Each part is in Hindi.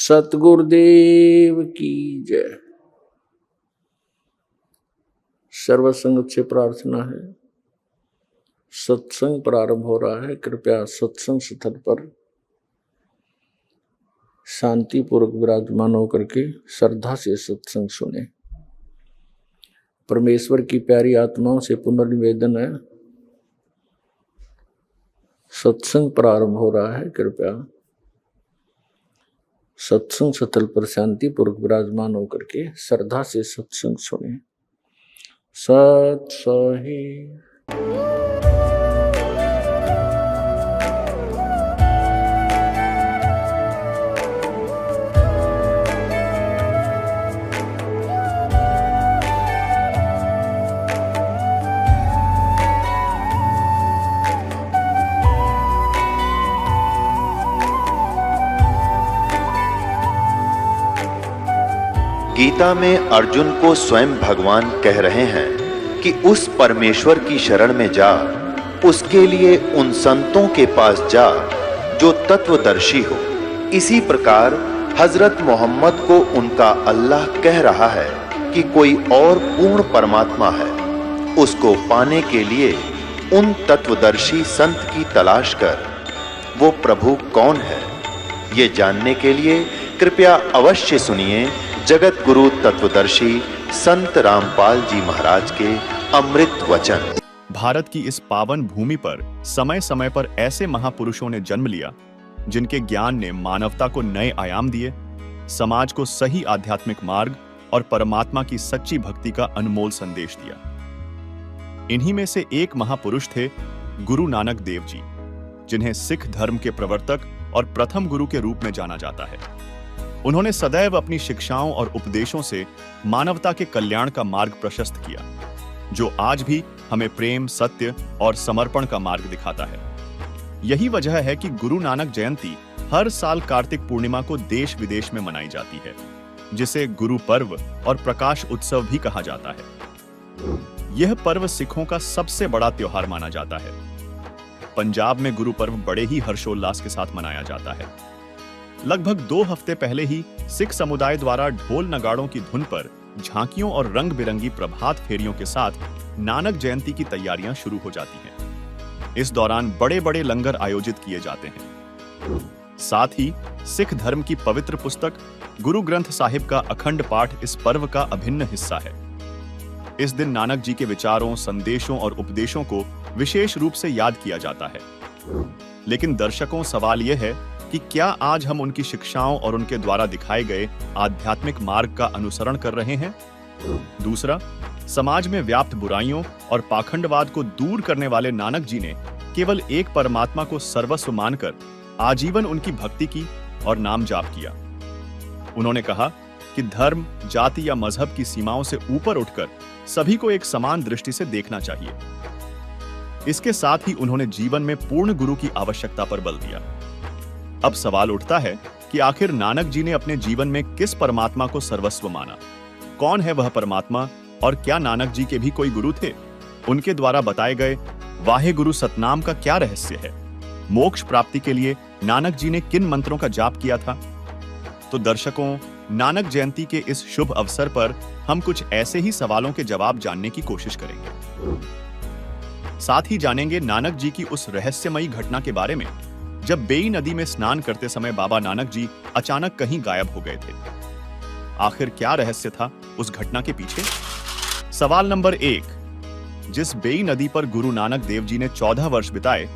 सतगुरुदेव की जय। सर्वसंगत से प्रार्थना है, सत्संग प्रारंभ हो रहा है। कृपया सत्संग स्थल पर शांतिपूर्वक विराजमान होकर के श्रद्धा से सत्संग सुने। परमेश्वर की प्यारी आत्माओं से पुनर्निवेदन है, सत्संग प्रारंभ हो रहा है। कृपया सत्संग स्थल पर शांतिपूर्वक विराजमान होकर के श्रद्धा से सत्संग सुने। सत सही। गीता में अर्जुन को स्वयं भगवान कह रहे हैं कि उस परमेश्वर की शरण में जा, उसके लिए उन संतों के पास जा जो तत्वदर्शी हो। इसी प्रकार हजरत मोहम्मद को उनका अल्लाह कह रहा है कि कोई और पूर्ण परमात्मा है। उसको पाने के लिए उन तत्वदर्शी संत की तलाश कर। वो प्रभु कौन है, ये जानने के लिए कृपया अवश्य सुनिए जगत गुरु तत्वदर्शी संत रामपाल जी महाराज के अमृत वचन। भारत की इस पावन भूमि पर समय समय पर ऐसे महापुरुषों ने जन्म लिया जिनके ज्ञान ने मानवता को नए आयाम दिए, समाज को सही आध्यात्मिक मार्ग और परमात्मा की सच्ची भक्ति का अनमोल संदेश दिया। इन्हीं में से एक महापुरुष थे गुरु नानक देव जी, जिन्हें सिख धर्म के प्रवर्तक और प्रथम गुरु के रूप में जाना जाता है। उन्होंने सदैव अपनी शिक्षाओं और उपदेशों से मानवता के कल्याण का मार्ग प्रशस्त किया, जो आज भी हमें प्रेम, सत्य और समर्पण का मार्ग दिखाता है। यही वजह है कि गुरु नानक जयंती हर साल कार्तिक पूर्णिमा को देश विदेश में मनाई जाती है, जिसे गुरु पर्व और प्रकाश उत्सव भी कहा जाता है। यह पर्व सिखों का सबसे बड़ा त्योहार माना जाता है। पंजाब में गुरु पर्व बड़े ही हर्षोल्लास के साथ मनाया जाता है। लगभग 2 हफ्ते पहले ही सिख समुदाय द्वारा ढोल नगाड़ों की धुन पर झांकियों और रंग बिरंगी प्रभात फेरियों के साथ नानक जयंती की तैयारियां शुरू हो जाती हैं। इस दौरान बड़े बड़े लंगर आयोजित किए जाते हैं। साथ ही सिख धर्म की पवित्र पुस्तक गुरु ग्रंथ साहिब का अखंड पाठ इस पर्व का अभिन्न हिस्सा है। इस दिन नानक जी के विचारों, संदेशों और उपदेशों को विशेष रूप से याद किया जाता है। लेकिन दर्शकों, सवाल यह है कि क्या आज हम उनकी शिक्षाओं और उनके द्वारा दिखाए गए आध्यात्मिक मार्ग का अनुसरण कर रहे हैं? दूसरा, समाज में व्याप्त बुराइयों और पाखंडवाद को दूर करने वाले नानक जी ने केवल एक परमात्मा को सर्वस्व मानकर आजीवन उनकी भक्ति की और नाम जाप किया। उन्होंने कहा कि धर्म, जाति या मजहब की सीमाओं से ऊपर उठकर सभी को एक समान दृष्टि से देखना चाहिए। इसके साथ ही उन्होंने जीवन में पूर्ण गुरु की आवश्यकता पर बल दिया। अब सवाल उठता है कि आखिर नानक जी ने अपने जीवन में किस परमात्मा को सर्वस्व माना? कौन है वह परमात्मा और क्या नानक जी के भी कोई गुरु थे? उनके द्वारा बताए गए वाहे गुरु सतनाम का क्या रहस्य है? मोक्ष प्राप्ति के लिए नानक जी ने किन मंत्रों का जाप किया था? तो दर्शकों, नानक जयंती के इस शुभ अवसर पर हम कुछ ऐसे ही सवालों के जवाब जानने की कोशिश करेंगे। साथ ही जानेंगे नानक जी की उस रहस्यमयी घटना के बारे में जब बेई नदी में स्नान करते समय बाबा नानक जी अचानक कहीं गायब हो गए थे। आखिर क्या रहस्य था उस घटना के पीछे? सवाल नंबर 1, जिस बेई नदी पर गुरु नानक देव जी ने 14 वर्ष बिताए,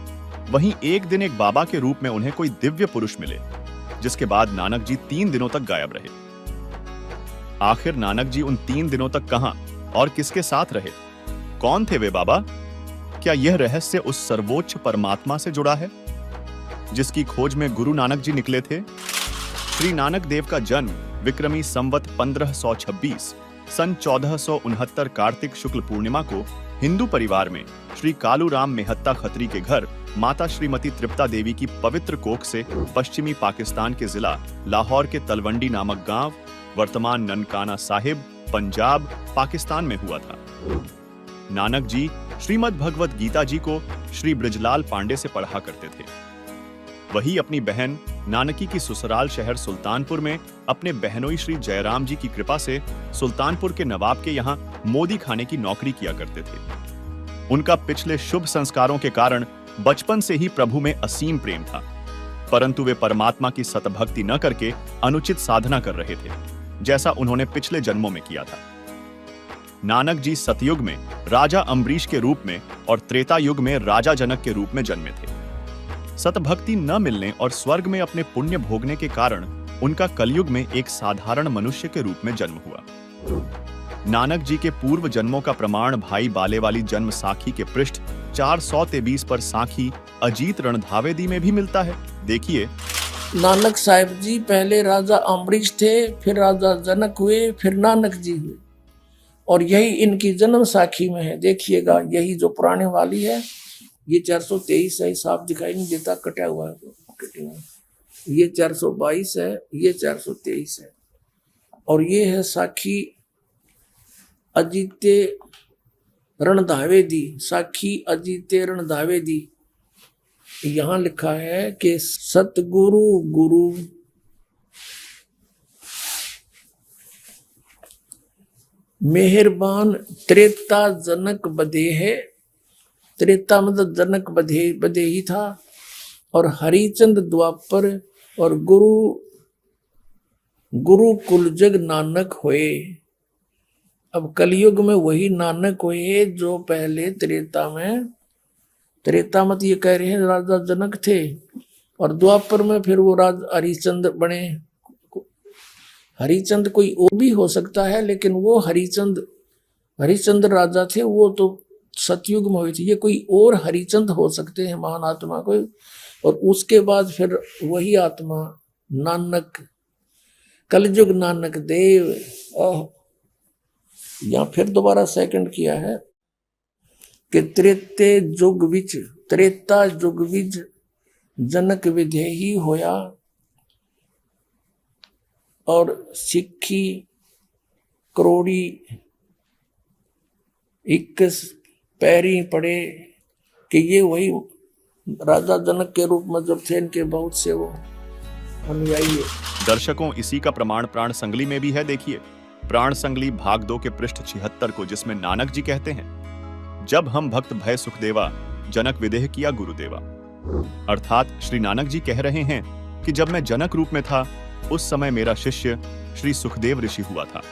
वहीं एक दिन एक बाबा के रूप में उन्हें कोई दिव्य पुरुष मिले, जिसके बाद नानक जी 3 दिनों तक गायब रहे। आखिर नानक जी उन 3 दिनों तक कहां और किसके साथ रहे? कौन थे वे बाबा? क्या यह रहस्य उस सर्वोच्च परमात्मा से जुड़ा है जिसकी खोज में गुरु नानक जी निकले थे? श्री नानक देव का जन्म विक्रमी संवत 1526 सन 1469 कार्तिक शुक्ल पूर्णिमा को हिंदू परिवार में श्री कालूराम मेहता खत्री के घर माता श्रीमती तृप्ता देवी की पवित्र कोख से पश्चिमी पाकिस्तान के जिला लाहौर के तलवंडी नामक गांव, वर्तमान ननकाना साहिब, पंजाब, पाकिस्तान में हुआ था। नानक जी श्रीमद् भगवत गीता जी को श्री ब्रजलाल पांडे से पढ़ा करते थे। वही अपनी बहन नानकी की ससुराल शहर सुल्तानपुर में अपने बहनोई श्री जयराम जी की कृपा से सुल्तानपुर के नवाब के यहाँ मोदी खाने की नौकरी किया करते थे। उनका पिछले शुभ संस्कारों के कारण बचपन से ही प्रभु में असीम प्रेम था, परंतु वे परमात्मा की सतभक्ति न करके अनुचित साधना कर रहे थे, जैसा उन्होंने पिछले जन्मों में किया था। नानक जी सतयुग में राजा अम्बरीश के रूप में और त्रेता युग में राजा जनक के रूप में जन्मे थे। सतभक्ति न मिलने और स्वर्ग में अपने पुण्य भोगने के कारण उनका कलयुग में एक साधारण मनुष्य के रूप में जन्म हुआ। नानक जी के पूर्व जन्मों का प्रमाण भाई बाले वाली जन्म साखी के पृष्ठ 423 पर साखी अजीत रणधावेदी में भी मिलता है। देखिए, नानक साहिब जी पहले राजा अम्बरीश थे, फिर राजा जनक हुए, फिर नानक जी हुए, और यही इनकी जन्म साखी में है। देखिएगा, यही जो पुराने वाली है ये 423 है, साफ दिखाई नहीं देता, कटा हुआ है। ये 422 है, ये 423 है, और ये है साखी अजीते रणधावेदी। साखी अजीते रणधावेदी यहां लिखा है कि सतगुरु गुरु मेहरबान त्रेता जनक बधे है। त्रेता मतलब जनक बधे ही था, और हरिचंद द्वापर, और गुरु कुलजग नानक होए। अब कलयुग में वही नानक हुए जो पहले त्रेता मत ये कह रहे हैं राजा जनक थे, और द्वापर में फिर वो राजा हरिचंद बने। हरिचंद कोई और भी हो सकता है, लेकिन वो हरिचंद राजा थे, वो तो सतयुग में हुई थी। ये कोई और हरिचंद हो सकते हैं, महान आत्मा कोई, और उसके बाद फिर वही आत्मा नानक, कलयुग नानक देव। यहाँ फिर दोबारा सेकंड किया है कि त्रेता जुग विच जनक विधेही होया, और सिक्खी करोड़ी 21 पैरी पड़े, कि ये वही राजा जनक के रूप में जब थे, इनके बहुत से वो अनुयायी है। दर्शकों, इसी का प्रमाण प्राण संगली में भी है। देखिए, प्राण संगली भाग 2 के पृष्ठ 76 को, जिसमें नानक जी कहते हैं, जब हम भक्त भय सुखदेवा जनक विदेह किया गुरुदेवा। अर्थात श्री नानक जी कह रहे हैं कि जब मैं जनक रूप में था, उस समय मेरा शिष्य श्री सुखदेव ऋषि हुआ था।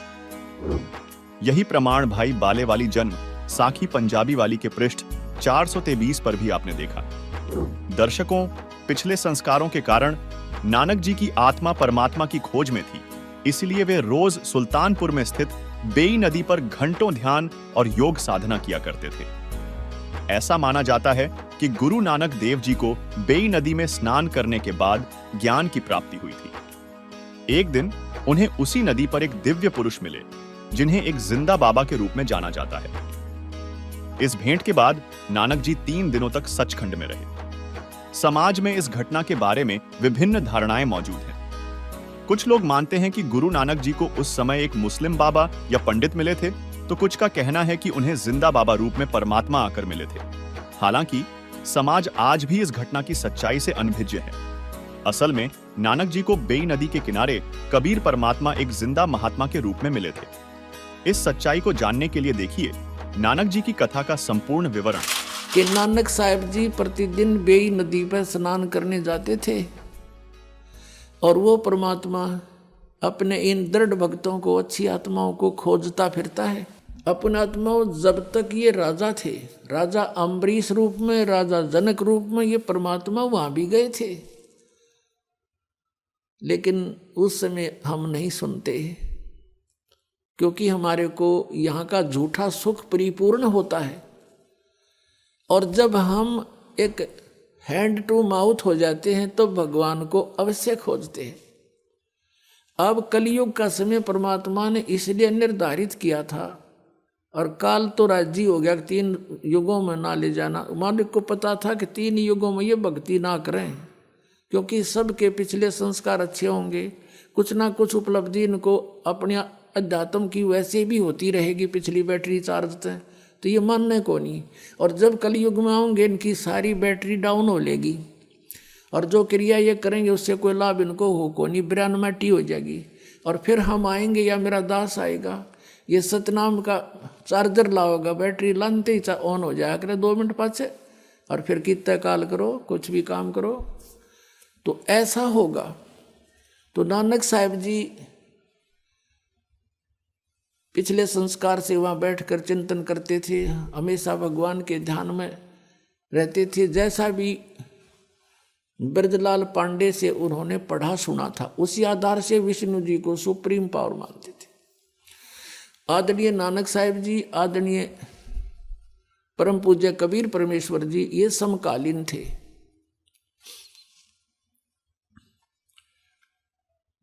यही प्रमाण भाई बाले वाली जन्म साखी पंजाबी वाली के पृष्ठ 423 पर भी आपने देखा। दर्शकों, पिछले संस्कारों के कारण नानक जी की आत्मा परमात्मा की खोज में थी, इसलिए वे रोज सुल्तानपुर में स्थित बेई नदी पर घंटों ध्यान और योग साधना किया करते थे। ऐसा माना जाता है कि गुरु नानक देव जी को बेई नदी में स्नान करने के बाद ज्ञान की प्राप्ति हुई थी। एक दिन उन्हें उसी नदी पर एक दिव्य पुरुष मिले, जिन्हें एक जिंदा बाबा के रूप में जाना जाता है। इस भेंट के बाद नानक जी 3 दिनों तक सचखंड में रहे। समाज में इस घटना के बारे में विभिन्न धारणाएं मौजूद हैं। कुछ लोग मानते हैं कि गुरु नानक जी को उस समय एक मुस्लिम बाबा या पंडित मिले थे, तो कुछ का कहना है कि उन्हें जिंदा बाबा रूप में परमात्मा आकर मिले थे। हालांकि समाज आज भी इस घटना की सच्चाई से अनभिज्ञ है। असल में नानक जी को बेई नदी के किनारे कबीर परमात्मा एक जिंदा महात्मा के रूप में मिले थे। इस सच्चाई को जानने के लिए देखिए नानक जी की कथा का संपूर्ण विवरण। कि नानक साहिब जी प्रतिदिन बेई नदी पर स्नान करने जाते थे, और वो परमात्मा अपने इन दृढ़ भक्तों को, अच्छी आत्माओं को खोजता फिरता है। अपने आत्माओं, जब तक ये राजा थे, राजा अम्बरीश रूप में, राजा जनक रूप में, ये परमात्मा वहां भी गए थे, लेकिन उस समय हम नहीं सुनते, क्योंकि हमारे को यहाँ का झूठा सुख परिपूर्ण होता है। और जब हम एक हैंड टू माउथ हो जाते हैं तो भगवान को अवश्य खोजते हैं। अब कलयुग का समय परमात्मा ने इसलिए निर्धारित किया था, और काल तो राजी हो गया 3 युगों में ना ले जाना। मालिक को पता था कि 3 युगों में ये भक्ति ना करें, क्योंकि सबके पिछले संस्कार अच्छे होंगे, कुछ ना कुछ उपलब्धि इनको अपने अध्यात्म की वैसे भी होती रहेगी, पिछली बैटरी चार्ज है, तो ये मानने को नहीं। और जब कलयुग में आऊँगे इनकी सारी बैटरी डाउन हो लेगी, और जो क्रिया ये करेंगे उससे कोई लाभ इनको हो को नहीं, ब्रेन मैटी हो जाएगी। और फिर हम आएंगे या मेरा दास आएगा, ये सतनाम का चार्जर लाओगा, बैटरी लानते ही ऑन हो जाया करे 2 मिनट पाछे, और फिर कितना काल करो, कुछ भी काम करो। तो ऐसा होगा। तो नानक साहब जी पिछले संस्कार से वहाँ बैठकर चिंतन करते थे, हमेशा भगवान के ध्यान में रहते थे। जैसा भी ब्रजलाल पांडे से उन्होंने पढ़ा सुना था, उसी आधार से विष्णु जी को सुप्रीम पावर मानते थे। आदरणीय नानक साहब जी, आदरणीय परम पूज्य कबीर परमेश्वर जी, ये समकालीन थे।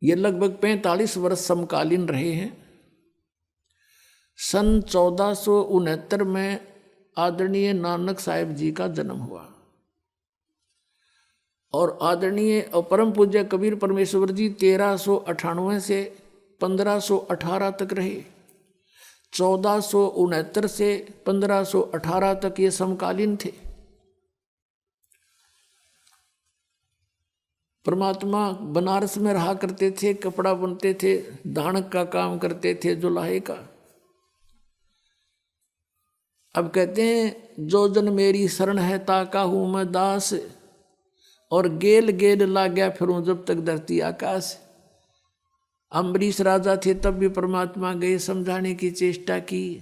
ये लगभग 45 वर्ष समकालीन रहे हैं। सन 1469 में आदरणीय नानक साहब जी का जन्म हुआ और आदरणीय और परम पूज्य कबीर परमेश्वर जी 1398 से 1518 तक रहे। 1469 से 1518 तक ये समकालीन थे। परमात्मा बनारस में रहा करते थे, कपड़ा बुनते थे, दानक का काम करते थे, जुलाहे का। अब कहते हैं जो जन मेरी शरण है ताका हूँ मैं दास, और गेल गेल ला गया फिरूं जब तक धरती आकाश। अम्बरीश राजा थे तब भी परमात्मा गए समझाने की चेष्टा की,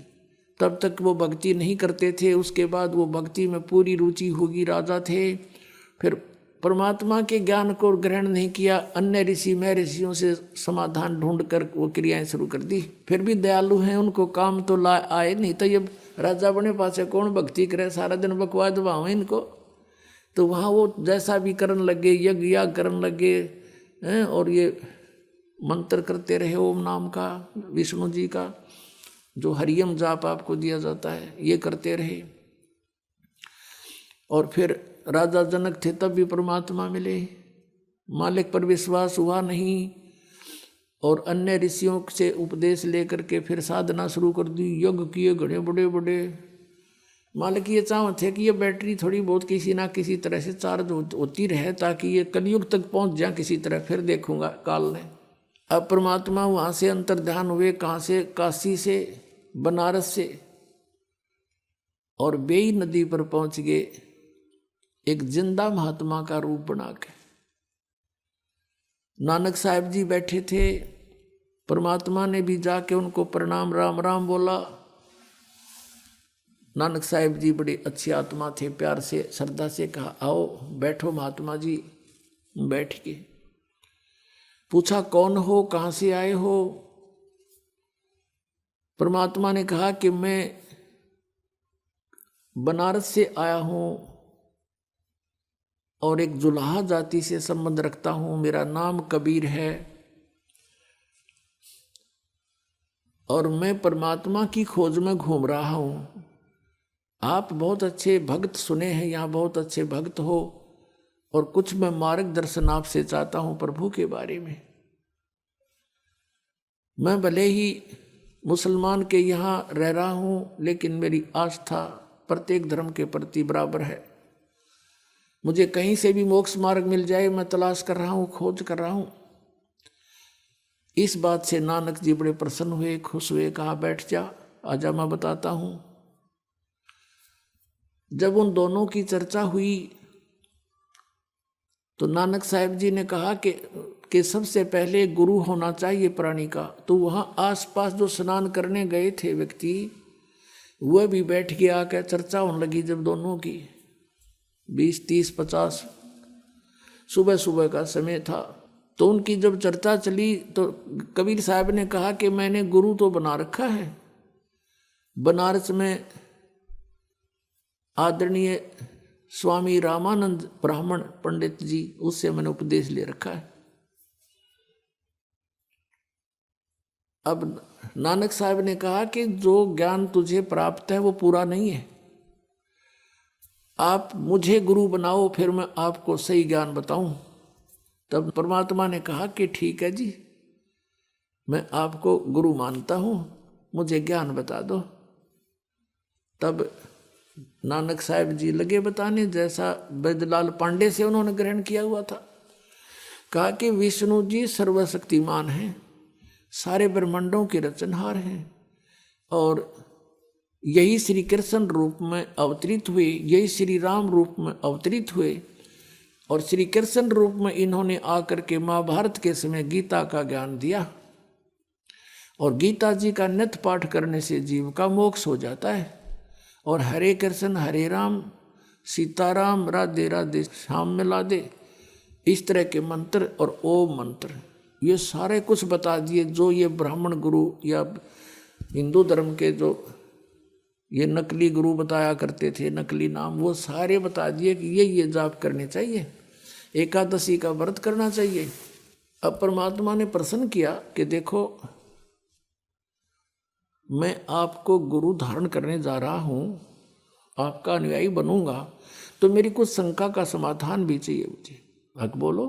तब तक वो भक्ति नहीं करते थे। उसके बाद वो भक्ति में पूरी रुचि होगी, राजा थे। फिर परमात्मा के ज्ञान को ग्रहण नहीं किया, अन्य ऋषि में ऋषियों से समाधान ढूंढ कर वो क्रियाएं शुरू कर दी। फिर भी दयालु हैं, उनको काम तो ला आए नहीं, तो ये राजा बने पासे कौन भक्ति करे, सारा दिन बकवाद वहाँ इनको। तो वहाँ वो जैसा भी करने लगे, यज्ञ याग करने लगे हैं, और ये मंत्र करते रहे ओम नाम का, विष्णु जी का जो हरियम जाप आपको दिया जाता है, ये करते रहे। और फिर राजा जनक थे तब भी परमात्मा मिले, मालिक पर विश्वास हुआ नहीं, और अन्य ऋषियों से उपदेश लेकर के फिर साधना शुरू कर दी, यज्ञ किए घड़े बड़े बड़े। मालिक ये चाहते थे कि ये बैटरी थोड़ी बहुत किसी ना किसी तरह से चार्ज होती रहे, ताकि ये कलयुग तक पहुंच जाए किसी तरह, फिर देखूंगा काल ने। अब परमात्मा वहाँ से अंतर्ध्यान हुए, कहाँ से, काशी से, बनारस से, और बेई नदी पर पहुँच गए एक जिंदा महात्मा का रूप बना के। नानक साहब जी बैठे थे, परमात्मा ने भी जाके उनको प्रणाम राम राम बोला। नानक साहब जी बड़े अच्छी आत्मा थे, प्यार से श्रद्धा से कहा आओ बैठो महात्मा जी। बैठ के पूछा कौन हो, कहाँ से आए हो। परमात्मा ने कहा कि मैं बनारस से आया हूँ और एक जुलाहा जाति से संबंध रखता हूँ, मेरा नाम कबीर है, और मैं परमात्मा की खोज में घूम रहा हूँ। आप बहुत अच्छे भक्त सुने हैं, यहाँ बहुत अच्छे भक्त हो, और कुछ मैं मार्गदर्शन आपसे चाहता हूँ प्रभु के बारे में। मैं भले ही मुसलमान के यहाँ रह रहा हूँ, लेकिन मेरी आस्था प्रत्येक धर्म के प्रति बराबर है। मुझे कहीं से भी मोक्ष मार्ग मिल जाए, मैं तलाश कर रहा हूँ, खोज कर रहा हूँ। इस बात से नानक जी बड़े प्रसन्न हुए, खुश हुए, कहा बैठ जा, आजा मैं बताता हूँ। जब उन दोनों की चर्चा हुई तो नानक साहब जी ने कहा कि सबसे पहले गुरु होना चाहिए प्राणी का। तो वहाँ आसपास जो स्नान करने गए थे व्यक्ति, वह भी बैठ के आकर चर्चा होने लगी। जब दोनों की 20, 30, 50 सुबह सुबह का समय था, तो उनकी जब चर्चा चली तो कबीर साहब ने कहा कि मैंने गुरु तो बना रखा है, बनारस में आदरणीय स्वामी रामानंद ब्राह्मण पंडित जी, उससे मैंने उपदेश ले रखा है। अब नानक साहब ने कहा कि जो ज्ञान तुझे प्राप्त है वो पूरा नहीं है, आप मुझे गुरु बनाओ, फिर मैं आपको सही ज्ञान बताऊं। तब परमात्मा ने कहा कि ठीक है जी, मैं आपको गुरु मानता हूं, मुझे ज्ञान बता दो। तब नानक साहब जी लगे बताने जैसा बैजलाल पांडे से उन्होंने ग्रहण किया हुआ था। कहा कि विष्णु जी सर्वशक्तिमान हैं, सारे ब्रह्मांडों के रचनहार हैं, और यही श्री कृष्ण रूप में अवतरित हुए, यही श्री राम रूप में अवतरित हुए, और श्री कृष्ण रूप में इन्होंने आकर के महाभारत के समय गीता का ज्ञान दिया। और गीता जी का नित्य पाठ करने से जीव का मोक्ष हो जाता है। और हरे कृष्ण हरे राम सीताराम राधे राधे श्याम मिला दे, इस तरह के मंत्र और ओम मंत्र, ये सारे कुछ बता दिए। जो ये ब्राह्मण गुरु या हिंदू धर्म के जो ये नकली गुरु बताया करते थे, नकली नाम, वो सारे बता दिए कि ये जाप करने चाहिए, एकादशी का व्रत करना चाहिए। अब परमात्मा ने प्रश्न किया कि देखो मैं आपको गुरु धारण करने जा रहा हूँ, आपका अनुयायी बनूंगा, तो मेरी कुछ शंका का समाधान भी चाहिए मुझे। हक बोलो।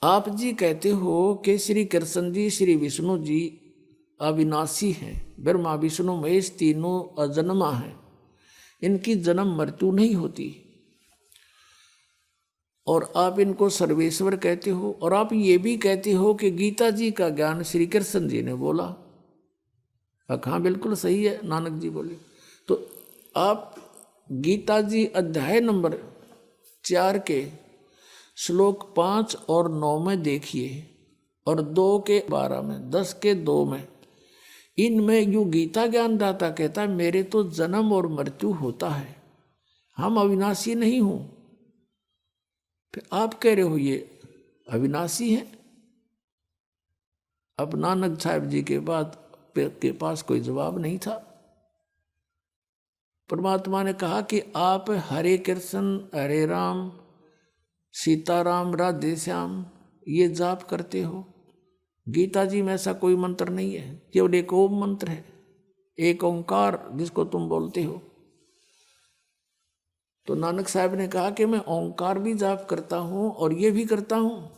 आप जी कहते हो कि श्री कृष्ण जी श्री विष्णु जी अविनाशी हैं, ब्रह्मा विष्णु महेश तीनों अजन्मा हैं, इनकी जन्म मृत्यु नहीं होती, और आप इनको सर्वेश्वर कहते हो, और आप ये भी कहते हो कि गीता जी का ज्ञान श्री कृष्ण जी ने बोला। हाँ बिल्कुल सही है, नानक जी बोले। तो आप गीता जी अध्याय नंबर 4 के श्लोक 5 और 9 में देखिए, और 2 के 12 में, 10 के 2 में, इनमें यू गीता ज्ञानदाता कहता है मेरे तो जन्म और मृत्यु होता है, हम अविनाशी नहीं हूं। फिर आप कह रहे हो ये अविनाशी है। अब नानक साहब जी के पास कोई जवाब नहीं था। परमात्मा ने कहा कि आप हरे कृष्ण हरे राम सीताराम राधे श्याम ये जाप करते हो, गीता जी में ऐसा कोई मंत्र नहीं है, केवल एक ओम मंत्र है, एक ओंकार जिसको तुम बोलते हो। तो नानक साहब ने कहा कि मैं ओंकार भी जाप करता हूँ और ये भी करता हूँ।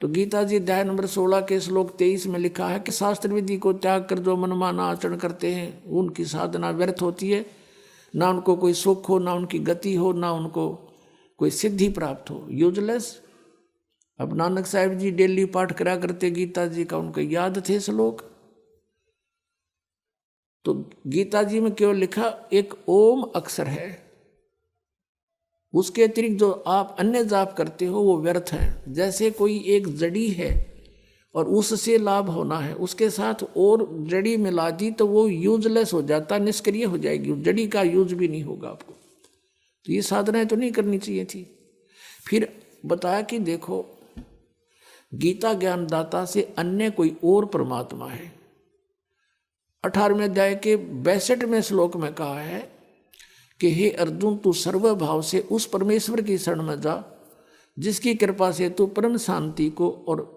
तो गीता जी अध्याय नंबर 16 के श्लोक 23 में लिखा है कि शास्त्र विधि को त्याग कर जो मनमाना आचरण करते हैं उनकी साधना व्यर्थ होती है, ना उनको कोई सुख हो, ना उनकी गति हो, ना उनको कोई सिद्धि प्राप्त हो, यूजलेस। अब नानक साहब जी डेली पाठ करा करते गीता जी का, उनको याद थे श्लोक। तो गीता जी में केवल लिखा एक ओम अक्षर है, उसके अतिरिक्त जो आप अन्य जाप करते हो वो व्यर्थ है। जैसे कोई एक जड़ी है और उससे लाभ होना है, उसके साथ और जड़ी मिला दी तो वो यूजलेस हो जाता, निष्क्रिय हो जाएगी, जड़ी का यूज भी नहीं होगा आपको। तो ये साधनाएं तो नहीं करनी चाहिए थी। फिर बताया कि देखो गीता ज्ञानदाता से अन्य कोई और परमात्मा है। 18वें अध्याय के 62वें श्लोक में कहा है कि हे अर्जुन तू सर्वभाव से उस परमेश्वर की शरण में जा जिसकी कृपा से तू परम शांति को और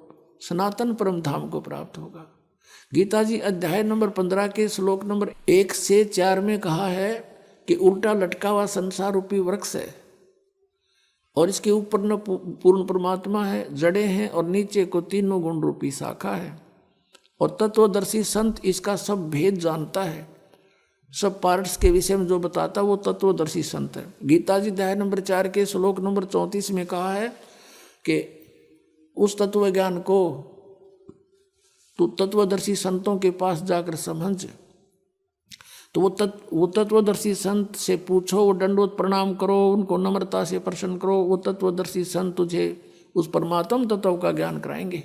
सनातन परम धाम को प्राप्त होगा। गीता जी अध्याय नंबर 15 के श्लोक नंबर 1 से 4 में कहा है कि उल्टा लटका हुआ संसार रूपी वृक्ष है और इसके ऊपर न पूर्ण परमात्मा है, जड़ें हैं, और नीचे को तीनों गुण रूपी शाखा है, और तत्वदर्शी संत इसका सब भेद जानता है। सब पार्ट्स के विषय में जो बताता वो तत्वदर्शी संत है। गीता जी अध्याय नंबर 4 के श्लोक नंबर 34 में कहा है कि उस तत्व ज्ञान को तू तत्वदर्शी संतों के पास जाकर समझ। तो वो तत्वदर्शी संत से पूछो, वो दंडवत प्रणाम करो, उनको नम्रता से प्रसन्न करो, वो तत्वदर्शी संत तुझे उस परमात्म तत्व का ज्ञान कराएंगे।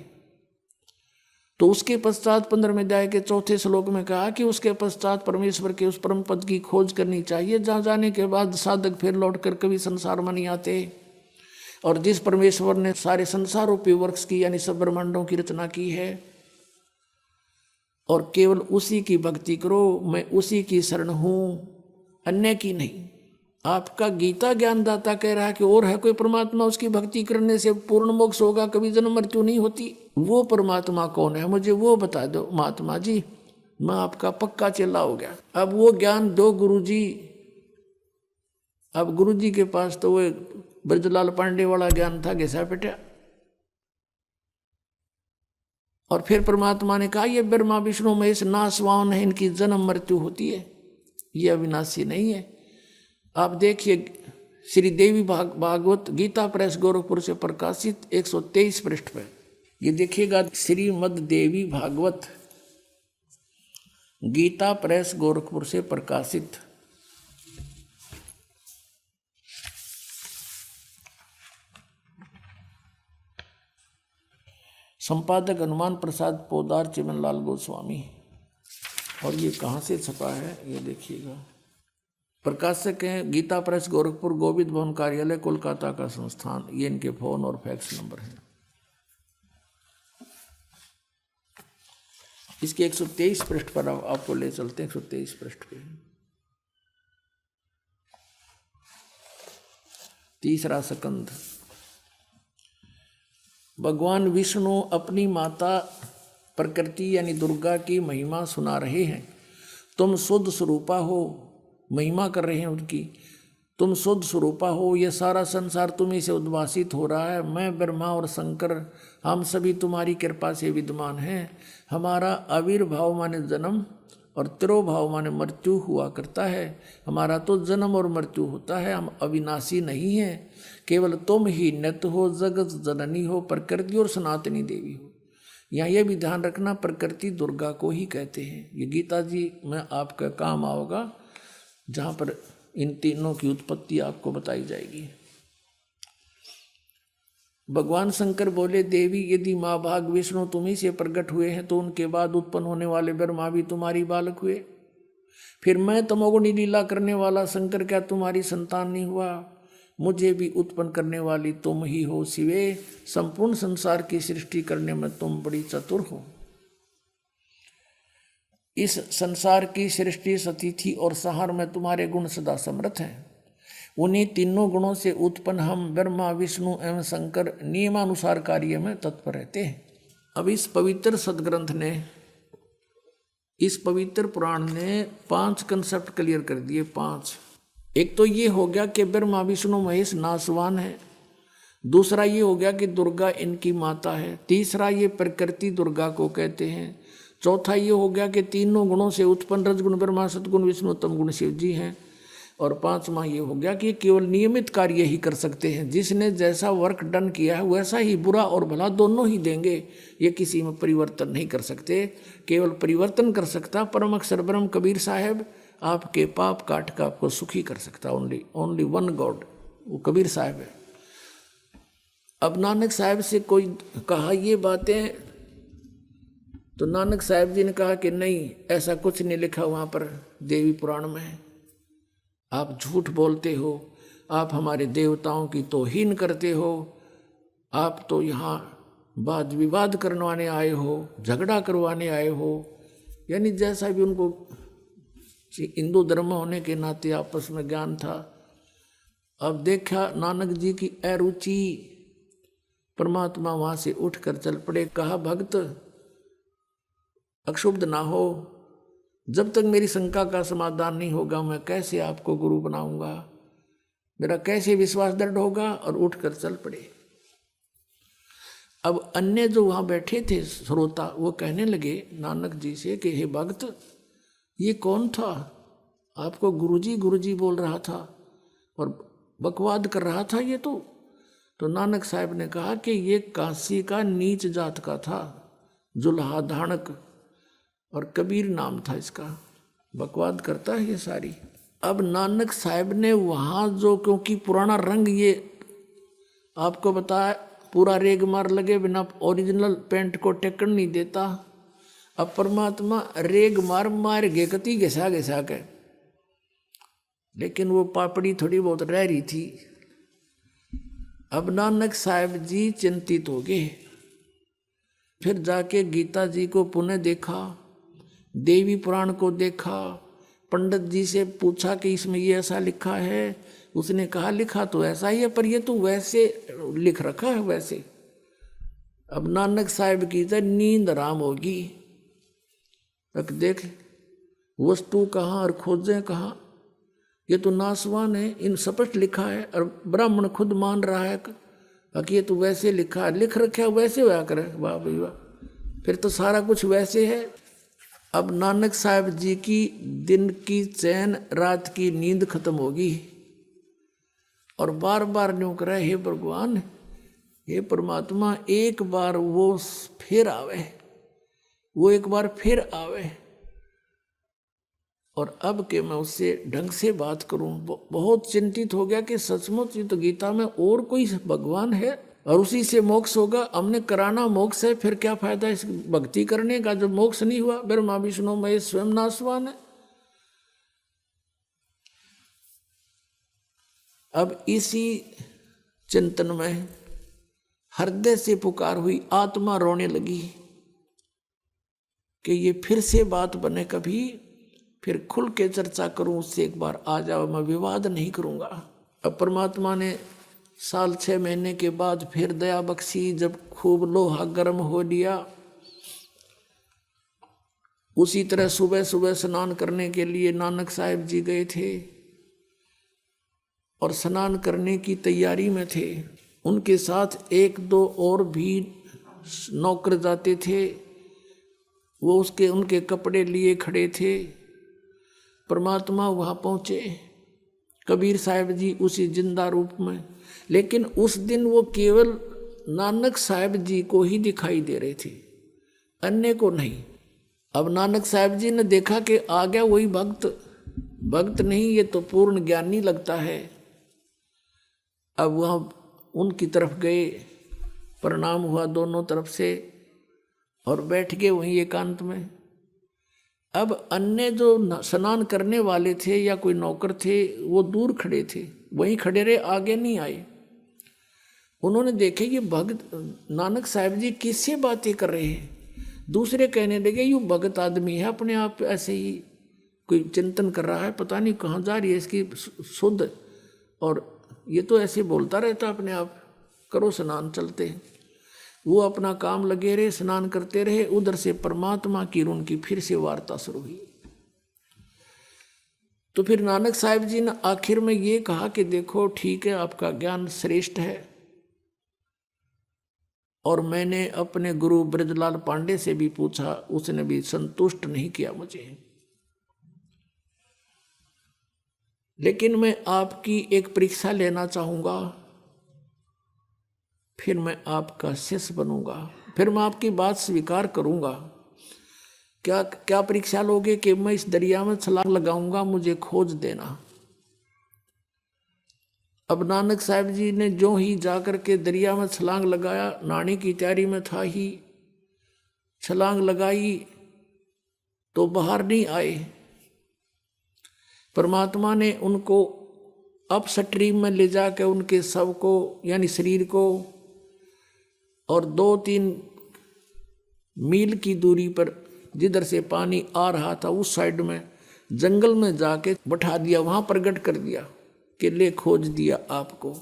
तो उसके पश्चात 15वें अध्याय के 4थे श्लोक में कहा कि उसके पश्चात परमेश्वर के उस परम पद की खोज करनी चाहिए जहाँ जाने के बाद साधक फिर लौटकर कभी संसार में नहीं आते, और जिस परमेश्वर ने सारे संसार रूपी वृक्ष की यानी सब ब्रह्मांडों की रचना की है, और केवल उसी की भक्ति करो। मैं उसी की शरण हूँ, अन्य की नहीं। आपका गीता ज्ञानदाता कह रहा है कि और है कोई परमात्मा, उसकी भक्ति करने से पूर्ण मोक्ष होगा, कभी जन्म मृत्यु नहीं होती। वो परमात्मा कौन है मुझे वो बता दो महात्मा जी, मैं आपका पक्का चेला हो गया। अब वो ज्ञान दो गुरुजी। अब गुरुजी के पास तो वो ब्रजलाल पांडे वाला ज्ञान था, घिसा पिटा। और फिर परमात्मा ने कहा ये ब्रह्मा विष्णु महेश नासवान है, इनकी जन्म मृत्यु होती है। ये अविनाशी नहीं है। आप देखिए श्री देवी भागवत गीता प्रेस गोरखपुर से प्रकाशित 123 पृष्ठ पर, ये देखिएगा श्रीमद देवी भागवत गीता प्रेस गोरखपुर से प्रकाशित। संपादक हनुमान प्रसाद पोदार चिमनलाल गोस्वामी। और ये कहाँ से छपा है ये देखिएगा। प्रकाशक हैं गीता प्रेस गोरखपुर, गोविंद भवन कार्यालय कोलकाता का संस्थान। ये इनके फोन और फैक्स नंबर है। इसके 123 पृष्ठ पर आपको ले चलते हैं। 123 पृष्ठ पे तीसरा स्कंध। भगवान विष्णु अपनी माता प्रकृति यानी दुर्गा की महिमा सुना रहे हैं। तुम शुद्ध स्वरूपा हो, महिमा कर रहे हैं उनकी। तुम शुद्ध स्वरूपा हो, ये सारा संसार तुम्हीं से उद्भासित हो रहा है। मैं ब्रह्मा और शंकर हम सभी तुम्हारी कृपा से विद्यमान हैं। हमारा आविर्भाव माने जन्म और तिरोभाव माने मृत्यु हुआ करता है। हमारा तो जन्म और मृत्यु होता है, हम अविनाशी नहीं हैं। केवल तुम ही नित्य हो, जगत जननी हो, प्रकृति और सनातनी देवी हो। यहाँ यह भी ध्यान रखना, प्रकृति दुर्गा को ही कहते हैं। ये गीता जी में आपका काम आओगा, जहाँ पर इन तीनों की उत्पत्ति आपको बताई जाएगी। भगवान शंकर बोले, देवी यदि माँ भाग विष्णु तुम्ही से प्रकट हुए हैं तो उनके बाद उत्पन्न होने वाले ब्रह्मा भी तुम्हारी बालक हुए। फिर मैं तमोगुणी लीला करने वाला शंकर क्या तुम्हारी संतान नहीं हुआ? मुझे भी उत्पन्न करने वाली तुम ही हो शिवे। संपूर्ण संसार की सृष्टि करने में तुम बड़ी चतुर हो। इस संसार की सृष्टि सतिथि और संहार में तुम्हारे गुण सदा समर्थ हैं। उन्हीं तीनों गुणों से उत्पन्न हम ब्रह्मा विष्णु एवं शंकर नियमानुसार कार्य में तत्पर रहते हैं। अब इस पवित्र सदग्रंथ ने, इस पवित्र पुराण ने 5 कंसेप्ट क्लियर कर दिए। 5। एक तो ये हो गया कि ब्रह्मा विष्णु महेश नासवान है। दूसरा ये हो गया कि दुर्गा इनकी माता है। तीसरा ये प्रकृति दुर्गा को कहते हैं। चौथा ये हो गया कि तीनों गुणों से उत्पन्न रजगुण ब्रह्मा, सतगुण विष्णु, तम गुण शिव जी हैं। और 5वां ये हो गया कि केवल नियमित कार्य ही कर सकते हैं। जिसने जैसा वर्क डन किया है वैसा ही बुरा और भला दोनों ही देंगे। ये किसी में परिवर्तन नहीं कर सकते। केवल परिवर्तन कर सकता परम अक्षर ब्रह्म कबीर साहब, आपके पाप काट का आपको सुखी कर सकता। ओनली वन गॉड, वो कबीर साहब है। अब नानक साहब से कोई कहा ये बातें, तो नानक साहब जी ने कहा कि नहीं, ऐसा कुछ नहीं लिखा वहाँ पर देवी पुराण में। आप झूठ बोलते हो, आप हमारे देवताओं की तौहीन करते हो, आप तो यहाँ वाद विवाद करवाने आए हो, झगड़ा करवाने आए हो। यानी जैसा भी उनको हिंदू धर्म होने के नाते आपस में ज्ञान था। अब देखा नानक जी की अरुचि, परमात्मा वहाँ से उठकर चल पड़े। कहा भक्त अक्षुब्ध ना हो, जब तक मेरी शंका का समाधान नहीं होगा मैं कैसे आपको गुरु बनाऊंगा, मेरा कैसे विश्वास दृढ़ होगा। और उठकर चल पड़े। अब अन्य जो वहाँ बैठे थे श्रोता, वो कहने लगे नानक जी से कि हे भक्त, ये कौन था? आपको गुरुजी गुरुजी बोल रहा था और बकवाद कर रहा था ये तो नानक साहब ने कहा कि ये काशी का नीच जात का था, जुल्हा धाणक, और कबीर नाम था इसका। बकवाद करता है ये सारी। अब नानक साहब ने वहाँ जो, क्योंकि पुराना रंग ये आपको बताया, पूरा रेग मार लगे बिना ओरिजिनल पेंट को टेकन नहीं देता। अब परमात्मा रेग मार गए कति घिसा घिसा के, लेकिन वो पापड़ी थोड़ी बहुत रह रही थी। अब नानक साहब जी चिंतित हो गए। फिर जाके गीता जी को पुनः देखा, देवी पुराण को देखा, पंडित जी से पूछा कि इसमें ये ऐसा लिखा है। उसने कहा लिखा तो ऐसा ही है, पर ये तो वैसे लिख रखा है वैसे। अब नानक साहब की तो नींद आराम होगी। अब देख वस्तु कहाँ और खोजें कहाँ, ये तो नासवान है, इन स्पष्ट लिखा है। और ब्राह्मण खुद मान रहा है कि ये तो वैसे लिखा है, लिख रखा है वैसे होया करे। वाह भाई वाह, फिर तो सारा कुछ वैसे है। अब नानक साहब जी की दिन की चैन रात की नींद खत्म होगी और बार बार न्यू करे, हे भगवान, हे परमात्मा, एक बार वो फिर आवे, वो एक बार फिर आवे और अब के मैं उससे ढंग से बात करूं। बहुत चिंतित हो गया कि सचमुच ये तो गीता में और कोई भगवान है और उसी से मोक्ष होगा। हमने कराना मोक्ष है, फिर क्या फायदा इस भक्ति करने का जब मोक्ष नहीं हुआ। ब्रह्मा विष्णु महेश स्वयं नाशवान है। अब इसी चिंतन में हृदय से पुकार हुई, आत्मा रोने लगी कि ये फिर से बात बने, कभी फिर खुल के चर्चा करूं, उससे एक बार आ जाओ, मैं विवाद नहीं करूंगा। अब परमात्मा ने साल 6 महीने के बाद फिर दया बख्शी, जब खूब लोहा गर्म हो लिया। उसी तरह सुबह सुबह स्नान करने के लिए नानक साहब जी गए थे और स्नान करने की तैयारी में थे। उनके साथ 1-2 और भी नौकर जाते थे, वो उनके कपड़े लिए खड़े थे। परमात्मा वहाँ पहुँचे, कबीर साहब जी उसी जिंदा रूप में, लेकिन उस दिन वो केवल नानक साहब जी को ही दिखाई दे रहे थे, अन्य को नहीं। अब नानक साहब जी ने देखा कि आ गया वही भक्त नहीं, ये तो पूर्ण ज्ञानी लगता है। अब वहाँ उनकी तरफ गए, प्रणाम हुआ दोनों तरफ से और बैठ गए वहीं एकांत में। अब अन्य जो स्नान करने वाले थे या कोई नौकर थे वो दूर खड़े थे, वहीं खड़े रहे, आगे नहीं आए। उन्होंने देखे ये भक्त नानक साहब जी किससे बातें कर रहे हैं। दूसरे कहने लगे ये भगत आदमी है, अपने आप ऐसे ही कोई चिंतन कर रहा है, पता नहीं कहाँ जा रही है इसकी शुद्ध, और ये तो ऐसे बोलता रहता अपने आप, करो स्नान, चलते हैं। वो अपना काम लगे रहे, स्नान करते रहे। उधर से परमात्मा की उनकी फिर से वार्ता शुरू हुई। तो फिर नानक साहब जी ने आखिर में ये कहा कि देखो ठीक है, आपका ज्ञान श्रेष्ठ है और मैंने अपने गुरु ब्रजलाल पांडे से भी पूछा, उसने भी संतुष्ट नहीं किया मुझे, लेकिन मैं आपकी एक परीक्षा लेना चाहूँगा, फिर मैं आपका शिष्य बनूंगा, फिर मैं आपकी बात स्वीकार करूंगा। क्या परीक्षा लोगे? कि मैं इस दरिया में छलांग लगाऊंगा, मुझे खोज देना। अब नानक साहब जी ने जो ही जाकर के दरिया में छलांग लगाया, नहाने की तैयारी में था ही, छलांग लगाई तो बाहर नहीं आए। परमात्मा ने उनको अप स्ट्रीम में ले जाकर उनके शव को यानी शरीर को और 2-3 मील की दूरी पर जिधर से पानी आ रहा था उस साइड में जंगल में जाके बैठा दिया, वहां प्रकट कर दिया कि ले खोज दिया आपको।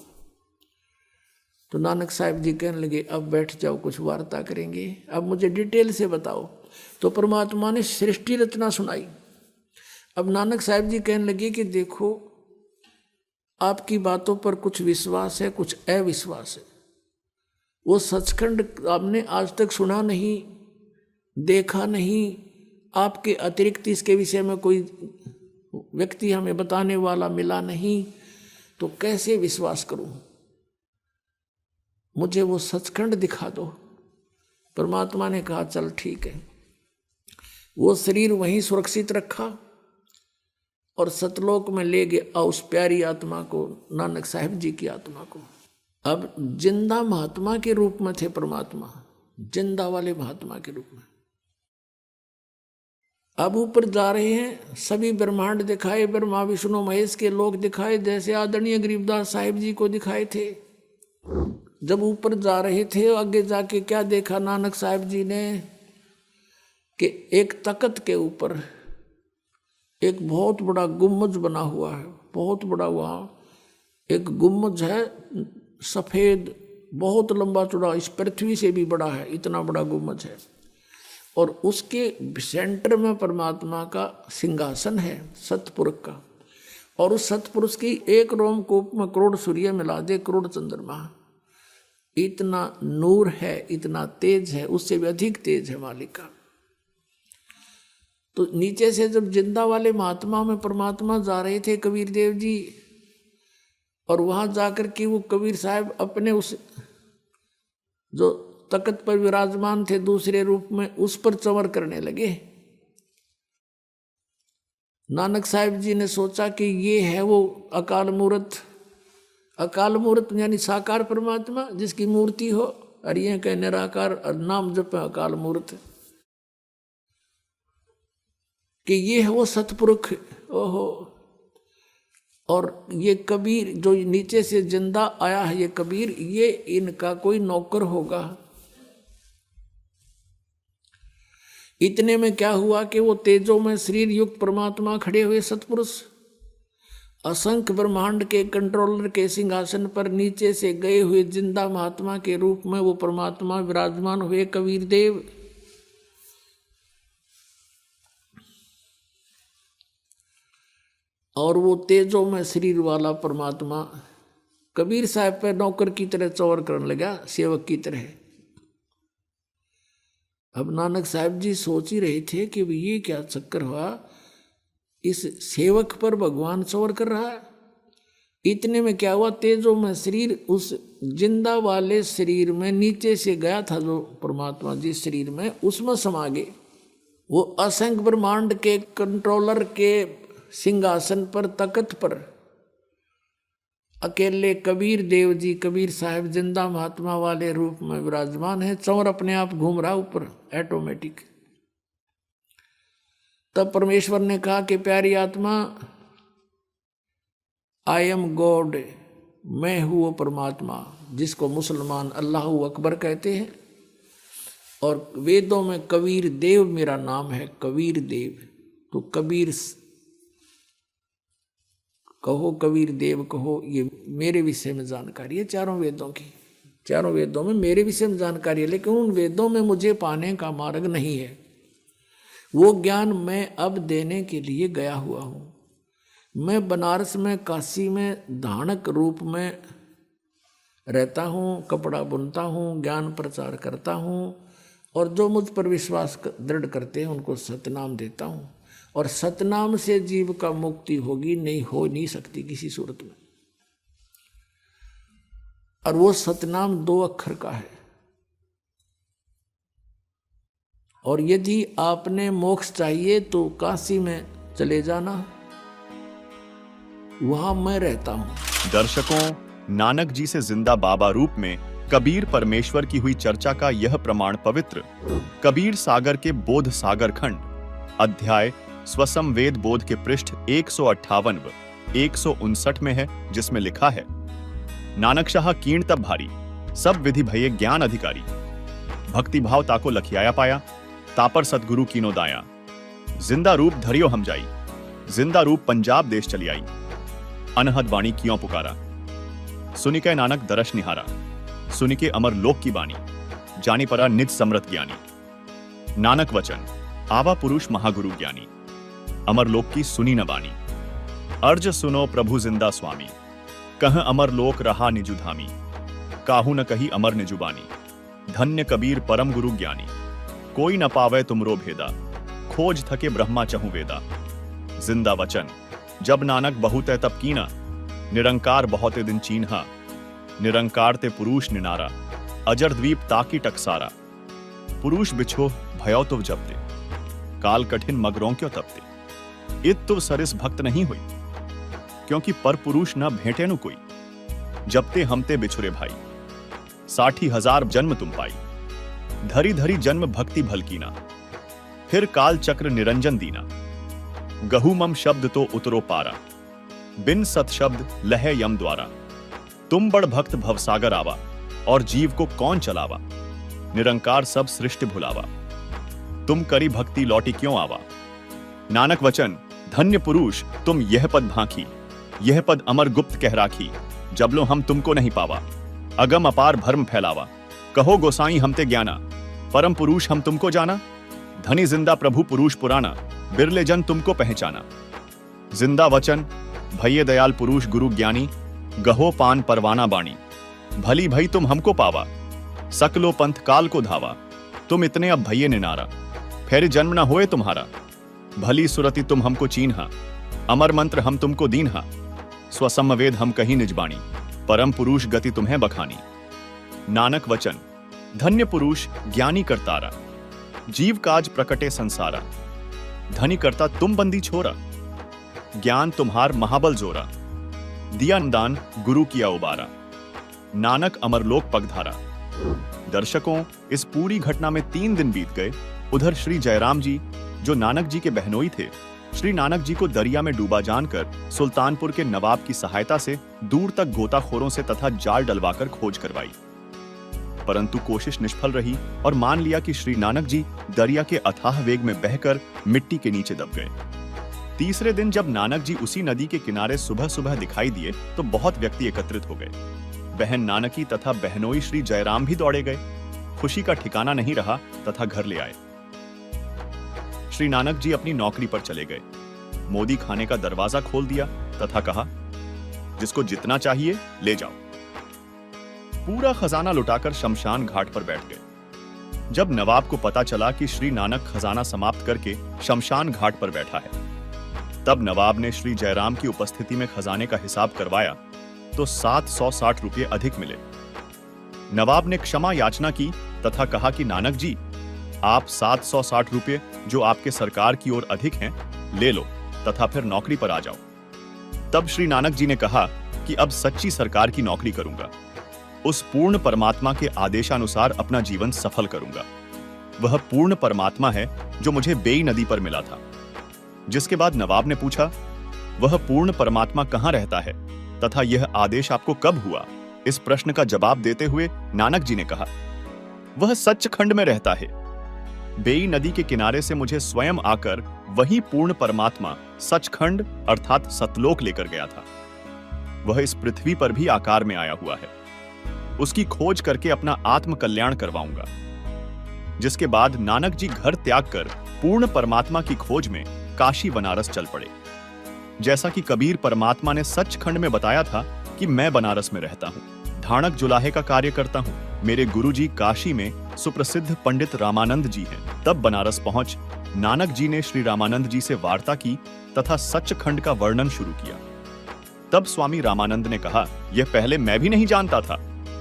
तो नानक साहब जी कहने लगे अब बैठ जाओ, कुछ वार्ता करेंगे, अब मुझे डिटेल से बताओ। तो परमात्मा ने सृष्टि रचना सुनाई। अब नानक साहब जी कहने लगे कि देखो आपकी बातों पर कुछ विश्वास है, कुछ अविश्वास है। वो सचखंड आपने आज तक सुना नहीं, देखा नहीं, आपके अतिरिक्त इसके विषय में कोई व्यक्ति हमें बताने वाला मिला नहीं, तो कैसे विश्वास करूं? मुझे वो सचखंड दिखा दो। परमात्मा ने कहा चल ठीक है। वो शरीर वहीं सुरक्षित रखा और सतलोक में ले गया उस प्यारी आत्मा को, नानक साहब जी की आत्मा को। अब जिंदा महात्मा के रूप में थे परमात्मा, जिंदा वाले महात्मा के रूप में। अब ऊपर जा रहे हैं, सभी ब्रह्मांड दिखाए, ब्रह्मा विष्णु महेश के लोग दिखाए, जैसे आदरणीय गरीबदास साहिब जी को दिखाए थे। जब ऊपर जा रहे थे आगे जाके क्या देखा नानक साहब जी ने कि एक तख्त के ऊपर एक बहुत बड़ा गुम्बज बना हुआ है, बहुत बड़ा। वहाँ एक गुम्बज है सफ़ेद, बहुत लंबा चौड़ा, इस पृथ्वी से भी बड़ा है, इतना बड़ा गुम्बज है। और उसके सेंटर में परमात्मा का सिंहासन है सतपुरुष का, और उस सतपुरुष की एक रोमकूप में करोड़ सूर्य मिला दे, करोड़ चंद्रमा। इतना नूर है, इतना तेज है, उससे भी अधिक तेज है मालिक का। तो नीचे से जब जिंदा वाले महात्मा में परमात्मा जा रहे थे कबीर देव जी, और वहां जाकर के वो कबीर साहब अपने उस जो तख्त पर विराजमान थे दूसरे रूप में, उस पर चंवर करने लगे। नानक साहिब जी ने सोचा कि ये है वो अकाल मूर्त। अकाल मूर्त यानी साकार परमात्मा जिसकी मूर्ति हो, और ये कह निराकार और नाम जप अकाल मूर्त, कि ये है वो सतपुरुष। ओहो, और ये कबीर जो नीचे से जिंदा आया है, ये कबीर, ये इनका कोई नौकर होगा। इतने में क्या हुआ कि वो तेजो में शरीर युक्त परमात्मा खड़े हुए सतपुरुष असंख्य ब्रह्मांड के कंट्रोलर के सिंहासन पर नीचे से गए हुए जिंदा महात्मा के रूप में वो परमात्मा विराजमान हुए कबीर देव। और वो तेजो में शरीर वाला परमात्मा कबीर साहब पे नौकर की तरह चौर करने लगा, सेवक की तरह। अब नानक साहब जी सोच ही रहे थे कि ये क्या चक्कर हुआ, इस सेवक पर भगवान चौर कर रहा है। इतने में क्या हुआ, तेजो में शरीर उस जिंदा वाले शरीर में नीचे से गया था जो परमात्मा जिस शरीर में, उसमें समा गए। वो असंख्य ब्रह्मांड के कंट्रोलर के सिंहासन पर, तख्त पर अकेले कबीर देव जी, कबीर साहब जिंदा महात्मा वाले रूप में विराजमान है। चौर अपने आप घूम रहा ऊपर ऑटोमेटिक। तब परमेश्वर ने कहा कि प्यारी आत्मा, आई एम गॉड, मैं हूँ वो परमात्मा जिसको मुसलमान अल्लाह अकबर कहते हैं, और वेदों में कबीर देव मेरा नाम है, कबीर देव। तो कबीर कहो, कबीर देव कहो, ये मेरे विषय में जानकारी है चारों वेदों की। चारों वेदों में मेरे विषय में जानकारी है, लेकिन उन वेदों में मुझे पाने का मार्ग नहीं है। वो ज्ञान मैं अब देने के लिए गया हुआ हूँ। मैं बनारस में, काशी में धानक रूप में रहता हूँ, कपड़ा बुनता हूँ, ज्ञान प्रचार करता हूँ, और जो मुझ पर विश्वास दृढ़ करते हैं उनको सतनाम देता हूँ। और सतनाम से जीव का मुक्ति होगी, नहीं हो नहीं सकती किसी सूरत में। और वो सतनाम 2 अक्षर का है। और यदि आपने मोक्ष चाहिए तो काशी में चले जाना, वहां मैं रहता हूं। दर्शकों, नानक जी से जिंदा बाबा रूप में कबीर परमेश्वर की हुई चर्चा का यह प्रमाण पवित्र कबीर सागर के बोध सागर खंड अध्याय स्वसंवेद बोध के पृष्ठ 158 व 159 में है, जिसमें लिखा है, नानक शाह कीर्ण तब भारी, सब विधि भये ज्ञान अधिकारी, भक्ति भाव ताको लखियाया पाया, तापर सतगुरु कीनो दाया, जिंदा रूप धरियो हम जाई, जिंदा रूप पंजाब देश चली आई, अनहद वाणी क्यों पुकारा, सुनिके नानक दरश निहारा, सुनिके अमर लोक की बानी, जानी परा निज समृत ज्ञानी, नानक वचन आवा पुरुष महागुरु ज्ञानी, अमर लोक की सुनी न बानी, अर्ज सुनो प्रभु जिंदा स्वामी, कह अमर लोक रहा निजु धामी, काहू न कही अमर निजुबानी, धन्य कबीर परम गुरु ज्ञानी, कोई न पावे तुमरो भेदा, खोज थके ब्रह्मा चहु वेदा, जिंदा वचन जब नानक बहुत है तब कीना, निरंकार बहुते दिन चीन्हा, निरंकार ते पुरुष निनारा, अजर द्वीप ताकी टकसारा, पुरुष बिछो भयो तो जपते, काल कठिन मगरों क्यों तपते, इत तो सरिस भक्त नहीं हुई, क्योंकि पर पुरुष न भेंटे नु कोई, जबते हमते बिछुरे भाई, 60,000 जन्म तुम पाई, धरी धरी जन्म भक्ति भलकीना, फिर काल चक्र निरंजन दीना, गहू मम शब्द तो उतरो पारा, बिन सत शब्द लहे यम द्वारा, तुम बड़ भक्त भवसागर आवा, और जीव को कौन चलावा, निरंकार सब सृष्टि भुलावा, तुम करी भक्ति लौटी क्यों आवा, नानक वचन धन्य पुरुष तुम यह पद भांखी, यह पद अमर गुप्त कह राखी, जब लो हम तुमको नहीं पावा, अगम अपार भर्म फैलावा, कहो गोसाई हमते ज्ञाना, परम पुरुष हम तुमको जाना, धनी जिंदा प्रभु पुरुष पुराना, बिरले जन तुमको पहचाना, जिंदा वचन भये दयाल पुरुष गुरु ज्ञानी, गहो पान परवाना बाणी, भली भई तुम हमको पावा, सकलो पंथ काल को धावा, तुम इतने अब भये निनारा, फेर जन्म न होए तुम्हारा, भली सुरति तुम हमको चीन्हा, अमर मंत्र हम तुमको दीन्हा, स्वसमवेद हम कहीं निजबाणी, परम पुरुष गति तुम्हें बखानी। नानक वचन, धन्य पुरुष ज्ञानी करतारा, जीव काज प्रकटे संसारा, धनी करता तुम बंदी छोरा, ज्ञान तुम्हार महाबल जोरा, दिया दान गुरु किया उबारा, नानक अमरलोक पगधारा। दर्शकों, इस पूरी घटना में 3 दिन बीत गए। उधर श्री जयराम जी, जो नानक जी के बहनोई थे, श्री नानक जी को दरिया में डूबा जानकर सुल्तानपुर के नवाब की सहायता से दूर तक गोताखोरों से तथा जाल डलवाकर खोज करवाई, परंतु कोशिश निष्फल रही और मान लिया कि श्री नानक जी दरिया के अथाह वेग में बहकर मिट्टी के नीचे दब गए। तीसरे दिन जब नानक जी उसी नदी के किनारे सुबह सुबह दिखाई दिए तो बहुत व्यक्ति एकत्रित हो गए। बहन नानकी तथा बहनोई श्री जयराम भी दौड़े गए। खुशी का ठिकाना नहीं रहा तथा घर ले आए। श्री नानक जी अपनी नौकरी पर चले गए। मोदी खाने का दरवाजा खोल दिया तथा कहा, जिसको जितना चाहिए ले जाओ। पूरा खजाना लुटाकर शमशान घाट पर बैठ गए। जब नवाब को पता चला कि श्री नानक खजाना समाप्त करके शमशान घाट पर बैठा है, तब नवाब ने श्री जयराम की उपस्थिति में खजाने का हिसाब करवाया तो 760 रुपये अधिक मिले। नवाब ने क्षमा याचना की तथा कहा कि नानक जी, आप 760 रुपये जो आपके सरकार की ओर अधिक हैं, ले लो तथा फिर नौकरी पर आ जाओ। तब श्री नानक जी ने कहा कि अब सच्ची सरकार की नौकरी करूंगा, उस पूर्ण परमात्मा के आदेशानुसार अपना जीवन सफल करूंगा। वह पूर्ण परमात्मा है जो मुझे बेई नदी पर मिला था। जिसके बाद नवाब ने पूछा, वह पूर्ण परमात्मा कहां रहता है तथा यह आदेश आपको कब हुआ? इस प्रश्न का जवाब देते हुए नानक जी ने कहा, वह सचखंड में रहता है। बेई नदी के किनारे से मुझे स्वयं आकर वही पूर्ण परमात्मा सचखंड अर्थात सतलोक लेकर गया था। वह इस पृथ्वी पर भी आकार में आया हुआ है। उसकी खोज करके अपना आत्म कल्याण करवाऊंगा। जिसके बाद नानक जी घर त्याग कर पूर्ण परमात्मा की खोज में काशी बनारस चल पड़े। जैसा कि कबीर परमात्मा ने सचखंड में बताया था कि मैं बनारस में रहता हूँ, ढाणक जुलाहे का कार्य करता हूँ। मेरे गुरुजी काशी में सुप्रसिद्ध पंडित रामानंद जी हैं। तब बनारस पहुंच नानक जी ने श्री रामानंद जी से वार्ता की तथा सचखंड का वर्णन शुरू किया। तब स्वामी रामानंद ने कहा, यह पहले मैं भी नहीं जानता था,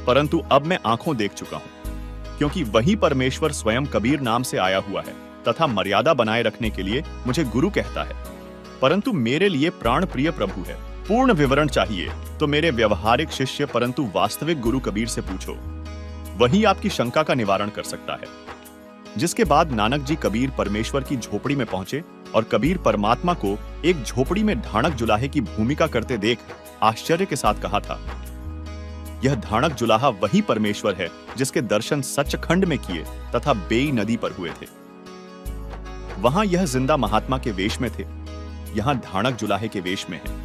परंतु अब मैं आंखों देख चुका हूं, क्योंकि वही परमेश्वर स्वयं कबीर नाम से आया हुआ है तथा मर्यादा बनाए रखने के लिए मुझे गुरु कहता है, परंतु मेरे लिए प्राण प्रिय प्रभु है। पूर्ण विवरण चाहिए तो मेरे व्यवहारिक शिष्य परंतु वास्तविक गुरु कबीर से पूछो, वही आपकी शंका का निवारण कर सकता है। जिसके बाद नानक जी कबीर परमेश्वर की झोपड़ी में पहुंचे और कबीर परमात्मा को एक झोपड़ी में ढाणक जुलाहे की भूमिका करते देख आश्चर्य के साथ कहा था, यह ढाणक जुलाहा वही परमेश्वर है जिसके दर्शन सचखंड में किए तथा बेई नदी पर हुए थे। वहां यह जिंदा महात्मा के वेश में थे, यहां ढाणक जुलाहे के वेश में है।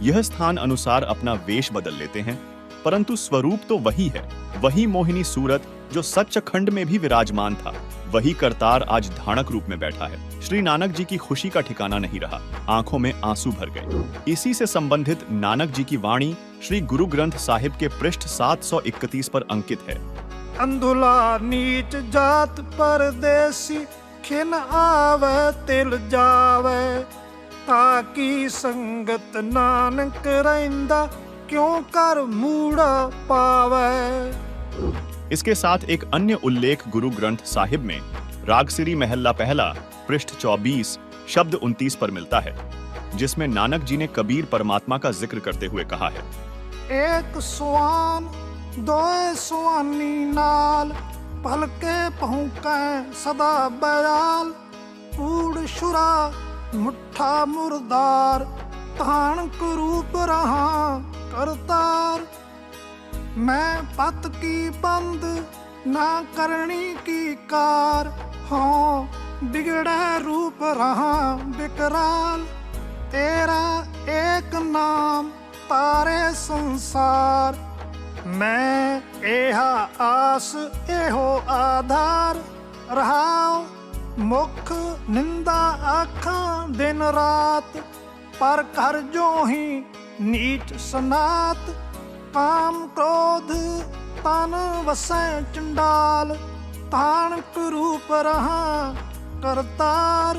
यह स्थान अनुसार अपना वेश बदल लेते हैं, परंतु स्वरूप तो वही है। वही मोहिनी सूरत जो सचखंड में भी विराजमान था, वही करतार आज ढाणक रूप में बैठा है। श्री नानक जी की खुशी का ठिकाना नहीं रहा, आंखों में आंसू भर गए। इसी से संबंधित नानक जी की वाणी श्री गुरु ग्रंथ साहिब के पृष्ठ 731 पर अंकित है। अंधुला नीच जात परदेसी, खिन आवे तिल जावे, ताकि संगत नानक रहिंदा, क्यों कर मूड़ा पावे। इसके साथ एक अन्य उल्लेख गुरु ग्रंथ साहिब में रागसिरी महल्ला पहला पृष्ठ 24 शब्द 29 पर मिलता है, जिसमें नानक जी ने कबीर परमात्मा का जिक्र करते हुए कहा है, एक सुआन दोए सुआनी नाल, पलके पहुंके सदा बयाल, कूड़ शुरा मुट्ठा मुर्दार, ताणक रूप रहा करतार। मैं पत की बंद ना करनी की कार, हाँ बिगड़े रूप रहा बिकराल। तेरा एक नाम तारे संसार, मैं एहा आस एहो आधार। रहाओ मुख निंदा आखां दिन रात, पर कर जो ही नीच सनात। काम क्रोध तन वसै चंडाल, ताणक रूप रहा करतार।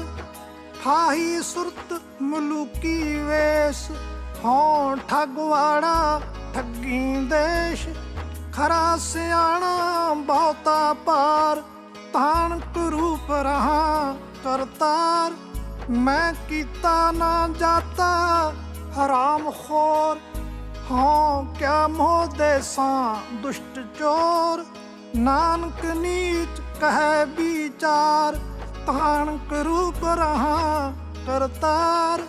फाही सुरत मुलुकी वेश, हों ठगवाड़ा ठगी देश। खरा सियाणा बहुता पार, तान रूप रहा करतार। मैं कीता ना जाता हराम खोर, हाँ क्या मोह देसा दुष्ट चोर। नानक नीच कहे विचार, तान रूप रहा करतार।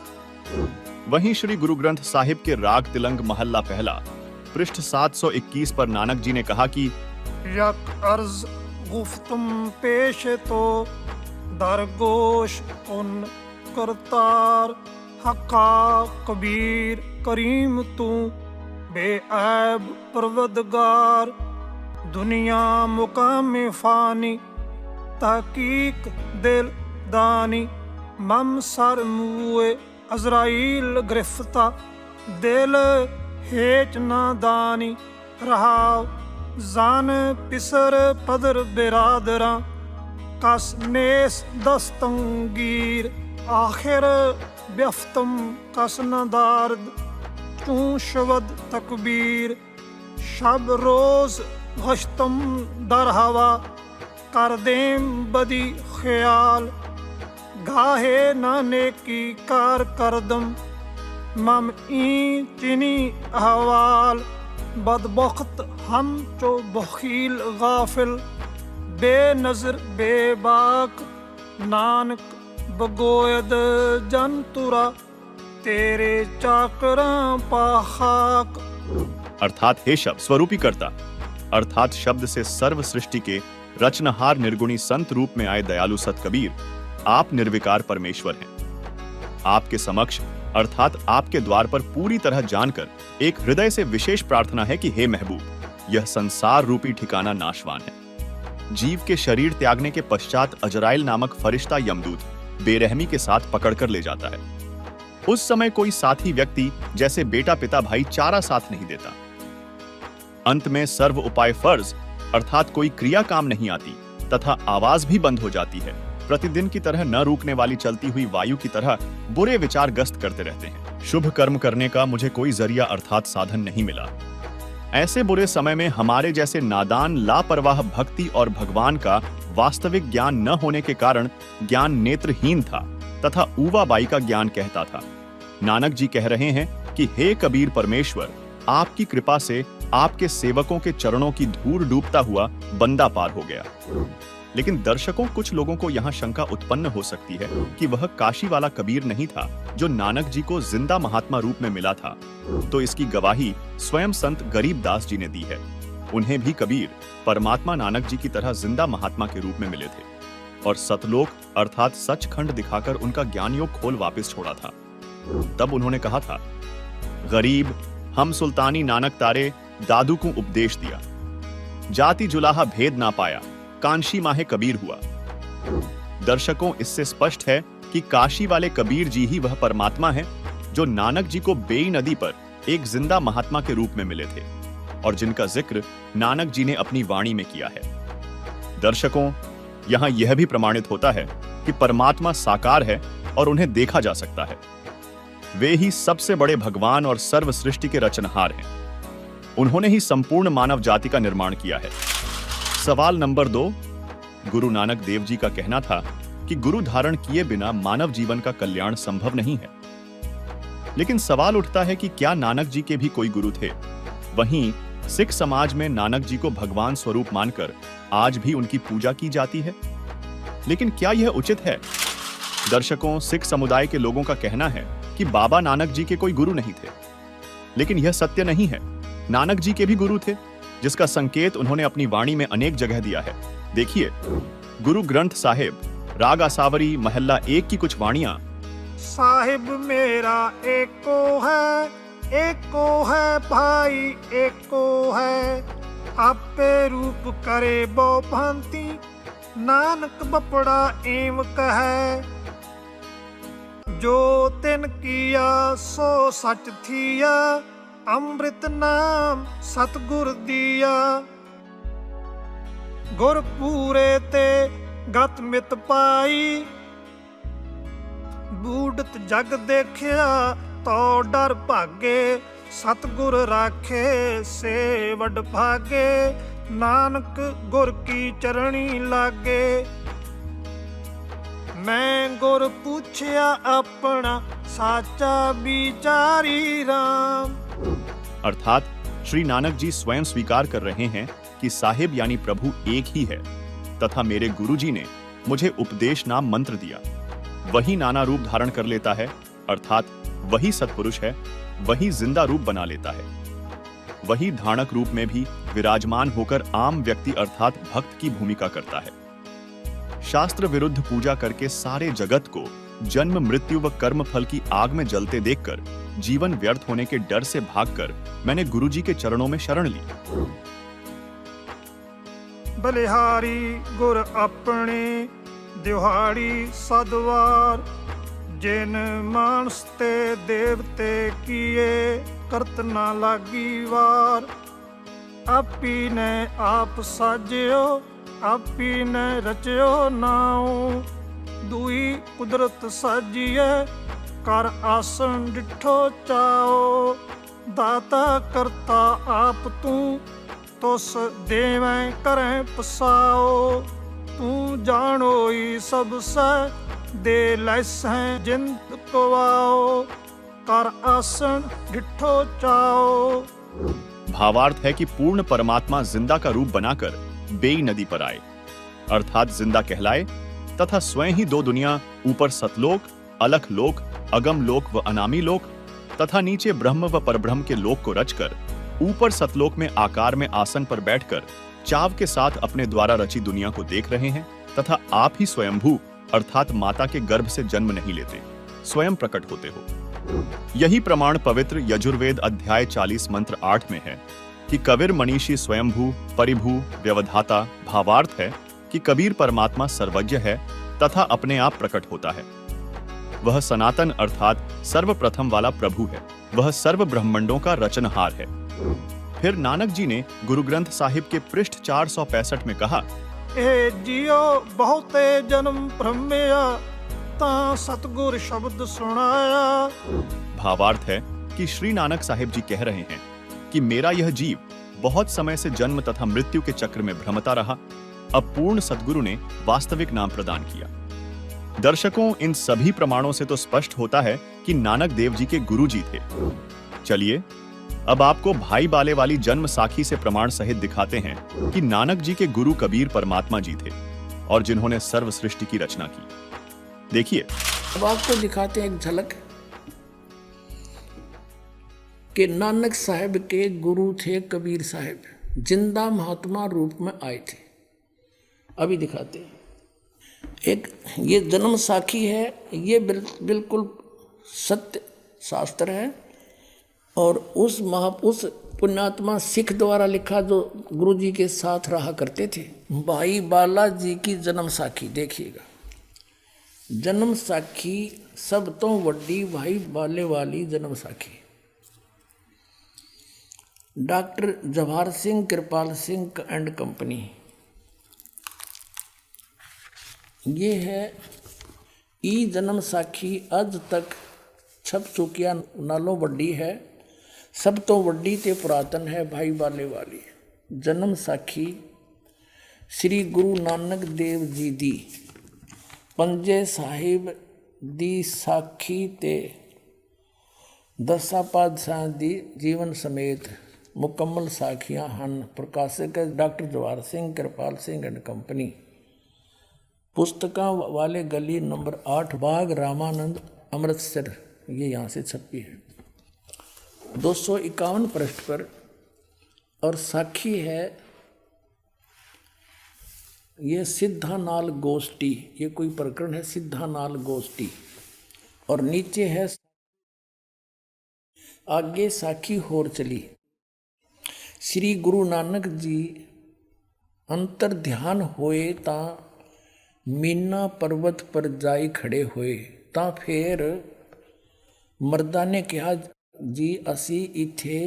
वहीं श्री गुरु ग्रंथ साहिब के राग तिलंग महल्ला पहला पृष्ठ 721 पर नानक जी ने कहा कि यक अर्ज गुफ्तुम पेश तो दरगोश उन करतार। हक्का कबीर करीम तू बेऐब परवदगार। दुनिया मुकाम फानी तहकीक दिल दानी। मम सर मुए अजराइल गिरफ्ता, दिल हेच ना दानी। रहाव जान पिसर पदर बिरादरा, कस नेस दस्तंगीर। आखिर व्यफ्तम कस न दार्द, चू शवद तकबीर। शब रोज गश्तम दर हवा, कर देम बदी ख्याल। गाहे नाने की कार करदम, मम ई चिनी अहवाल। बदबख्त हम चो बखील गाफिल, बेनजर बेबाक। नानक बगोयद जनतुरा, तेरे चाकरां पाखाक। अर्थात हे शब्द स्वरूपी कर्ता, अर्थात शब्द से सर्व सृष्टि के रचनहार निर्गुणी संत रूप में आए दयालु सत कबीर, आप निर्विकार परमेश्वर हैं। आपके समक्ष अर्थात आपके द्वार पर पूरी तरह जानकर एक हृदय से विशेष प्रार्थना है कि हे महबूब, यह संसार रूपी ठिकाना नाशवान है। जीव के शरीर त्यागने के पश्चात अजराइल नामक फरिश्ता यमदूत बेरहमी के साथ पकड़कर ले जाता है। उस समय कोई साथी व्यक्ति जैसे बेटा पिता भाई चारा साथ नहीं देता। अंत में सर्व उपाय फर्ज अर्थात कोई क्रिया काम नहीं आती तथा आवाज भी बंद हो जाती है। प्रतिदिन की तरह न रुकने वाली चलती हुई वायु की तरह बुरे विचार गस्त करते रहते हैं। शुभ कर्म करने का मुझे कोई जरिया अर्थात साधन नहीं मिला। ऐसे बुरे समय में हमारे जैसे नादान लापरवाह भक्ति और भगवान का वास्तविक ज्ञान न होने के कारण ज्ञान नेत्रहीन था तथा ऊवाबाई का ज्ञान कहता था। नानक जी कह रहे हैं कि हे कबीर परमेश्वर, आपकी कृपा से आपके सेवकों के चरणों की धूल डूबता हुआ बंदा पार हो गया। लेकिन दर्शकों, कुछ लोगों को यहाँ शंका उत्पन्न हो सकती है कि वह काशी वाला कबीर नहीं था जो नानक जी को जिंदा महात्मा रूप में मिला था। तो इसकी गवाही स्वयं संत गरीबदास जी ने दी है। उन्हें भी कबीर परमात्मा नानक जी की तरह जिंदा महात्मा के रूप में मिले थे और सतलोक अर्थात सचखंड दिखाकर उनका ज्ञान योग खोल वापस छोड़ा था। तब उन्होंने कहा था, गरीब हम सुल्तानी नानक तारे दादू को उपदेश दिया। जाति जुलाहा भेद ना पाया, कांशी माहे कबीर हुआ। दर्शकों, इससे स्पष्ट है कि काशी वाले कबीर जी ही वह परमात्मा है जो नानक जी को बेई नदी पर एक जिंदा महात्मा के रूप में मिले थे और जिनका जिक्र नानक जी ने अपनी वाणी में किया है। दर्शकों, यहां यह भी प्रमाणित होता है कि परमात्मा साकार है और उन्हें देखा जा सकता है। वे ही सबसे बड़े भगवान और सर्व सृष्टि के रचनहार हैं। उन्होंने ही संपूर्ण मानव जाति का निर्माण किया है। सवाल नंबर 2, गुरु नानक देव जी का कहना था कि गुरु धारण किए बिना मानव जीवन का कल्याण संभव नहीं है। लेकिन सवाल उठता है कि क्या नानक जी के भी कोई गुरु थे? वहीं सिख समाज में नानक जी को भगवान स्वरूप मानकर आज भी उनकी पूजा की जाती है। लेकिन क्या यह उचित है? दर्शकों, सिख समुदाय के लोगों का कहना है कि बाबा नानक जी के कोई गुरु नहीं थे। लेकिन यह सत्य नहीं है। नानक जी के भी गुरु थे, जिसका संकेत उन्होंने अपनी वाणी में अनेक जगह दिया है। देखिए, गुरु ग्रंथ साहिब राग आसावरी महल्ला 1 की कुछ वाणियां। साहिब मेरा एको है भाई एको है। आपे रूप करे बो भांति, नानक बपड़ा एम कहे। जो तिन किया सो सच थिया, अमृत नाम सतगुर दिया। गुर पूरे ते गत मित पाई, ਬੂੜਤ ਜਗ ਦੇਖਿਆ ਤੋ ਡਰ ਭਾਗੇ, ਸਤਿਗੁਰ ਰਾਖੇ ਸੇ ਵਡ ਭਾਗੇ, ਨਾਨਕ ਗੁਰ ਕੀ ਚਰਣੀ ਲਾਗੇ। ਮੈਂ ਗੁਰ ਪੁੱਛਿਆ ਆਪਣਾ साचा बिचारी राम। अर्थात श्री नानक जी स्वयं स्वीकार कर रहे हैं कि साहिब यानी प्रभु एक ही है तथा मेरे गुरुजी ने मुझे उपदेश नाम मंत्र दिया। वही नाना रूप धारण कर लेता है, अर्थात वही सत्पुरुष है, वही जिंदा रूप बना लेता है। वही धारणक रूप में भी विराजमान होकर आम व्यक्ति अर्थात भक्त की भूमिका करता है। शास्त्र विरुद्ध पूजा करके सारे जगत को जन्म मृत्यु व कर्म फल की आग में जलते देखकर जीवन व्यर्थ होने के डर से भागकर मैंने गुरुजी के चरणों में शरण ली। बलिहारी गुर अपने दिहाड़ी सदवार, जिन मानस ते देवते किए करत ना लागी वार। आपी ने आप साजियो, आपी ने रचियो नाऊ, दुई कुदरत साजिए कर आसन डिठो चाओ। दाता करता आप तू, तुस देवें करें पसाओ। तू जानो ही सब से दे लैसें जिंद को आओ, कर आसन डिठो चाओ। भावार्थ है कि पूर्ण परमात्मा जिंदा का रूप बनाकर बेई नदी पर आए, अर्थात जिंदा कहलाए तथा स्वयं ही दो दुनिया, ऊपर सतलोक, अलख लोक, अगम लोक व अनामी लोक तथा नीचे ब्रह्म व परब्रह्म के लोक को रचकर ऊपर सतलोक में आकार में आसन पर बैठकर चाव के साथ अपने द्वारा रची दुनिया को देख रहे हैं तथा आप ही स्वयंभू अर्थात माता के गर्भ से जन्म नहीं लेते, स्वयं प्रकट होते हो। यही प्रमाण पवित्र यजुर्वेद अध्याय 40 मंत्र 8 में है कि कबीर मनीषी स्वयंभू परिभू व्यवधाता। भावार्थ है कि कबीर परमात्मा सर्वज्ञ है तथा अपने आप प्रकट होता है। वह सनातन अर्थात सर्वप्रथम वाला प्रभु है, वह सर्व ब्रह्मांडों का रचनहार है। फिर नानक जी ने गुरु ग्रंथ साहिब के पृष्ठ 465 में कहा, ए जियो बहुते जन्म भ्रमया, ता सतगुर शब्द सुनाया। भावार्थ है कि श्री नानक साहिब जी कह रहे हैं कि मेरा यह जीव बहुत समय से जन्म तथा मृत्यु के चक्र में भ्रमता रहा, अब पूर्ण सद्गुरु ने वास्तविक नाम प्रदान किया। दर्शकों, इन सभी प्रमाणों से तो स्पष्ट होता है कि नानक देव जी के गुरु जी थे। चलिए अब आपको भाई बाले वाली जन्म साखी से प्रमाण सहित दिखाते हैं कि नानक जी के गुरु कबीर परमात्मा जी थे और जिन्होंने सर्व सृष्टि की रचना की। देखिए, अब आपको दिखाते हैं एक झलक कि नानक साहब के गुरु थे कबीर साहब, जिंदा महात्मा रूप में आए थे। अभी दिखाते हैं। एक ये जन्म साखी है, ये बिल्कुल सत्य शास्त्र है और उस पुण्यात्मा सिख द्वारा लिखा जो गुरुजी के साथ रहा करते थे। भाई बाला जी की जन्म साखी देखिएगा। जन्म साखी सब तो वड्डी भाई बाले वाली जन्म साखी। Doctor Jawahar Singh Kripal Singh and company, ये है ई जन्म साखी अज तक छप चुकिया नालों वड्डी है, सब तो वड्डी ते पुरातन है भाई बाले वाली जन्म साखी। श्री गुरु नानक देव जी दी पंजे साहिब दी साखी ते दसा पातशाह दी जीवन समेत मुकम्मल साखियां हन। प्रकाशक doctor Jawahar Singh Kripal Singh and company, पुस्तकां वाले गली नंबर 8 बाग रामानंद अमृतसर, ये यहाँ से छपी है 251 पृष्ठ पर। और साखी है ये सिद्धानाल गोष्ठी, ये कोई प्रकरण है सिद्धानाल गोष्ठी। और नीचे है आगे साखी होर चली। श्री गुरु नानक जी अंतर ध्यान होए ता मीना पर्वत पर जाई खड़े होए, ता फिर मर्दा ने कहा जी असी इथे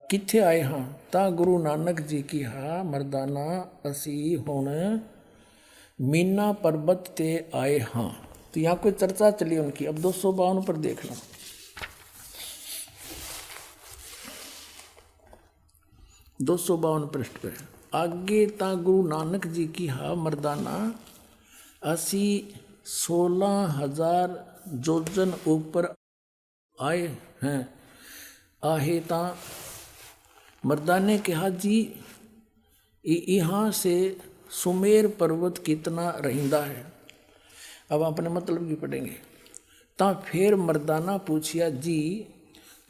किथे आए हाँ, ता गुरु नानक जी की हा मर्दाना असी हुण मीना पर्वत ते आए हाँ। तो यहाँ कोई चर्चा चली उनकी। अब 252 पर देखना, 252 पृष्ठ पे आगे ता गुरु नानक जी की हा मर्दाना असी 16,000 जोजन ऊपर आए हैं। आहे ता मर्दाने कहा जी यहाँ से सुमेर पर्वत कितना रहिंदा है। अब अपने मतलब की पढ़ेंगे। ता फिर मर्दाना पूछिया जी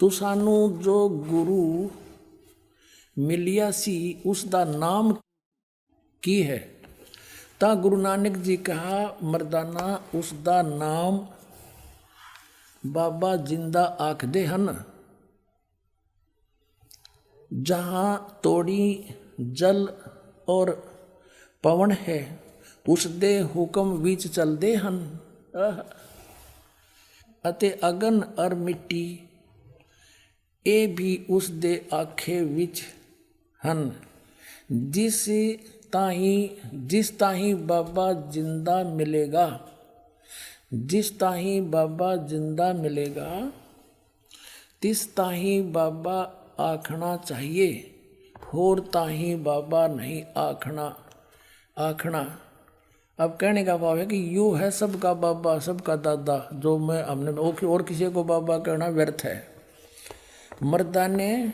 तू सानू जो गुरु मिलिया सी उसका नाम की है। ता गुरु नानक जी कहा मर्दाना उसका नाम बाबा जिंदा आखदे हन। जहाँ तोड़ी जल और पवन है उस दे हुक्म विच चलदे हन। अते अगन और मिट्टी ए भी उस दे आखे विच हन। जिस ताही बाबा जिंदा मिलेगा, जिस ताही बाबा जिंदा मिलेगा तिस ताही बाबा आखना चाहिए, होर ताही बाबा नहीं आखना। अब कहने का भाव है कि यू है सबका बाबा सबका दादा, जो मैं हमने और किसी को बाबा कहना व्यर्थ है। मर्दाने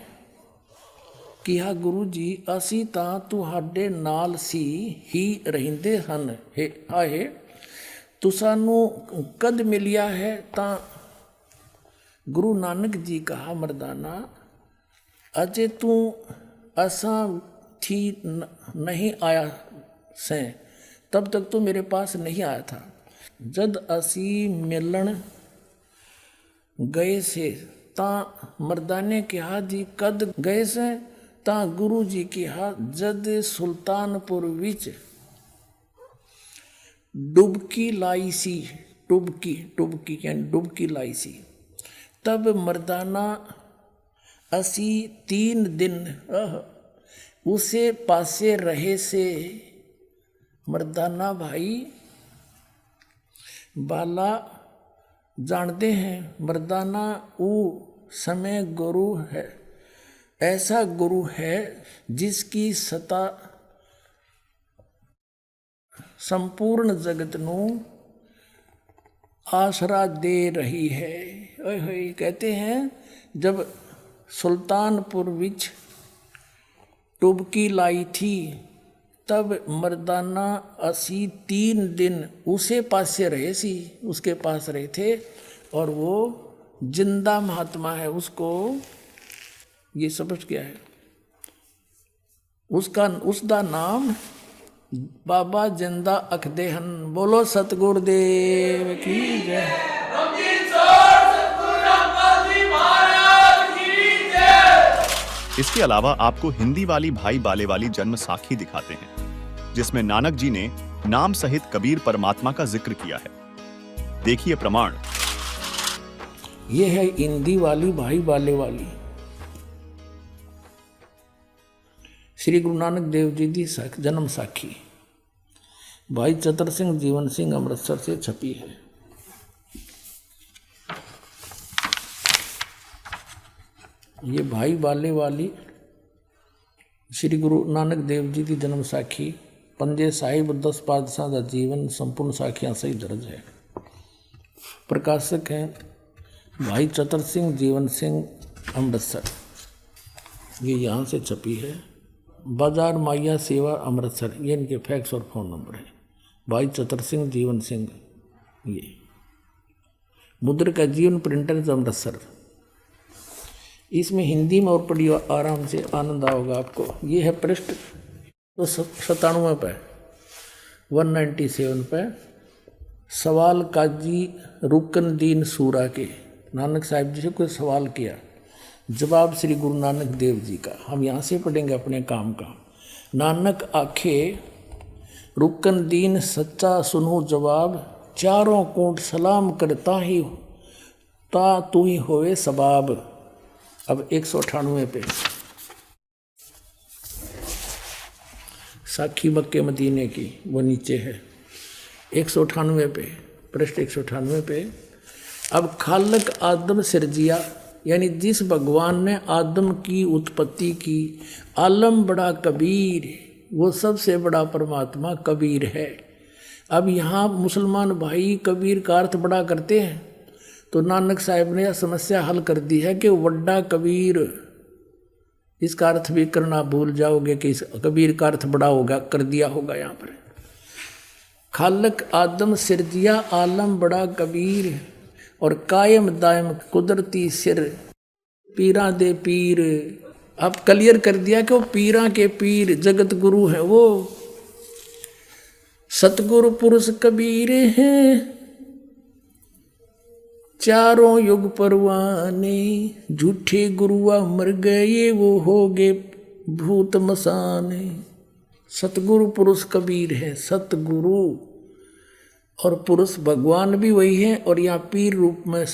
किहा गुरु जी असी तां तुहाडे नाल सी ही रहिंदे हन। आहे तू सानू कद मिलिया है। तां गुरु नानक जी कहा मर्दाना अजे तू असा थी नहीं आया से, तब तक तो मेरे पास नहीं आया था। जद असी मिलन गए से ता मर्दाने कहा जी कद गए से। ता गुरु जी कहा जद सुल्तानपुर विच डुबकी लाई सी, डुबकी लाई सी। तब मर्दाना असी 3 दिन उसे पासे रहे से। मर्दाना भाई बाला जानते हैं मर्दाना वो समय गुरु है, ऐसा गुरु है जिसकी सत्ता संपूर्ण जगत नू आसरा दे रही है। कहते हैं जब सुल्तानपुर विच टुबकी लाई थी तब मर्दाना असी 3 दिन उसे पासे रहे सी, उसके पास रहे थे। और वो जिंदा महात्मा है, उसको ये समझ गया है। उसका नाम बाबा जिंदा अखदे हन। बोलो सतगुरुदेव की जय। इसके अलावा आपको हिंदी वाली भाई बाले वाली जन्म साखी दिखाते हैं, जिसमें नानक जी ने नाम सहित कबीर परमात्मा का जिक्र किया है। देखिए प्रमाण। ये है हिंदी वाली भाई बाले वाली श्री गुरु नानक देव जी की जन्म साखी भाई चतर सिंह जीवन सिंह अमृतसर से छपी है। ये भाई बाले वाली श्री गुरु नानक देव जी की जन्म साखी पंजे साहिब 10 पातशाह का जीवन संपूर्ण साखियां सही दर्ज है। प्रकाशक हैं भाई चतर सिंह जीवन सिंह अमृतसर। ये यहाँ से छपी है। बाजार माइया सेवा अमृतसर, ये इनके फैक्स और फ़ोन नंबर है। भाई चतर सिंह जीवन सिंह। ये मुद्र का जीवन प्रिंटर्स अमृतसर। इसमें हिंदी में और पढ़ी आराम से आनंद आओगा आपको। ये है पृष्ठ 97 पे 197 पे। सवाल काजी रुकनदीन सूरा के नानक साहिब जी से कोई सवाल किया, जवाब श्री गुरु नानक देव जी का। हम यहाँ से पढ़ेंगे अपने काम का। नानक आखे रुकनदीन सच्चा सुनो जवाब, चारों कोट सलाम करता ही ता तू ही होवे सबाब। अब 198 पे साखी मक्के मदीने की, वो नीचे है। 198 पे पृष्ठ 198 पे। अब खालक आदम सिरजिया, यानी जिस भगवान ने आदम की उत्पत्ति की, आलम बड़ा कबीर, वो सबसे बड़ा परमात्मा कबीर है। अब यहाँ मुसलमान भाई कबीर का अर्थ बड़ा करते हैं, तो नानक साहब ने यह समस्या हल कर दी है कि वड्डा कबीर, इसका अर्थ भी करना भूल जाओगे कि इस कबीर का अर्थ बड़ा होगा, कर दिया होगा यहाँ पर। खालक आदम सिरजिया आलम बड़ा कबीर, और कायम दायम कुदरती सिर, पीरा दे पीर। अब क्लियर कर दिया कि वो पीरा के पीर जगत गुरु हैं, वो सतगुरु पुरुष कबीर हैं, चारों युग परवाने, झूठे गुरुआ मर गए वो हो गए भूत मसाने। सतगुरु पुरुष कबीर है, सतगुरु और पुरुष भगवान भी वही है, और यहाँ पीर रूप में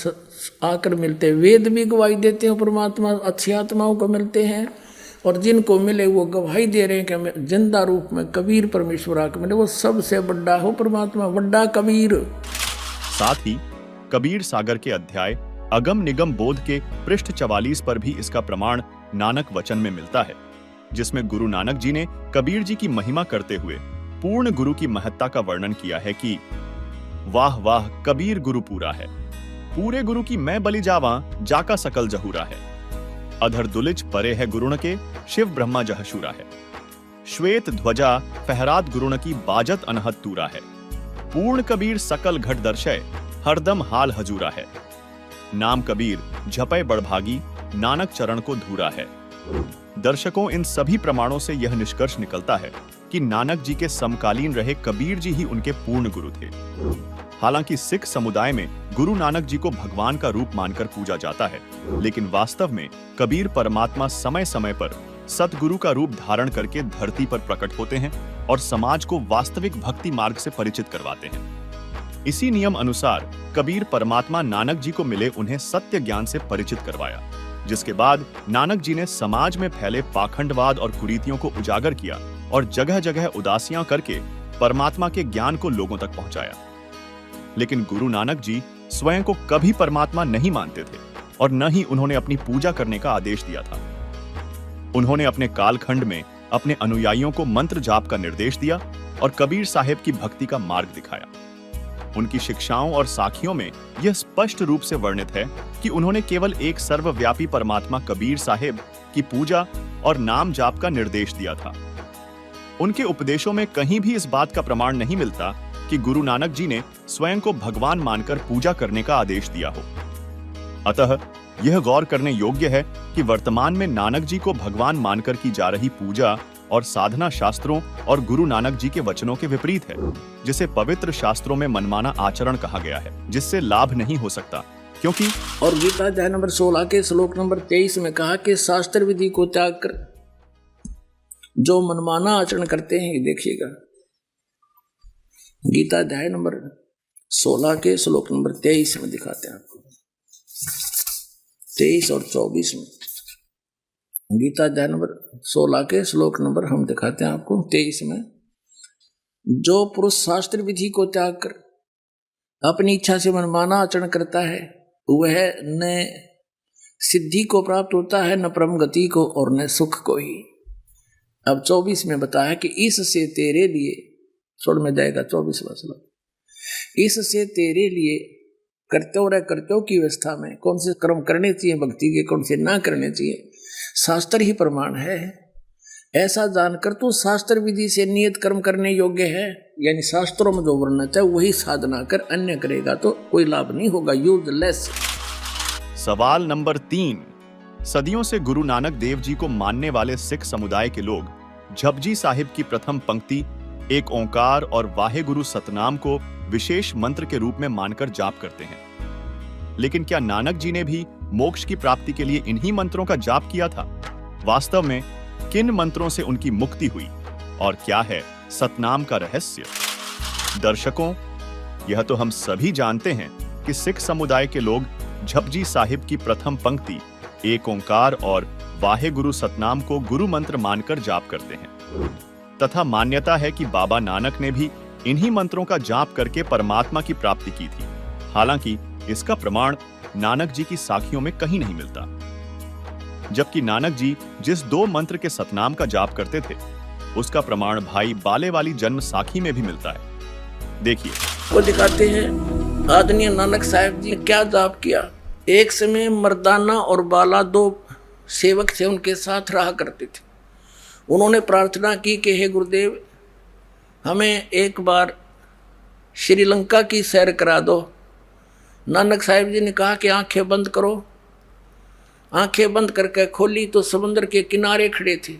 आकर मिलते हैं। वेद भी गवाही देते हैं, परमात्मा अच्छी आत्माओं को मिलते हैं, और जिनको मिले वो गवाही दे रहे हैं कि हमें जिंदा रूप में कबीर परमेश्वर आकर मिले, वो सबसे बड़ा हो परमात्मा, बड़ा कबीर। साथ ही कबीर सागर के अध्याय अगम निगम बोध के पृष्ठ 44 पर भी इसका प्रमाण नानक वचन में मिलता है, जिसमें गुरु नानक जी ने कबीर जी की महिमा करते हुए पूर्ण गुरु की महत्ता का वर्णन किया है कि वाह वाह कबीर गुरु पूरा है, पूरे गुरु की मैं बलि जावा, जाका सकल जहूरा है। अधर दुलिच परे है गुरुण के, शिव ब्रह्मा जहशूरा है। श्वेत ध्वजा फहरात गुरुण की, बाजत अनहद तूरा है। पूर्ण कबीर सकल घट दर्शय, हरदम हाल हजूरा है। नाम कबीर झपय बड़भागी, नानक चरण को धूरा है। दर्शकों, इन सभी प्रमाणों से यह निष्कर्ष निकलता है कि नानक जी के समकालीन रहे कबीर जी ही उनके पूर्ण गुरु थे। हालांकि सिख समुदाय में गुरु नानक जी को भगवान का रूप मानकर पूजा जाता है, लेकिन वास्तव में कबीर परमात्मा समय समय पर सतगुरु का रूप धारण करके धरती पर प्रकट होते हैं और समाज को वास्तविक भक्ति मार्ग से परिचित करवाते हैं। इसी नियम अनुसार कबीर परमात्मा नानक जी को मिले उन्हें सत्य ज्ञान से परिचित करवाया, जिसके बाद नानक जी ने समाज में फैले पाखंडवाद और कुरीतियों को उजागर किया और जगह जगह उदासियां करके परमात्मा के ज्ञान को लोगों तक पहुंचाया। लेकिन गुरु नानक जी स्वयं को कभी परमात्मा नहीं मानते थे और न ही उन्होंने अपनी पूजा करने का आदेश दिया था। उन्होंने अपने कालखंड में अपने अनुयायियों को मंत्र जाप का निर्देश दिया और कबीर साहिब की भक्ति का मार्ग दिखाया। उनकी शिक्षाओं और साखियों में यह स्पष्ट रूप से वर्णित है कि उन्होंने केवल एक सर्वव्यापी परमात्मा कबीर साहिब की पूजा और नाम जाप का निर्देश दिया था। उनके उपदेशों में कहीं भी इस बात का प्रमाण नहीं मिलता कि गुरु नानक जी ने स्वयं को भगवान मानकर पूजा करने का आदेश दिया हो। अतः यह गौर करने योग्य है कि वर्तमान में नानक जी को भगवान मानकर की जा रही पूजा और साधना शास्त्रों और गुरु नानक जी के वचनों के विपरीत है, जिसे पवित्र शास्त्रों में मनमाना आचरण कहा गया है, जिससे लाभ नहीं हो सकता। क्योंकि और गीता अध्याय नंबर 16 के श्लोक नंबर 23 में कहा कि शास्त्र विधि को त्याग कर जो मनमाना आचरण करते हैं, देखिएगा गीता अध्याय नंबर 16 के श्लोक नंबर 23 में दिखाते हैं आपको, 23 और 24 में। गीता अध्याय नंबर 16 के श्लोक नंबर हम दिखाते हैं आपको 23 में। जो पुरुष शास्त्र विधि को त्याग कर अपनी इच्छा से मनमाना आचरण करता है, वह न सिद्धि को प्राप्त होता है, न परम गति को, और न सुख को ही। अब 24 में बताया कि इससे तेरे लिए, छोड़ में जाएगा 24वां श्लोक, इससे तेरे लिए कर्तव्य की अवस्था में कौन से कर्म करने चाहिए भक्ति के, कौन से ना करने चाहिए, शास्त्र ही प्रमाण है। ऐसा जानकर तू शास्त्र विधि से नियत कर्म करने योग्य है, यानी शास्त्रों में जो वर्णन है वही साधना कर, अन्य करेगा तो कोई लाभ नहीं होगा, यूजलेस। सवाल नंबर 3। सदियों से गुरु नानक देव जी को मानने वाले सिख समुदाय के लोग जपजी साहिब की प्रथम पंक्ति एक ओंकार और वाहे गुरु सतनाम को विशेष मंत्र के रूप में मानकर जाप करते हैं। लेकिन क्या नानक जी ने भी मोक्ष की प्राप्ति के लिए इन्हीं मंत्रों का जाप किया था? वास्तव में किन मंत्रों से उनकी मुक्ति हुई और क्या है सतनाम का रहस्य? दर्शकों, यह तो हम सभी जानते हैं कि सिख समुदाय के लोग जपजी साहिब की प्रथम पंक्ति एक ओंकार और वाहे गुरु सतनाम को गुरु मंत्र मानकर जाप करते हैं, तथा मान्यता है कि बाबा नानक ने भी इन्हीं मंत्रों का जाप करके परमात्मा की प्राप्ति की थी। हालांकि इसका प्रमाण नानक जी की साखियों में कहीं नहीं मिलता। जबकि नानक जी जिस 2 मंत्र के सतनाम का जाप करते थे, उसका प्रमाण भाई बाले वाली जन्म साखी में भी मिलता है। देखिए, वो दिखाते हैं आदरणीय नानक साहब जी ने क्या जाप किया। एक समय मर्दाना और बाला 2 सेवक थे, उनके साथ रहा करते थे। उन्होंने प्रार्थना की कि हे गुरुदेव, हमें एक बार श्रीलंका की सैर करा दो। नानक साहब जी ने कहा कि आंखें बंद करो। आंखें बंद करके खोली तो समुद्र के किनारे खड़े थे।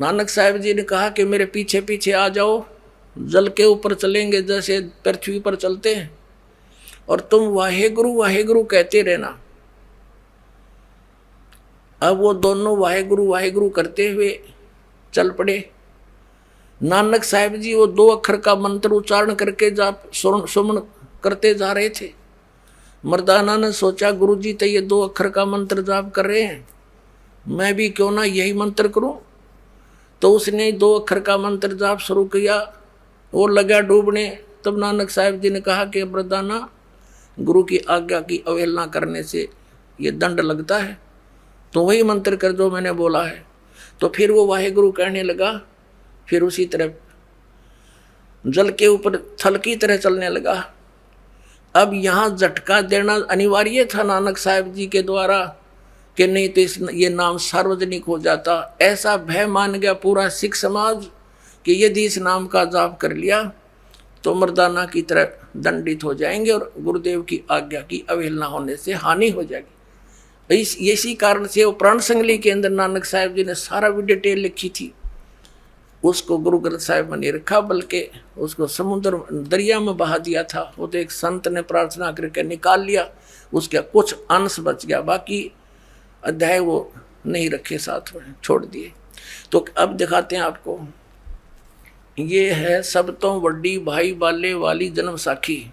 नानक साहब जी ने कहा कि मेरे पीछे पीछे आ जाओ, जल के ऊपर चलेंगे जैसे पृथ्वी पर चलते हैं, और तुम वाहेगुरु वाहेगुरु कहते रहना। अब वो दोनों वाहेगुरु वाहेगुरु करते हुए चल पड़े। नानक साहब जी वो 2 अक्षर का मंत्र उच्चारण करके जाप सुमन करते जा रहे थे। मर्दाना ने सोचा, गुरुजी तो ये 2 अक्षर का मंत्र जाप कर रहे हैं, मैं भी क्यों ना यही मंत्र करूं। तो उसने 2 अक्षर का मंत्र जाप शुरू किया। वो लगा डूबने। तब नानक साहब जी ने कहा कि मर्दाना, गुरु की आज्ञा की अवहेलना करने से ये दंड लगता है, तो वही मंत्र कर जो मैंने बोला है। तो फिर वो वाहेगुरु कहने लगा। फिर उसी तरह जल के ऊपर थल की तरह चलने लगा। अब यहाँ झटका देना अनिवार्य था नानक साहब जी के द्वारा, कि नहीं तो ये नाम सार्वजनिक हो जाता। ऐसा भय मान गया पूरा सिख समाज कि यदि इस नाम का जाप कर लिया तो मर्दाना की तरह दंडित हो जाएंगे और गुरुदेव की आज्ञा की अवहेलना होने से हानि हो जाएगी। इसी कारण से वो प्राण संगली के अंदर नानक साहब जी ने सारा भी डिटेल लिखी थी। उसको गुरु ग्रंथ साहिब में नहीं रखा, बल्कि उसको समुद्र दरिया में बहा दिया था। वो तो एक संत ने प्रार्थना करके निकाल लिया, उसका कुछ अंश बच गया, बाकी अध्याय वो नहीं रखे, साथ में छोड़ दिए। तो अब दिखाते हैं आपको। ये है सब तो वड्डी भाई बाले वाली जन्म साखी,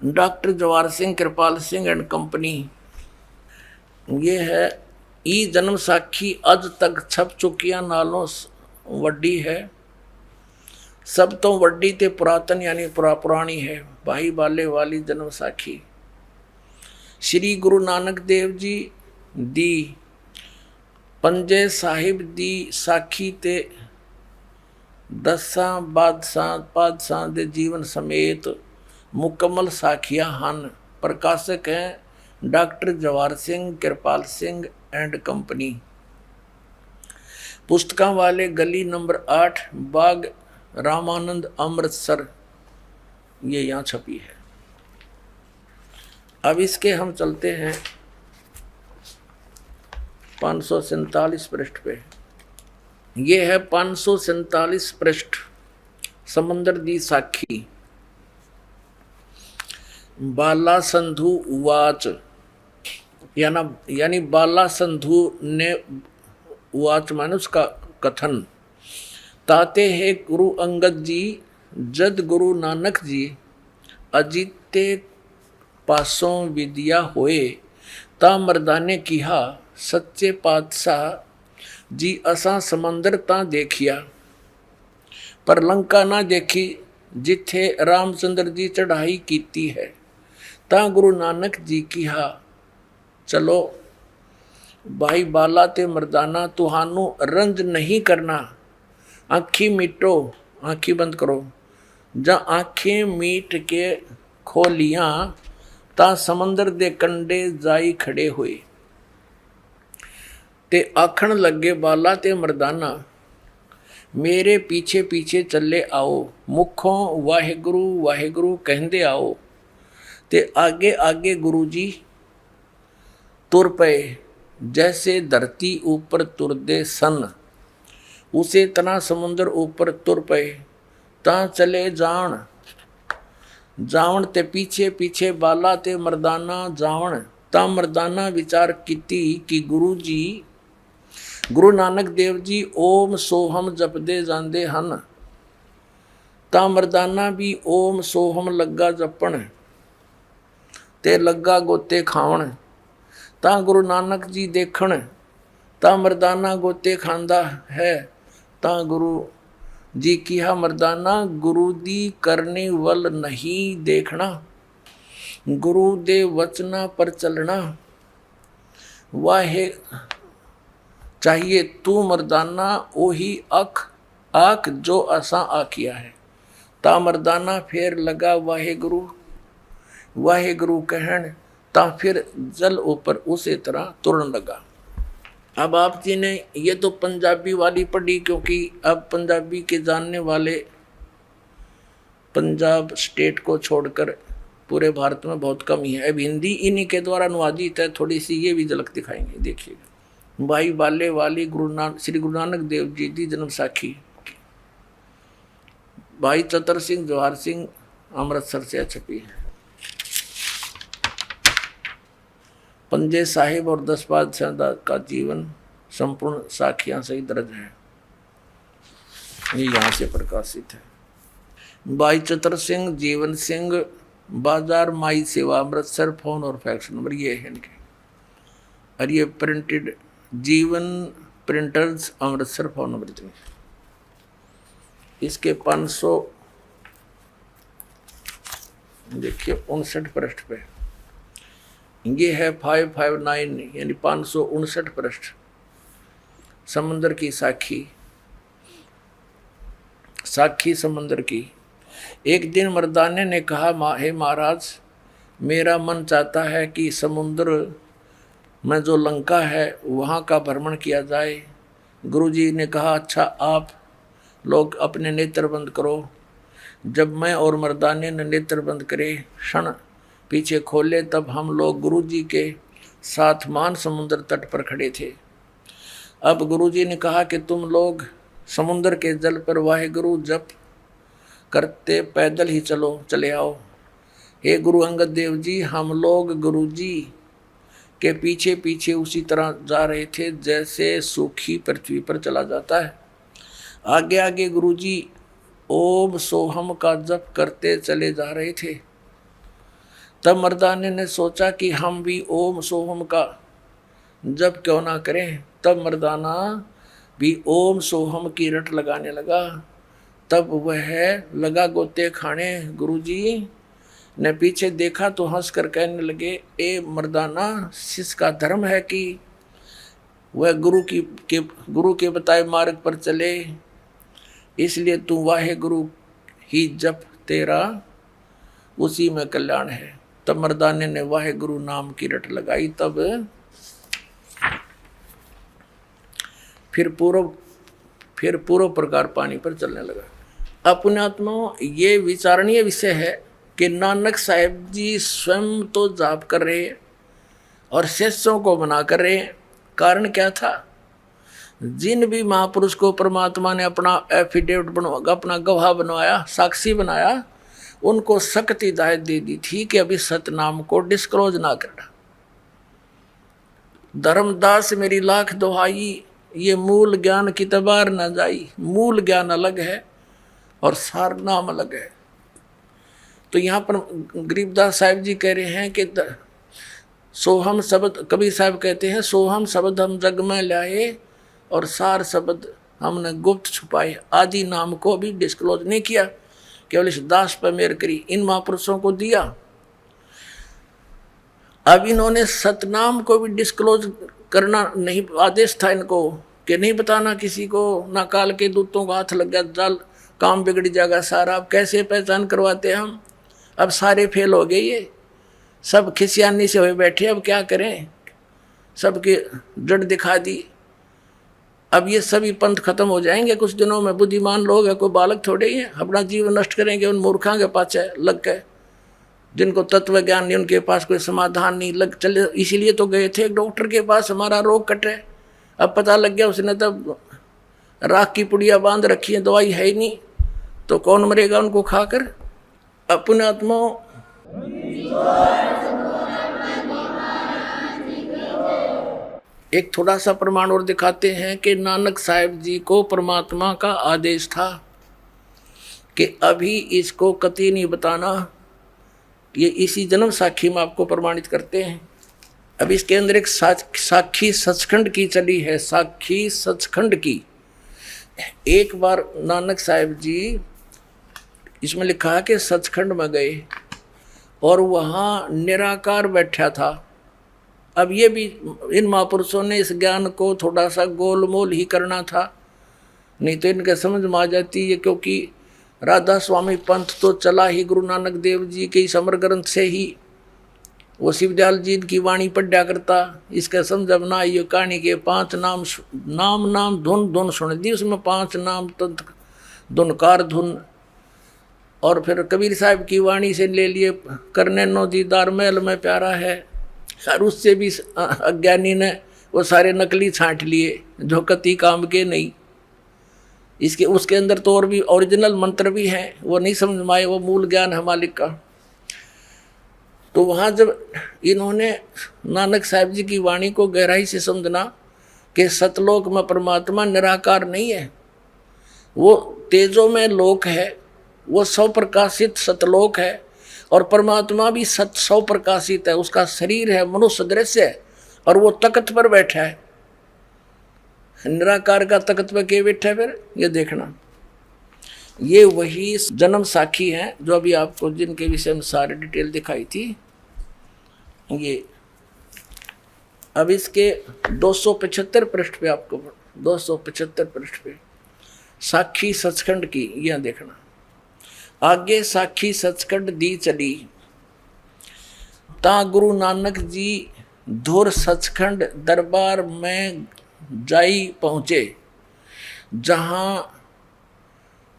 doctor Jawahar Singh Kripal Singh and company. ये है ई जन्म साखी अज तक छप चुकिया नालों वड्डी है। सब तो वड्डी ते पुरातन यानी पुरानी है भाई बाले वाली जन्म साखी। श्री गुरु नानक देव जी दी पंजे साहिब दी साखी ते 10 बादशाह दे जीवन समेत मुकम्मल साखियां हन। प्रकाशक हैं doctor Jawahar Singh Kripal Singh and company. पुस्तकां वाले गली नंबर 8 बाग रामानंद अमृतसर, ये यहाँ छपी है। अब इसके हम चलते हैं 547 पृष्ठ पे। ये है 547 पृष्ठ, समंदर दी साखी। बाला संधु उवाच, यानी बाला संधु ने उवाच माने उसका कथन। ताते है गुरु अंगद जी जद गुरु नानक जी अजीते पासों विद्या होए, ता मर्दाने किहा सच्चे पातशाह जी असा समंदर ता देखिया, पर लंका ना देखी जिथे रामचंद्र जी चढ़ाई कीती है। ता गुरु नानक जी किहा चलो भाई बाला ते मर्दाना, तुहानू रंज नहीं करना, आँखी मीटो, आँखी बंद करो। जा आँखें मीट के खोलियां ता समंदर दे कंडे जाई खड़े हुए, ते आखण लगे बाला ते मर्दाना मेरे पीछे पीछे चले आओ, मुखों वाहेगुरु वाहेगुरु कहंदे आओ। ते आगे आगे गुरु जी तुर पे, जैसे धरती ऊपर तुरदे सन, उसे तना समुद्र ऊपर तुर पे। ता चले जावण ते पीछे पीछे बाला ते मर्दाना जावण। ता मर्दाना विचार कीती कि गुरु जी गुरु नानक देव जी ओम सोहम जपदे जांदे हन। ता मर्दाना भी ओम सोहम लगा जपण ते लगा गोते खावण। ता गुरु नानक जी देखण, ता मर्दाना गोते खांदा है। ता गुरु जी किया मर्दाना, गुरु दी करने वल नहीं देखना, गुरु दे वचना पर चलना, वाहे चाहिए तू मर्दाना ओही आख जो असा आखिया है। ता मर्दाना फेर लगा वाहे गुरु कहन, ता फिर जल ऊपर उसी तरह तुरन लगा। अब आप जी ने ये तो पंजाबी वाली पढ़ी, क्योंकि अब पंजाबी के जानने वाले पंजाब स्टेट को छोड़कर पूरे भारत में बहुत कम ही है। अब हिंदी इन्हीं के द्वारा अनुवादित है, थोड़ी सी ये भी झलक दिखाएंगे। देखिएगा, भाई बाले वाली श्री गुरु नानक देव जी की जन्म साखी। भाई चतर सिंह जवाहर सिंह अमृतसर से छपी है। पंजे साहिब और 10 बादशाह का जीवन संपूर्ण साखियां सही दर्ज है, ये यहाँ से प्रकाशित है। भाई चतर सिंह, जीवन सिंह, बाजार माई सेवा अमृतसर, फोन और फैक्स नंबर ये है इनके। और ये प्रिंटेड जीवन प्रिंटर्स अमृतसर, फोन नंबर इतनी। इसके 500 देखिए 59 पृष्ठ पे ये है 559 यानी 559 पृष्ठ। समंदर की साखी समंदर की। एक दिन मर्दाने ने कहा, हे महाराज, मेरा मन चाहता है कि समुद्र में जो लंका है वहाँ का भ्रमण किया जाए। गुरुजी ने कहा, अच्छा आप लोग अपने नेत्र बंद करो। जब मैं और मर्दाने ने नेत्र बंद करे, क्षण पीछे खोले, तब हम लोग गुरुजी के साथ मान समुद्र तट पर खड़े थे। अब गुरुजी ने कहा कि तुम लोग समुद्र के जल पर वाहेगुरु जप करते पैदल ही चले आओ। हे गुरु अंगद देव जी, हम लोग गुरुजी के पीछे पीछे उसी तरह जा रहे थे जैसे सूखी पृथ्वी पर चला जाता है। आगे आगे गुरुजी ओम सोहम का जप करते चले जा रहे थे। तब मर्दाने ने सोचा कि हम भी ओम सोहम का जप क्यों ना करें। तब मर्दाना भी ओम सोहम की रट लगाने लगा। तब वह लगा गोते खाने। गुरुजी ने पीछे देखा तो हंस कर कहने लगे, ए मर्दाना, शिष्य का धर्म है कि वह गुरु के बताए मार्ग पर चले, इसलिए तू वाहे गुरु ही जप, तेरा उसी में कल्याण है। तब मर्दाने ने वाहे गुरु नाम की रट लगाई। तब फिर पूर्व प्रकार पानी पर चलने लगा। अपने आत्माओं, ये विचारणीय विषय है कि नानक साहिब जी स्वयं तो जाप कर रहे हैं और शिष्यों को मना कर रहे हैं। कारण क्या था? जिन भी महापुरुष को परमात्मा ने अपना एफिडेविट अपना गवाह बनवाया, साक्षी बनाया, उनको सख्त हिदायत दे दी थी कि अभी सतनाम को डिस्क्लोज ना करना। धर्मदास मेरी लाख दुहाई, ये मूल ज्ञान की तबार न जाई। मूल ज्ञान अलग है और सार नाम अलग है। तो यहाँ पर गरीबदास साहिब जी कह रहे हैं कि सोहम शब्द, कबीर साहब कहते हैं, सोहम शब्द हम जग में लाए और सार शब्द हमने गुप्त छुपाए। आदि नाम को भी डिस्क्लोज नहीं किया, केवल इस दास पर मेहर करी, इन महापुरुषों को दिया। अब इन्होंने सतनाम को भी डिस्क्लोज करना नहीं, आदेश था इनको कि नहीं बताना किसी को, ना काल के दूतों का हाथ लग गया, जाल काम बिगड़ जाएगा सारा। अब कैसे पहचान करवाते हम? अब सारे फेल हो गए, ये सब खिसियानी से हुए बैठे। अब क्या करें? सबके जड़ दिखा दी। अब ये सभी पंथ खत्म हो जाएंगे कुछ दिनों में। बुद्धिमान लोग है, कोई बालक थोड़े ही है, अपना जीवन नष्ट करेंगे उन मूर्खों के पाछे लग गए, जिनको तत्व ज्ञान नहीं, उनके पास कोई समाधान नहीं, लग चले। इसीलिए तो गए थे एक डॉक्टर के पास, हमारा रोग कटे। अब पता लग गया उसने तब राख की पुड़िया बांध रखी है, दवाई है ही नहीं, तो कौन मरेगा उनको खाकर? अपने आत्माओं, एक थोड़ा सा प्रमाण और दिखाते हैं कि नानक साहिब जी को परमात्मा का आदेश था कि अभी इसको कतई नहीं बताना। ये इसी जन्म साखी में आपको प्रमाणित करते हैं। अब इसके अंदर एक साखी सचखंड की चली है, साखी सचखंड की। एक बार नानक साहिब जी, इसमें लिखा है कि सचखंड में गए और वहाँ निराकार बैठा था। अब ये भी इन महापुरुषों ने इस ज्ञान को थोड़ा सा गोलमोल ही करना था, नहीं तो इनके समझ में आ जाती है, क्योंकि राधा स्वामी पंथ तो चला ही गुरु नानक देव जी के समर ग्रंथ से ही। वो शिवदयाल जी की वाणी पढ़ा करता, इसका समझ अब ना ये कहानी के 5 नाम नाम धुन धुन सुन दी, उसमें 5 नाम तंत्र धुनकार धुन। और फिर कबीर साहब की वाणी से ले लिए, करने नो दीदार महल में प्यारा है, और उससे भी अज्ञानी ने वो सारे नकली छांट लिए जो कति काम के नहीं। इसके उसके अंदर तो और भी ओरिजिनल मंत्र भी हैं, वो नहीं समझ में आए, वो मूल ज्ञान है मालिक का। तो वहाँ जब इन्होंने नानक साहिब जी की वाणी को गहराई से समझना कि सतलोक में परमात्मा निराकार नहीं है, वो तेजो में लोक है, वो सौ प्रकाशित सतलोक है, और परमात्मा भी सौ प्रकाशित है। उसका शरीर है मनुष्य दृश्य है, और वो तख्त पर बैठा है। निराकार का तख्त पर के बैठा है? फिर ये देखना, ये वही जन्म साखी हैं जो अभी आपको जिनके विषय में सारी डिटेल दिखाई थी। ये अब इसके 275 पृष्ठ पे, आपको 275 पृष्ठ पे साखी सचखंड की यह देखना। आगे साखी सचखंड दी चली, ता गुरु नानक जी धुर सचखंड दरबार में जाई पहुँचे, जहाँ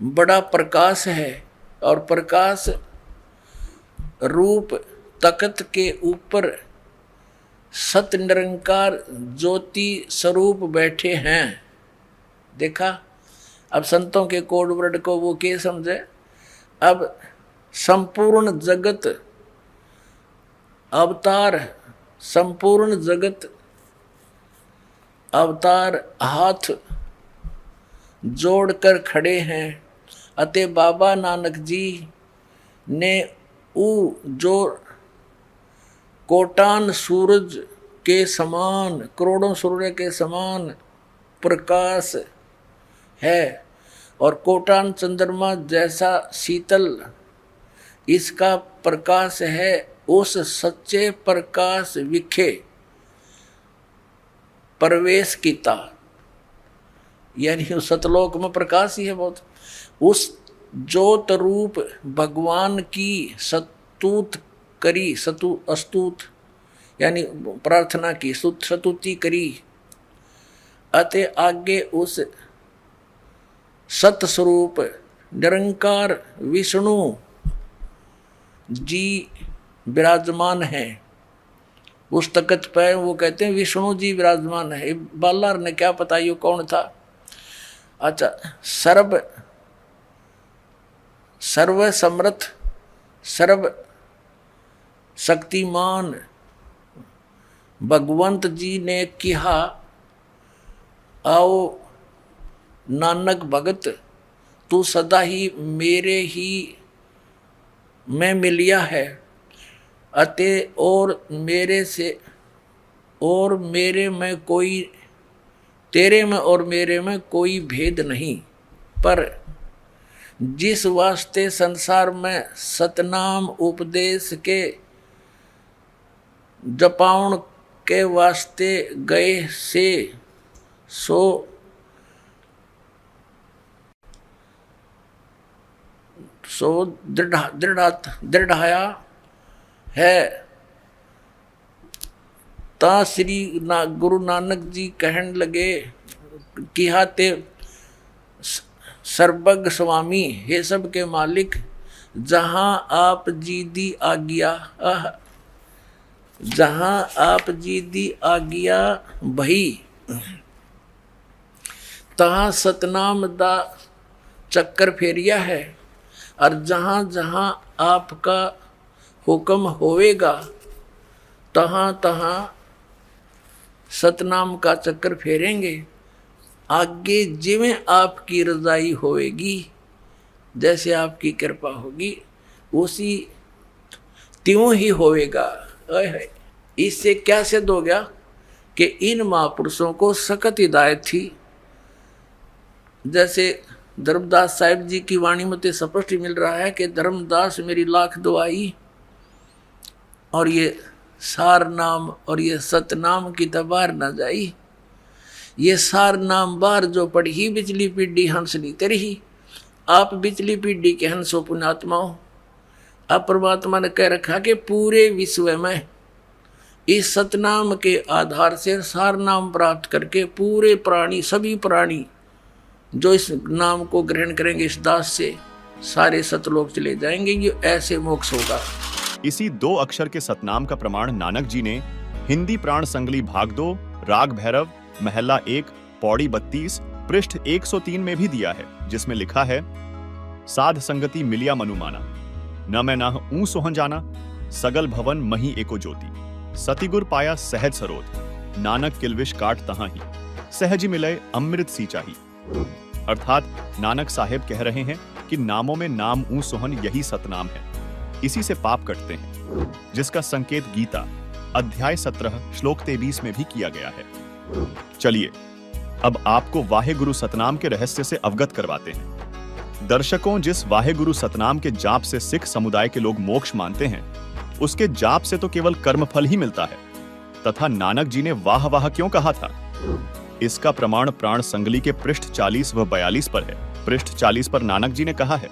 बड़ा प्रकाश है, और प्रकाश रूप तख्त के ऊपर सत निरंकार ज्योति स्वरूप बैठे हैं। देखा, अब संतों के कोड वर्ड को वो क्या समझे। अब संपूर्ण जगत अवतार, संपूर्ण जगत अवतार हाथ जोड़कर खड़े हैं, अते बाबा नानक जी ने ऊ जो कोटान सूरज के समान, करोड़ों सूर्य के समान प्रकाश है, और कोटान चंद्रमा जैसा शीतल इसका प्रकाश है, उस सच्चे प्रकाश विखे प्रवेश कीता। यानी उस सतलोक में प्रकाश ही है बहुत। उस ज्योत रूप भगवान की स्तुत करी, अस्तुत यानी प्रार्थना की, स्तुति करी, अते आगे उस सत स्वरूप निरंकार विष्णु जी विराजमान है। उस तख्त पर वो कहते हैं विष्णु जी विराजमान है। बालार ने क्या पता ये कौन था। अच्छा, सर्व समर्थ सर्व शक्तिमान भगवंत जी ने कहा, आओ नानक भगत, तू सदा ही मेरे ही में मिलिया है, अते और मेरे से और मेरे में कोई, तेरे में और मेरे में कोई भेद नहीं। पर जिस वास्ते संसार में सतनाम उपदेश के जपाउन के वास्ते गए से सो दृढ़ाया है। ता श्री गुरु नानक जी कहन लगे कि हाते सर्वज्ञ स्वामी, हे सब के मालिक, जहाँ आप जी दी आज्ञा, जहाँ आप जी दी आज्ञा भई, तहाँ सतनाम दा चक्कर फेरिया है, और जहाँ जहाँ आपका हुक्म होवेगा तहाँ तहाँ सतनाम का चक्कर फेरेंगे। आगे जिवें आपकी रजाई होएगी, जैसे आपकी कृपा होगी उसी त्यों ही होएगा। इससे क्या सिद्ध हो गया कि इन महापुरुषों को सख्त हिदायत थी जैसे धर्मदास साहिब जी की वाणी में तो स्पष्ट मिल रहा है कि धर्मदास मेरी लाख दुआई, और ये सार नाम और ये सतनाम की तबार न जाई। ये सार नाम बार जो पढ़ी बिचली पीढ़ी हंसनी तेरी। आप बिचली पीढ़ी के हंसो पुण्यात्माओं। अब परमात्मा ने कह रखा कि पूरे विश्व में इस सतनाम के आधार से सार नाम प्राप्त करके पूरे प्राणी, सभी प्राणी जो इस नाम को ग्रहण करेंगे इस दास से, सारे सतलोक चले जाएंगे। ये ऐसे मोक्ष होगा। इसी 2 अक्षर के सतनाम का प्रमाण नानक जी ने हिंदी प्राण संगली भाग 2 राग भैरव महला 1 पौड़ी 32 पृष्ठ 103 में भी दिया है, जिसमें लिखा है, साध संगति मिलिया मनुमाना, न मैं नाह ऊं सोहन जाना, सगल भवन मही एको ज्योति, सतिगुर पाया सहज सरोध, नानक किलविश काट तहां ही, सहज मिले अमृत सी चाही। अर्थात नानक साहेब कह रहे हैं कि नामों में नाम ऊं सोहन यही सतनाम है, इसी से पाप कटते हैं, जिसका संकेत गीता अध्याय 17 श्लोक 23 में भी किया गया है। चलिए अब आपको वाहे गुरु सतनाम के रहस्य से अवगत करवाते हैं। दर्शकों, जिस वाहे गुरु सतनाम के जाप से सिख समुदाय के लोग मोक्ष मानते हैं, उसके जाप से तो केवल कर्मफल ही मिलता है, तथा नानक जी ने वाह वाह क्यों कहा था, इसका प्रमाण प्राण संगली के पृष्ठ 40 व 42 पर है। पृष्ठ 40 पर नानक जी ने कहा है,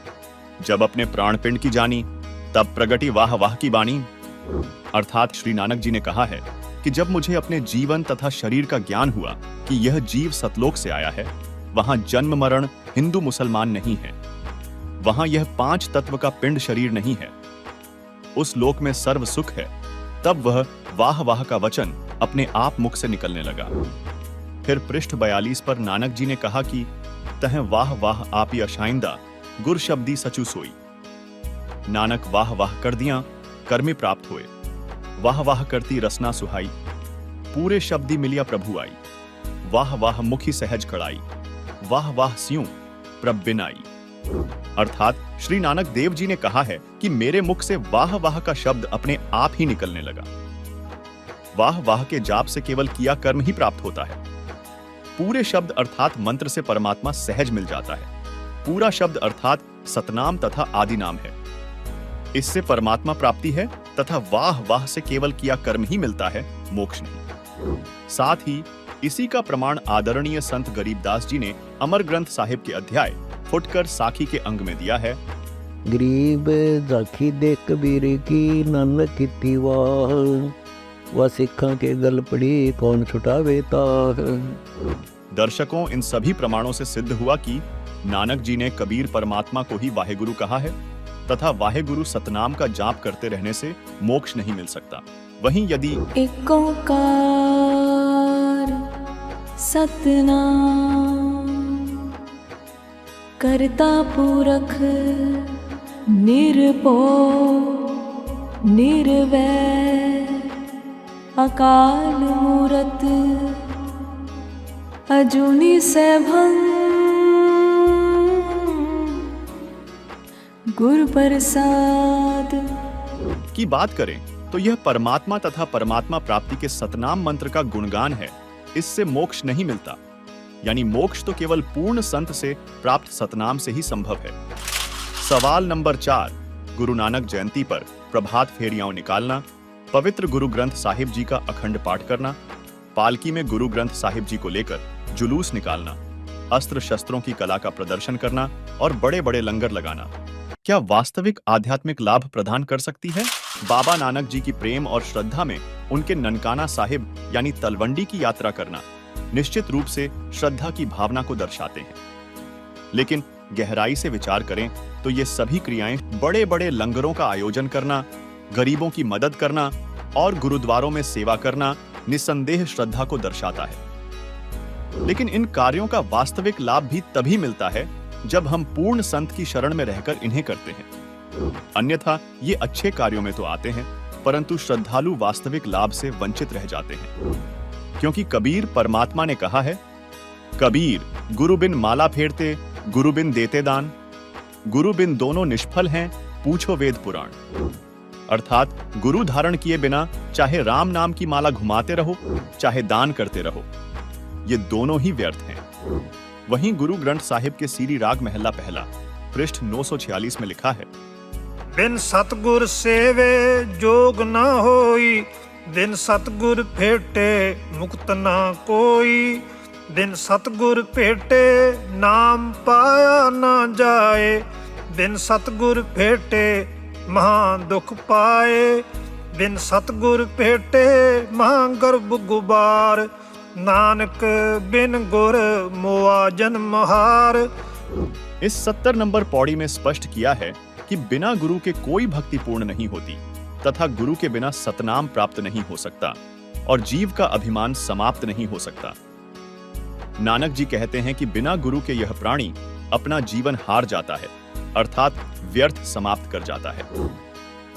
जब अपने प्राण पिंड की जानी तब प्रगटी वाह वाह की बाणी। अर्थात श्री नानक जी ने कहा है कि जब मुझे अपने जीवन तथा शरीर का ज्ञान हुआ कि यह जीव सतलोक से आया है, वहां जन्म मरण हिंदू मुसलमान नहीं है, वहां यह 5 तत्व का पिंड शरीर नहीं है, उस लोक में सर्व सुख है, तब वह वाह वाह का वचन अपने आप मुख से निकलने लगा। फिर पृष्ठ 42 पर नानक जी ने कहा कि तह वाह वाह आप ही अशाइंदा गुर शब्दी सचु सोई। नानक वाह वाह कर दिया कर्मी प्राप्त हुए, वाह वाह करती रसना सुहाई, पूरे शब्दी मिलिया प्रभु आई, वाह वाह मुखी सहज कड़ाई, वाह वाह स्यूं प्रभ बिनाई। अर्थात श्री नानक देव जी ने कहा है कि मेरे मुख से वाह वाह का शब्द अपने आप ही निकलने लगा। वाह वाह के जाप से केवल किया कर्म ही प्राप्त होता है। पूरे शब्द अर्थात मंत्र से परमात्मा सहज मिल जाता है। पूरा शब्द अर्थात सतनाम तथा आदि नाम है, इससे परमात्मा प्राप्ति है, तथा वाह वाह से केवल किया कर्म ही मिलता है, मोक्ष नहीं। साथ ही इसी का प्रमाण आदरणीय संत गरीबदास जी ने अमर ग्रंथ साहिब के अध्याय फुटकर साखी के अंग में दिया है। गरीब जाखी दे कबीर की नानक की वाह, वह सिखा के गल पड़ी कौन छुटावे ताह। दर्शकों, इन सभी प्रमाणों से सिद्ध हुआ कि नानक जी ने कबीर परमात्मा को ही वाहेगुरु कहा है, तथा वाहेगुरु सतनाम का जाप करते रहने से मोक्ष नहीं मिल सकता। वहीं यदि एक ओंकार सतनाम करता पुरख निर्भय निर्वैर अकाल मूरत अजूनी सैभं गुरु प्रसाद की बात करें तो यह परमात्मा तथा परमात्मा प्राप्ति के सतनाम मंत्र का गुणगान है। इससे मोक्ष नहीं मिलता, यानी मोक्ष तो केवल पूर्ण संत से प्राप्त सतनाम से ही संभव है। सवाल नंबर 4, गुरु नानक जयंती पर प्रभात फेरियां निकालना, पवित्र गुरु ग्रंथ साहिब जी का अखंड पाठ करना, पालकी में गुरु ग्रंथ साहिब जी को लेकर जुलूस निकालना, अस्त्र शस्त्रों की कला का प्रदर्शन करना और बड़े बड़े लंगर लगाना क्या वास्तविक आध्यात्मिक लाभ प्रदान कर सकती है? बाबा नानक जी की प्रेम और श्रद्धा में उनके ननकाना साहिब यानी तलवंडी की यात्रा करना निश्चित रूप से श्रद्धा की भावना को दर्शाते हैं। लेकिन गहराई से विचार करें तो ये सभी क्रियाएं बड़े बड़े लंगरों का आयोजन करना, गरीबों की मदद करना और गुरुद्वारों में सेवा करना निस्संदेह श्रद्धा को दर्शाता है। लेकिन इन कार्यों का वास्तविक लाभ भी तभी मिलता है जब हम पूर्ण संत की शरण में रहकर इन्हें करते हैं। अन्यथा ये अच्छे कार्यों में तो आते हैं, परंतु श्रद्धालु वास्तविक लाभ से वंचित रह जाते हैं। क्योंकि कबीर परमात्मा ने कहा है, कबीर गुरु बिन माला फेरते, गुरु बिन देते दान, गुरु बिन दोनों निष्फल हैं, पूछो वेद पुराण। अर्थात गुरु धारण किए बिना चाहे राम नाम की माला घुमाते रहो, चाहे दान करते रहो, ये दोनों ही व्यर्थ हैं। वहीं गुरु ग्रंथ साहिब के सीरी राग महला पहला पृष्ठ 946 में लिखा है, बिन सतगुर सेवे जोग न होई, बिन सतगुर भेटे मुक्त न कोई, बिन सतगुर भेटे नाम पाया न जाए, बिन सतगुर भेटे महा दुख पाए, बिन सतगुर भेटे महा गर्भ गुबार, नानक बिन गुर मोआ जन्म हार। इस 70 नंबर पौड़ी में स्पष्ट किया है कि बिना गुरु के कोई भक्ति पूर्ण नहीं होती तथा गुरु के बिना सतनाम प्राप्त नहीं हो सकता और जीव का अभिमान समाप्त नहीं हो सकता। नानक जी कहते हैं कि बिना गुरु के यह प्राणी अपना जीवन हार जाता है, अर्थात व्यर्थ समाप्त कर जाता है।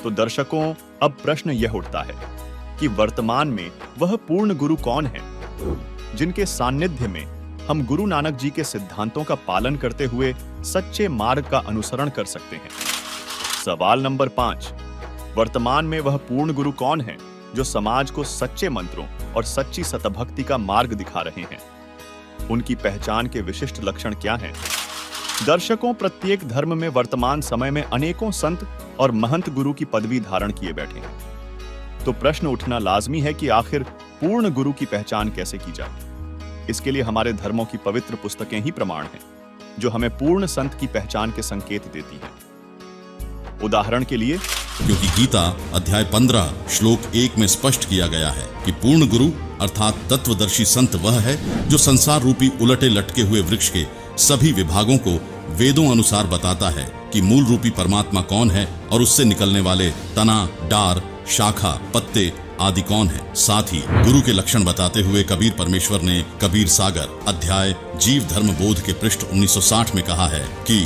तो दर्शकों, अब प्रश्न यह उठता है कि वर्तमान में वह पूर्ण गुरु कौन है जिनके सानिध्य में हम गुरु नानक जी के सिद्धांतों का पालन करते हुए सच्चे मार्ग का अनुसरण कर सकते हैं। सवाल नंबर 5, वर्तमान में वह पूर्ण गुरु कौन है जो समाज को सच्चे मंत्रों और सच्ची सतभक्ति का मार्ग दिखा रहे हैं? उनकी पहचान के विशिष्ट लक्षण क्या हैं? दर्शकों, प्रत्येक धर्म में वर्तमान समय में अनेकों संत और महंत गुरु की पदवी धारण किए बैठे हैं। तो प्रश्न उठना लाजमी है कि आखिर पूर्ण गुरु की पहचान कैसे की जाए? इसके लिए हमारे धर्मों की पवित्र पुस्तकें ही प्रमाण हैं जो हमें पूर्ण संत की पहचान के संकेत देती हैं। उदाहरण के लिए, क्योंकि गीता अध्याय 15 श्लोक 1 में स्पष्ट किया गया है कि पूर्ण गुरु अर्थात तत्वदर्शी संत वह है जो संसार रूपी उलटे लटके हुए वृक्ष के सभी विभागों को वेदों अनुसार बताता है कि मूल रूपी परमात्मा कौन है और उससे निकलने वाले तना, डार, शाखा, पत्ते आदि कौन है। साथ ही गुरु के लक्षण बताते हुए कबीर परमेश्वर ने कबीर सागर अध्याय जीव धर्म बोध के पृष्ठ 1960 में कहा है कि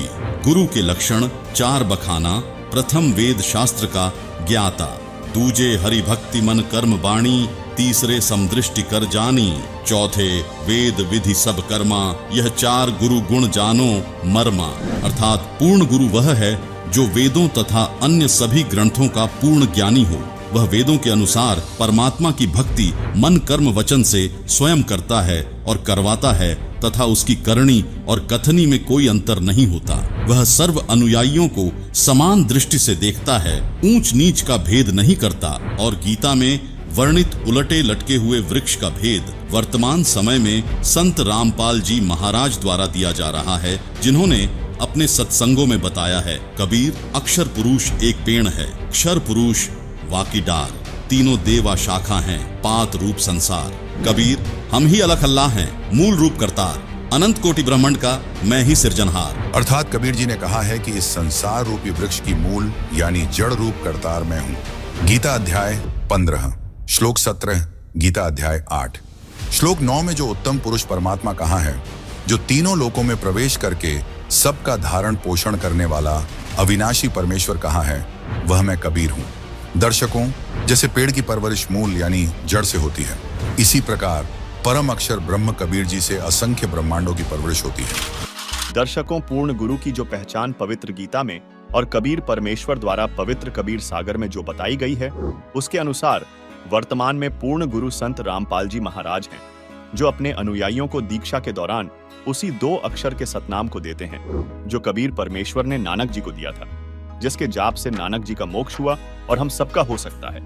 गुरु के लक्षण 4 बखाना, प्रथम वेद शास्त्र का ज्ञाता, दूजे हरि भक्ति मन कर्म बाणी, तीसरे समदृष्टि कर जानी, चौथे वेद विधि सब कर्मा, यह 4 गुरु गुण जानो मर्मा। अर्थात पूर्ण गुरु वह है जो वेदों तथा अन्य सभी ग्रंथों का पूर्ण ज्ञानी हो। वह वेदों के अनुसार परमात्मा की भक्ति मन कर्म वचन से स्वयं करता है और करवाता है तथा उसकी करनी और कथनी में कोई अंतर नहीं होता। वह सर्व अनुयायियों को समान दृष्टि से देखता है, ऊंच नीच का भेद नहीं करता और गीता में वर्णित उलटे लटके हुए वृक्ष का भेद वर्तमान समय में संत रामपाल जी महाराज द्वारा दिया जा रहा है, जिन्होंने अपने सत्संगों में बताया है। कबीर, अक्षर पुरुष एक पेड़ है, क्षर पुरुष वाकी डार, तीनों देवा शाखा हैं, पात रूप संसार। कबीर, हम ही अलख अल्लाह हैं, मूल रूप करतार, अनंत कोटि ब्रह्मांड का मैं ही सिरजनहार। अर्थात कबीर जी ने कहा है कि इस संसार रूपी वृक्ष की मूल यानी जड़ रूप करतार मैं हूँ। गीता अध्याय 15 श्लोक 17, गीता अध्याय 8। श्लोक 9 में जो उत्तम पुरुष परमात्मा कहा है, जो तीनों लोकों में प्रवेश करके सबका धारण पोषण करने वाला अविनाशी परमेश्वर कहा है, वह मैं कबीर हूँ। दर्शकों, जैसे पेड़ की परवरिश मूल यानी जड़ से होती है, इसी प्रकार परम अक्षर ब्रह्म कबीर जी से असंख्य ब्रह्मांडों की परवरिश होती है। दर्शकों, पूर्ण गुरु की जो पहचान पवित्र गीता में और कबीर परमेश्वर द्वारा पवित्र कबीर सागर में जो बताई गई है, उसके अनुसार वर्तमान में पूर्ण गुरु संत रामपाल जी महाराज हैं, जो अपने अनुयायियों को दीक्षा के दौरान उसी 2 अक्षर के सतनाम को देते हैं जो कबीर परमेश्वर ने नानक जी को दिया था, जिसके जाप से नानक जी का मोक्ष हुआ और हम सबका हो सकता है।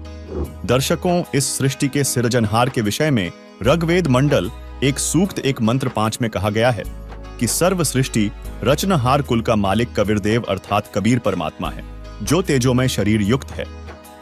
दर्शकों, इस सृष्टि के सिरजनहार के विषय में ऋग्वेद मंडल 1 सूक्त 1 मंत्र 5 में कहा गया है कि सर्व सृष्टि रचनहार कुल का मालिक कबीरदेव अर्थात कबीर परमात्मा है, जो तेजोमय शरीर युक्त है,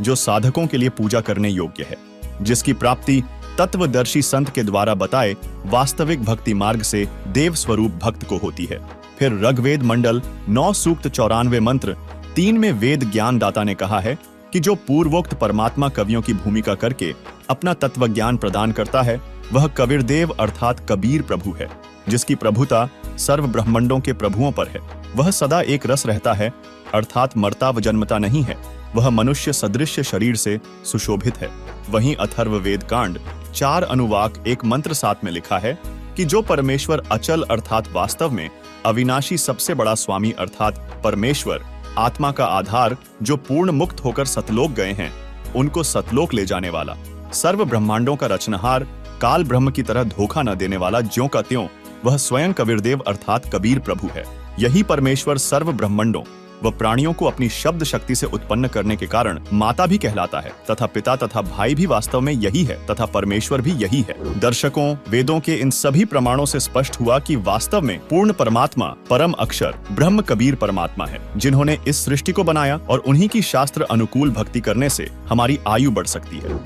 जो साधकों के लिए पूजा करने योग्य है, जिसकी प्राप्ति तत्वदर्शी संत के द्वारा बताए वास्तविक भक्ति मार्ग से देव स्वरूप भक्त को होती है। फिर ऋग्वेद मंडल 9 सूक्त 94 मंत्र 3 में वेद ज्ञान दाता ने कहा है कि जो पूर्वोक्त परमात्मा कवियों की भूमिका करके अपना तत्व ज्ञान प्रदान करता है, वह कबीरदेव अर्थात कबीर प्रभु है, जिसकी प्रभुता सर्व ब्रह्मांडों के प्रभुओं पर है। वह सदा एक रस रहता है, अर्थात मरता व जन्मता नहीं है। वह मनुष्य सदृश्य शरीर से सुशोभित है। वहीं अथर्व वेद कांड 4 अनुवाक 1 मंत्र 7 में लिखा है कि जो परमेश्वर अचल अर्थात वास्तव में अविनाशी सबसे बड़ा स्वामी अर्थात परमेश्वर आत्मा का आधार, जो पूर्ण मुक्त होकर सतलोक गए हैं, उनको सतलोक ले जाने वाला, सर्व ब्रह्मांडों का रचनहार, काल ब्रह्म की तरह धोखा न देने वाला, ज्यों का त्यों वह स्वयं कबीरदेव अर्थात कबीर प्रभु है। यही परमेश्वर सर्व ब्रह्मांडों व प्राणियों को अपनी शब्द शक्ति से उत्पन्न करने के कारण माता भी कहलाता है तथा पिता तथा भाई भी वास्तव में यही है तथा परमेश्वर भी यही है। दर्शकों, वेदों के इन सभी प्रमाणों से स्पष्ट हुआ कि वास्तव में पूर्ण परमात्मा परम अक्षर ब्रह्म कबीर परमात्मा है, जिन्होंने इस सृष्टि को बनाया और उन्हीं की शास्त्र अनुकूल भक्ति करने से हमारी आयु बढ़ सकती है।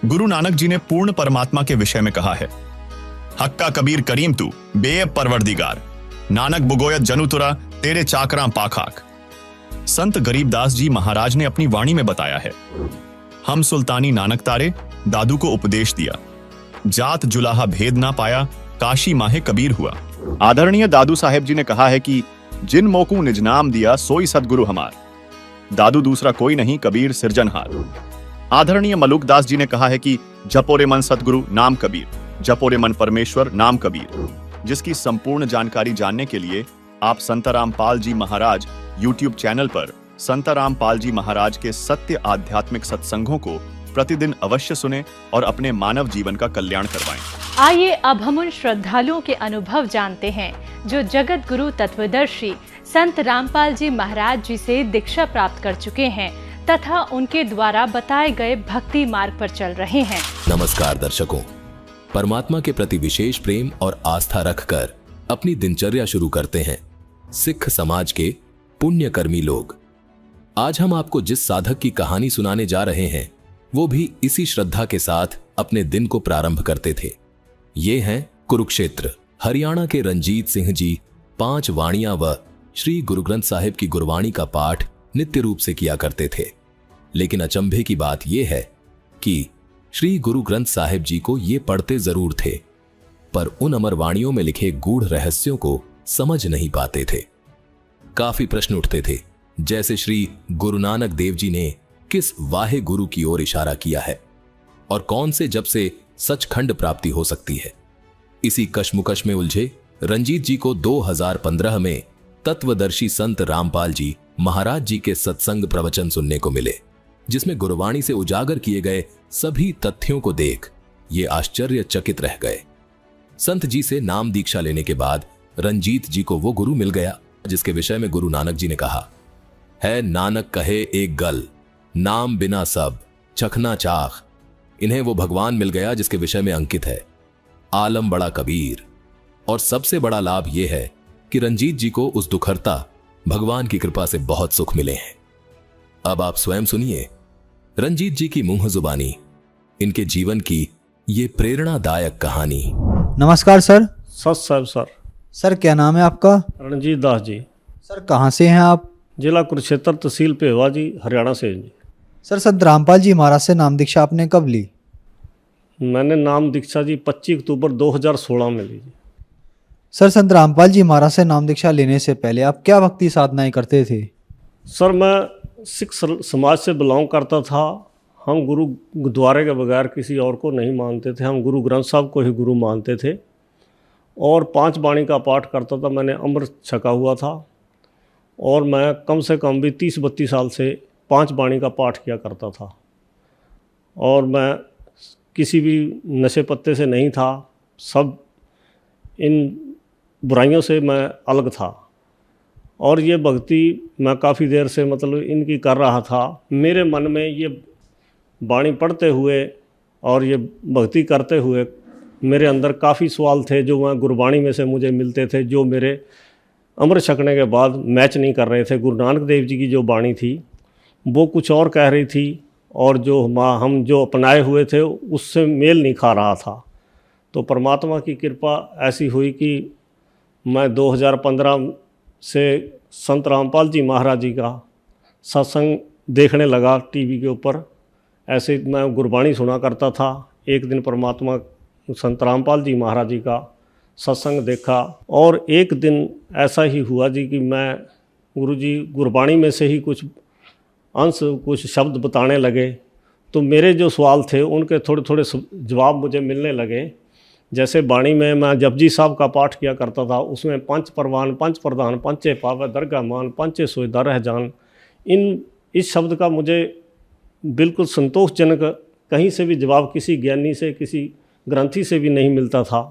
गुरु नानक जी ने पूर्ण परमात्मा के विषय में कहा है, हक्का कबीर करीम तू बेअब परवरदिगार, नानक बुगोयत जनुतुरा तेरे चाकरां पाखाक। संत गरीबदास जी महाराज ने अपनी वाणी में बताया है, हम सुल्तानी नानक तारे दादू को उपदेश दिया, जात जुलाहा भेद ना पाया, काशी माहे कबीर हुआ। आदरणीय दादू साहेब जी ने कहा है कि जिन मोकू निज नाम दिया सोई सदगुरु हमार, दादू दूसरा कोई नहीं कबीर सिरजनहार। आदरणीय मलुकदास जी ने कहा है कि जपोरे मन सतगुरु नाम कबीर, जपोरे मन परमेश्वर नाम कबीर। जिसकी संपूर्ण जानकारी जानने के लिए आप संताराम पाल जी महाराज YouTube चैनल पर संताराम पाल जी महाराज के सत्य आध्यात्मिक सत्संगों को प्रतिदिन अवश्य सुने और अपने मानव जीवन का कल्याण करवाएं। आइए अब हम उन श्रद्धालुओं के अनुभव जानते हैं जो जगत गुरु तत्वदर्शी संत रामपाल जी महाराज जी से दीक्षा प्राप्त कर चुके हैं तथा उनके द्वारा बताए गए भक्ति मार्ग पर चल रहे हैं। नमस्कार दर्शकों, परमात्मा के प्रति विशेष प्रेम और आस्था रखकर अपनी दिनचर्या शुरू करते हैं सिख समाज के पुण्यकर्मी लोग। आज हम आपको जिस साधक की कहानी सुनाने जा रहे हैं वो भी इसी श्रद्धा के साथ अपने दिन को प्रारंभ करते थे। ये हैं कुरुक्षेत्र, हरियाणा के रंजीत सिंह जी 5 वाणियां व श्री गुरु ग्रंथ साहिब की गुरबाणी का पाठ नित्य रूप से किया करते थे। लेकिन अचंभे की बात यह है कि श्री गुरु ग्रंथ साहिब जी को ये पढ़ते जरूर थे, पर उन अमर वाणियों में लिखे गूढ़ रहस्यों को समझ नहीं पाते थे। काफी प्रश्न उठते थे, जैसे श्री गुरु नानक देव जी ने किस वाहे गुरु की ओर इशारा किया है और कौन से जब से सचखंड प्राप्ति हो सकती है। इसी कशमुकश में उलझे रंजीत जी को 2015 में तत्वदर्शी संत रामपाल जी महाराज जी के सत्संग प्रवचन सुनने को मिले, जिसमें गुरबाणी से उजागर किए गए सभी तथ्यों को देख ये आश्चर्यचकित रह गए। संत जी से नाम दीक्षा लेने के बाद रंजीत जी को वो गुरु मिल गया जिसके विषय में गुरु नानक जी ने कहा है, नानक कहे एक गल, नाम बिना सब चखना चाख। इन्हें वो भगवान मिल गया जिसके विषय में अंकित है आलम बड़ा कबीर। और सबसे बड़ा लाभ यह है कि रंजीत जी को उस दुखहर्ता भगवान की कृपा से बहुत सुख मिले हैं। अब आप स्वयं सुनिए रंजीत जी की मुंह जुबानी इनके जीवन की ये प्रेरणादायक कहानी। नमस्कार सर। सर सर क्या नाम है आपका? रणजीत दास जी। सर कहाँ से हैं आप? जिला कुरुक्षेत्र, तहसील पेहवा जी, हरियाणा से जी। सर संत रामपाल जी महाराज से नाम दीक्षा आपने कब ली? मैंने नाम दीक्षा जी 25 अक्टूबर 2016 में ली जी। सर संत रामपाल जी महाराज से नाम दीक्षा लेने से पहले आप क्या भक्ति साधनाएं करते थे? सर मैं सिख समाज से बिलोंग करता था। हम गुरु द्वारे के बगैर किसी और को नहीं मानते थे। हम गुरु ग्रंथ साहब को ही गुरु मानते थे और 5 वाणी का पाठ करता था। मैंने अमृत छका हुआ था और मैं कम से कम भी 30-32 साल से 5 वाणी का पाठ किया करता था और मैं किसी भी नशे पत्ते से नहीं था। सब इन बुराइयों से मैं अलग था और ये भक्ति मैं काफ़ी देर से मतलब इनकी कर रहा था। मेरे मन में ये वाणी पढ़ते हुए और ये भक्ति करते हुए मेरे अंदर काफ़ी सवाल थे जो मैं गुरबाणी में से मुझे मिलते थे, जो मेरे अमृत छकने के बाद मैच नहीं कर रहे थे। गुरु नानक देव जी की जो वाणी थी वो कुछ और कह रही थी और जो हम जो अपनाए हुए थे उससे मेल नहीं खा रहा था। तो परमात्मा की कृपा ऐसी हुई कि मैं 2015 से संत रामपाल जी महाराज जी का सत्संग देखने लगा टीवी के ऊपर। ऐसे मैं गुरबाणी सुना करता था। एक दिन परमात्मा संत रामपाल जी महाराज जी का सत्संग देखा और एक दिन ऐसा ही हुआ जी कि मैं गुरु जी गुरबाणी में से ही कुछ अंश कुछ शब्द बताने लगे तो मेरे जो सवाल थे उनके थोड़े थोड़े जवाब मुझे मिलने लगे। जैसे वाणी में मैं जपजी साहब का पाठ किया करता था, उसमें 5 परवान 5 प्रधान 5 पावे दरगाह मान 5 सोए दर जान, इस शब्द का मुझे बिल्कुल संतोषजनक कहीं से भी जवाब किसी ज्ञानी से किसी ग्रंथी से भी नहीं मिलता था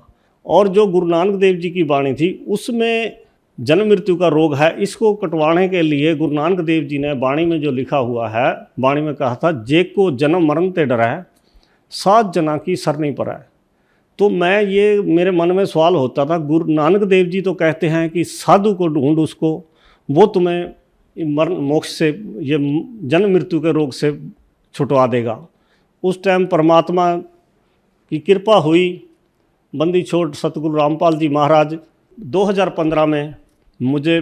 और जो गुरु नानक देव जी की वाणी थी उसमें जन्म मृत्यु का रोग है, इसको कटवाने के लिए गुरु नानक देव जी ने वाणी में जो लिखा हुआ है, वाणी में कहा था, जे को जन्म मरण ते डरै, 7 जना की सरनी पर है। तो मैं ये मेरे मन में सवाल होता था, गुरु नानक देव जी तो कहते हैं कि साधु को ढूंढ उसको, वो तुम्हें मरण मोक्ष से, ये जन्म मृत्यु के रोग से छुटवा देगा। उस टाइम परमात्मा की कृपा हुई, बंदी छोड़ सतगुरु रामपाल जी महाराज 2015 में मुझे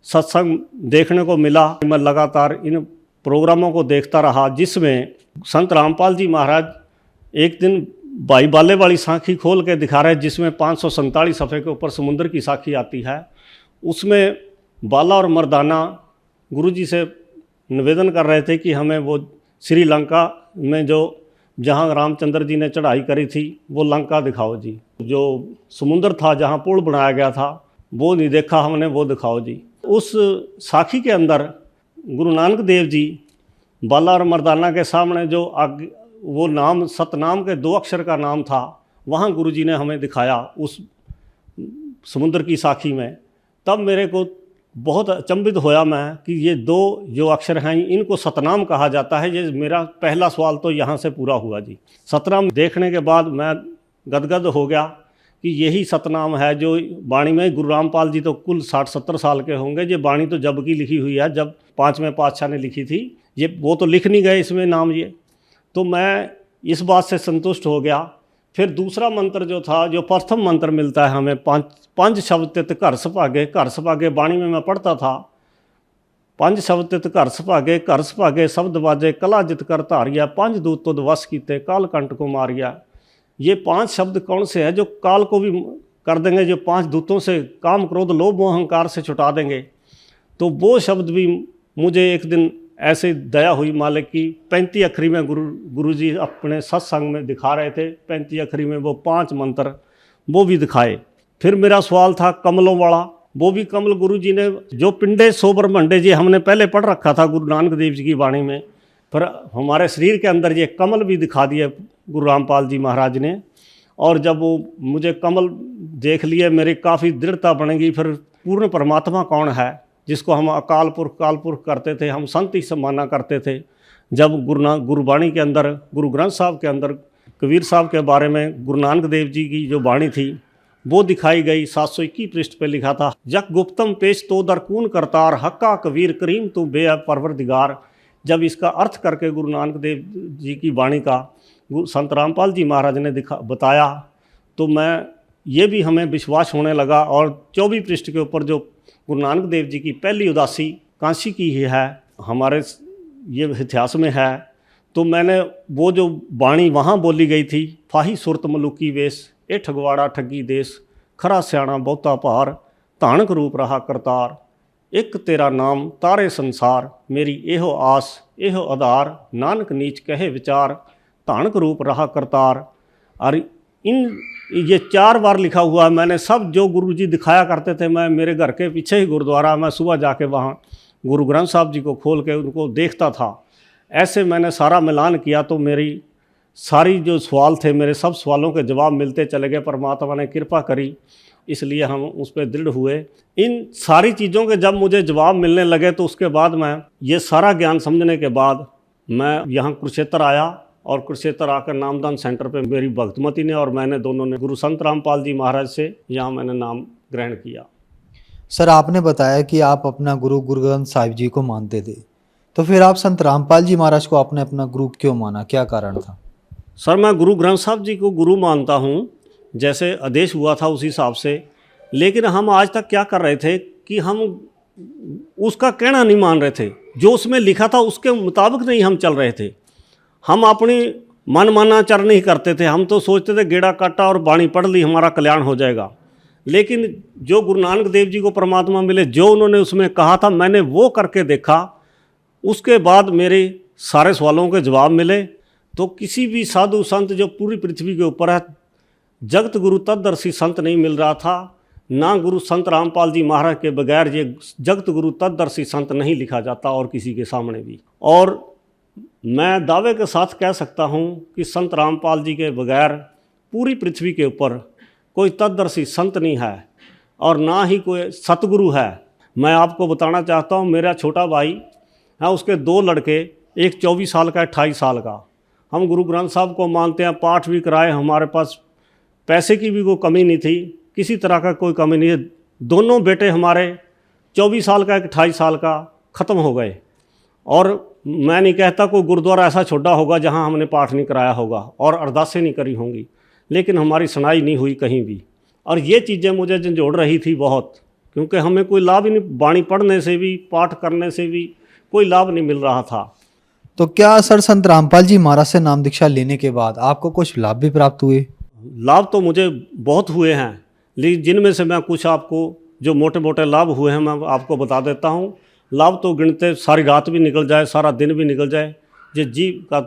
सत्संग देखने को मिला। मैं लगातार इन प्रोग्रामों को देखता रहा, जिसमें संत रामपाल जी महाराज एक दिन भाई बाले वाली साखी खोल के दिखा रहे, जिसमें 547 सफ़े के ऊपर समुद्र की साखी आती है। उसमें बाला और मर्दाना गुरुजी से निवेदन कर रहे थे कि हमें वो श्रीलंका में जो जहाँ रामचंद्र जी ने चढ़ाई करी थी वो लंका दिखाओ जी, जो समुद्र था जहाँ पुल बनाया गया था वो नहीं देखा हमने, वो दिखाओ जी। उस साखी के अंदर गुरु नानक देव जी बाला और मर्दाना के सामने जो वो नाम सतनाम के 2 अक्षर का नाम था, वहाँ गुरुजी ने हमें दिखाया उस समुद्र की साखी में। तब मेरे को बहुत अचंभित होया मैं कि ये 2 जो अक्षर हैं इनको सतनाम कहा जाता है। ये मेरा पहला सवाल तो यहाँ से पूरा हुआ जी। सतनाम देखने के बाद मैं गदगद हो गया कि यही सतनाम है जो वाणी में, गुरु रामपाल जी तो कुल 60-70 साल के होंगे, ये वाणी तो जब की लिखी हुई है, जब 5वें पातशाह ने लिखी थी, ये वो तो लिख नहीं गए इसमें नाम ये। तो मैं इस बात से संतुष्ट हो गया। फिर दूसरा मंत्र जो था, जो प्रथम मंत्र मिलता है हमें, 5 शब्द तित घर सभागे, घर सभागे वाणी में मैं पढ़ता था, 5 शब्द तित घर सभागे, घर सभागे शब्द बाजे, कला जित कर धारिया, 5 दूत तो वश कीते, काल कंठ को मारिया। ये 5 शब्द कौन से हैं जो काल को भी कर देंगे, जो 5 दूतों से काम क्रोध लोभ मोह अहंकार से छुटा देंगे। तो वो शब्द भी मुझे एक दिन ऐसे दया हुई मालिक की, 35 अखरी में गुरुजी अपने सत्संग में दिखा रहे थे, 35 अखरी में वो 5 मंत्र वो भी दिखाए। फिर मेरा सवाल था कमलों वाला, वो भी कमल गुरुजी ने, जो पिंडे सो ब्रह्मंडे जी हमने पहले पढ़ रखा था गुरु नानक देव जी की वाणी में, पर हमारे शरीर के अंदर ये कमल भी दिखा दिए गुरु रामपाल जी महाराज ने। और जब वो मुझे कमल देख लिए, मेरी काफ़ी दृढ़ता बनेगी, फिर पूर्ण परमात्मा कौन है, जिसको हम अकाल पुरख काल पुरख करते थे, हम संत ही माना करते थे। जब गुरुवाणी के अंदर, गुरु ग्रंथ साहब के अंदर कबीर साहब के बारे में गुरु नानक देव जी की जो वाणी थी वो दिखाई गई, 721 पृष्ठ पे लिखा था, जक गुप्तम पेश तो दरकून करतार, हक्का कबीर करीम तू बे परवरदिगार। जब इसका अर्थ करके गुरु नानक देव जी की वाणी का संत रामपाल जी महाराज ने बताया, तो मैं ये भी हमें विश्वास होने लगा। और 24 पृष्ठ के ऊपर जो गुरु नानक देव जी की पहली उदासी कांसी की ही है, हमारे ये इतिहास में है। तो मैंने वो जो वाणी वहाँ बोली गई थी, फाही सुरत मलुकी वेश, ए ठगवाड़ा ठगी देश, खरा सियाणा बहुता भार, धानक रूप रहा करतार, एक तेरा नाम तारे संसार, मेरी एहो आस एहो आधार, नानक नीच कहे विचार, धानक रूप रहा करतार। और ये 4 बार लिखा हुआ है। मैंने सब जो गुरु जी दिखाया करते थे, मैं मेरे घर के पीछे ही गुरुद्वारा, मैं सुबह जाके वहाँ गुरु ग्रंथ साहब जी को खोल के उनको देखता था। ऐसे मैंने सारा मिलान किया, तो मेरी सारी जो सवाल थे, मेरे सब सवालों के जवाब मिलते चले गए। परमात्मा ने कृपा करी, इसलिए हम उस पर दृढ़ हुए। इन सारी चीज़ों के जब मुझे जवाब मिलने लगे, तो उसके बाद मैं ये सारा ज्ञान समझने के बाद मैं यहाँ कुरुक्षेत्र आया। और कुरुक्षेत्र आकर नामदान सेंटर पे मेरी भक्तमती ने और मैंने दोनों ने गुरु संत रामपाल जी महाराज से यहाँ मैंने नाम ग्रहण किया। सर, आपने बताया कि आप अपना गुरु ग्रंथ साहिब जी को मानते थे, तो फिर आप संत रामपाल जी महाराज को आपने अपना गुरु क्यों माना, क्या कारण था? सर, मैं गुरु ग्रंथ साहब जी को गुरु मानता हूँ, जैसे आदेश हुआ था उसी हिसाब से। लेकिन हम आज तक क्या कर रहे थे कि हम उसका कहना नहीं मान रहे थे, जो उसमें लिखा था उसके मुताबिक नहीं हम चल रहे थे। हम अपनी मनमानाचार नहीं करते थे। हम तो सोचते थे गेड़ा काटा और बाणी पढ़ ली, हमारा कल्याण हो जाएगा। लेकिन जो गुरु नानक देव जी को परमात्मा मिले, जो उन्होंने उसमें कहा था, मैंने वो करके देखा। उसके बाद मेरे सारे सवालों के जवाब मिले। तो किसी भी साधु संत जो पूरी पृथ्वी के ऊपर है, जगत गुरु तददर्शी संत नहीं मिल रहा था। ना गुरु संत रामपाल जी महाराज के बगैर ये जगत गुरु तददर्शी संत नहीं लिखा जाता, और किसी के सामने भी। और मैं दावे के साथ कह सकता हूँ कि संत रामपाल जी के बगैर पूरी पृथ्वी के ऊपर कोई तत्दर्शी संत नहीं है और ना ही कोई सतगुरु है। मैं आपको बताना चाहता हूँ, मेरा छोटा भाई है, उसके 2 लड़के, एक 24 साल का, 28 साल का। हम गुरु ग्रंथ साहब को मानते हैं, पाठ भी कराए, हमारे पास पैसे की भी कोई कमी नहीं थी, किसी तरह का कोई कमी नहीं है। दोनों बेटे हमारे 24 साल का, 28 साल का, ख़त्म हो गए। और मैं नहीं कहता कोई गुरुद्वारा ऐसा छोटा होगा जहां हमने पाठ नहीं कराया होगा और अरदासें नहीं करी होंगी, लेकिन हमारी सुनाई नहीं हुई कहीं भी। और ये चीज़ें मुझे झंझोड़ रही थी बहुत, क्योंकि हमें कोई लाभ ही नहीं, बाणी पढ़ने से भी, पाठ करने से भी कोई लाभ नहीं मिल रहा था। तो क्या सर संत रामपाल जी महाराज से नाम दीक्षा लेने के बाद आपको कुछ लाभ भी प्राप्त हुए? लाभ तो मुझे बहुत हुए हैं, लेकिन जिनमें से मैं कुछ आपको जो मोटे मोटे लाभ हुए हैं मैं आपको बता देता हूँ। लाभ तो गिनते सारी रात भी निकल जाए, सारा दिन भी निकल जाए, ये जीव का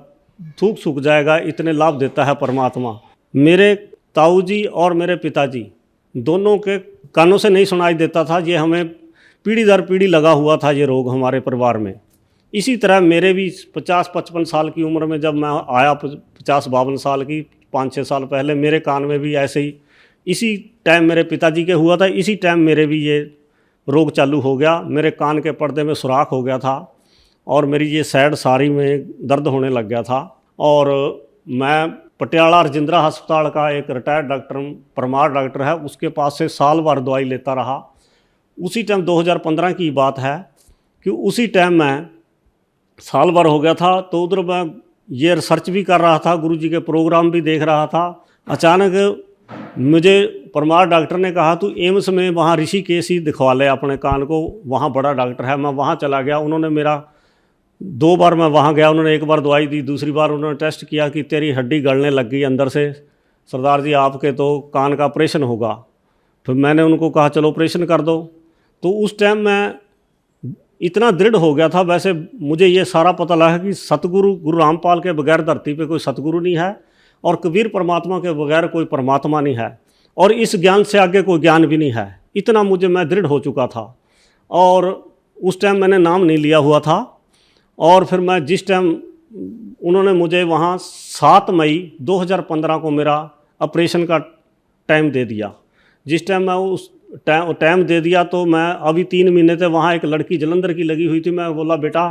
थूक सूख जाएगा, इतने लाभ देता है परमात्मा। मेरे ताऊ जी और मेरे पिताजी दोनों के कानों से नहीं सुनाई देता था, ये हमें पीढ़ी दर पीढ़ी लगा हुआ था ये रोग हमारे परिवार में। इसी तरह मेरे भी 50-55 साल की उम्र में जब मैं आया, 50-52 साल की, 5-6 साल पहले, मेरे कान में भी ऐसे ही, इसी टाइम मेरे पिताजी के हुआ था, इसी टाइम मेरे भी ये रोग चालू हो गया। मेरे कान के पर्दे में सुराख हो गया था और मेरी ये साइड सारी में दर्द होने लग गया था। और मैं पटियाला राजेंद्रा अस्पताल का एक रिटायर्ड डॉक्टर, परमार डॉक्टर है, उसके पास से साल भर दवाई लेता रहा। उसी टाइम 2015 की बात है कि उसी टाइम मैं साल भर हो गया था, तो उधर मैं ये रिसर्च भी कर रहा था, गुरुजी के प्रोग्राम भी देख रहा था। अचानक मुझे परमार डॉक्टर ने कहा तू एम्स में वहाँ ऋषिकेश ही दिखवा ले अपने कान को, वहाँ बड़ा डॉक्टर है। मैं वहाँ चला गया, उन्होंने मेरा 2 बार मैं वहाँ गया, उन्होंने 1 बार दवाई दी, दूसरी बार उन्होंने टेस्ट किया कि तेरी हड्डी गलने लग गई अंदर से, सरदार जी आपके तो कान का ऑपरेशन होगा। फिर मैंने उनको कहा चलो ऑपरेशन कर दो। तो उस टाइम मैं इतना दृढ़ हो गया था। वैसे मुझे ये सारा पता लगा कि सतगुरु गुरु रामपाल के बगैर धरती पे कोई सतगुरु नहीं है और कबीर परमात्मा के बगैर कोई परमात्मा नहीं है, और इस ज्ञान से आगे कोई ज्ञान भी नहीं है। इतना मैं दृढ़ हो चुका था। और उस टाइम मैंने नाम नहीं लिया हुआ था। और फिर मैं जिस टाइम उन्होंने मुझे वहाँ 7 मई 2015 को मेरा ऑपरेशन का टाइम दे दिया। जिस टाइम मैं उस टाइम दे दिया तो मैं अभी 3 महीने थे वहाँ, एक लड़की जलंधर की लगी हुई थी। मैं बोला बेटा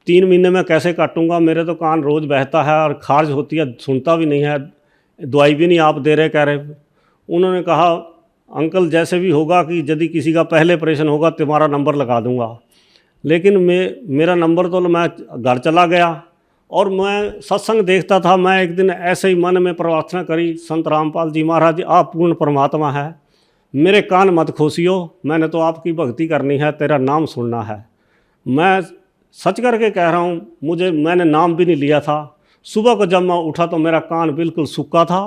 3 महीने में कैसे काटूंगा, मेरे तो कान रोज़ बहता है और खारिज होती है, सुनता भी नहीं है, दवाई भी नहीं आप दे रहे, कह रहे। उन्होंने कहा अंकल जैसे भी होगा कि यदि किसी का पहले ऑपरेशन होगा तुम्हारा नंबर लगा दूंगा। लेकिन मेरा नंबर तो मैं घर चला गया और मैं सत्संग देखता था। मैं एक दिन ऐसे ही मन में प्रार्थना करी, संत रामपाल जी महाराज आप पूर्ण परमात्मा है, मेरे कान मत खोसियो, मैंने तो आपकी भक्ति करनी है, तेरा नाम सुनना है। मैं सच करके कह रहा हूँ, मैंने नाम भी नहीं लिया था। सुबह को जब मैं उठा तो मेरा कान बिल्कुल सूखा था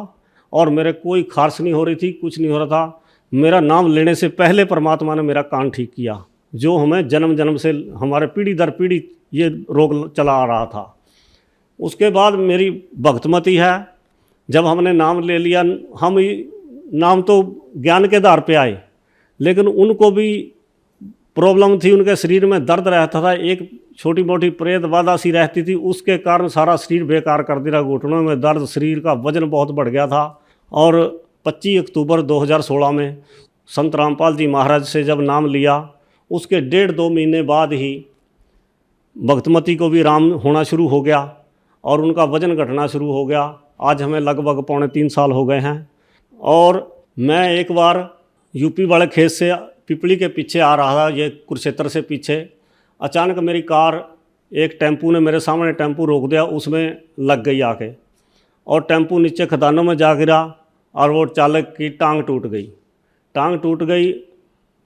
और मेरे कोई खारिश नहीं हो रही थी, कुछ नहीं हो रहा था। मेरा नाम लेने से पहले परमात्मा ने मेरा कान ठीक किया, जो हमें जन्म जन्म से हमारे पीढ़ी दर पीढ़ी ये रोग चला आ रहा था। उसके बाद मेरी भक्तमती है, जब हमने नाम ले लिया, हम नाम तो ज्ञान के आधार पे आए, लेकिन उनको भी प्रॉब्लम थी, उनके शरीर में दर्द रहता था, एक छोटी मोटी प्रेत बाधा सी रहती थी, उसके कारण सारा शरीर बेकार कर दिया, घुटनों में दर्द, शरीर का वजन बहुत बढ़ गया था। और 25 अक्टूबर 2016 में संत रामपाल जी महाराज से जब नाम लिया, उसके 1.5-2 महीने बाद ही भक्तमती को भी आराम होना शुरू हो गया और उनका वजन घटना शुरू हो गया। आज हमें लगभग 3.25 साल हो गए हैं। और मैं एक बार यूपी वाले खेत से पिपली के पीछे आ रहा था, ये कुरुक्षेत्र से पीछे, अचानक मेरी कार, एक टेम्पू ने मेरे सामने टेम्पू रोक दिया, उसमें लग गई आके और टेम्पू नीचे खदानों में जा गिरा और वो चालक की टांग टूट गई।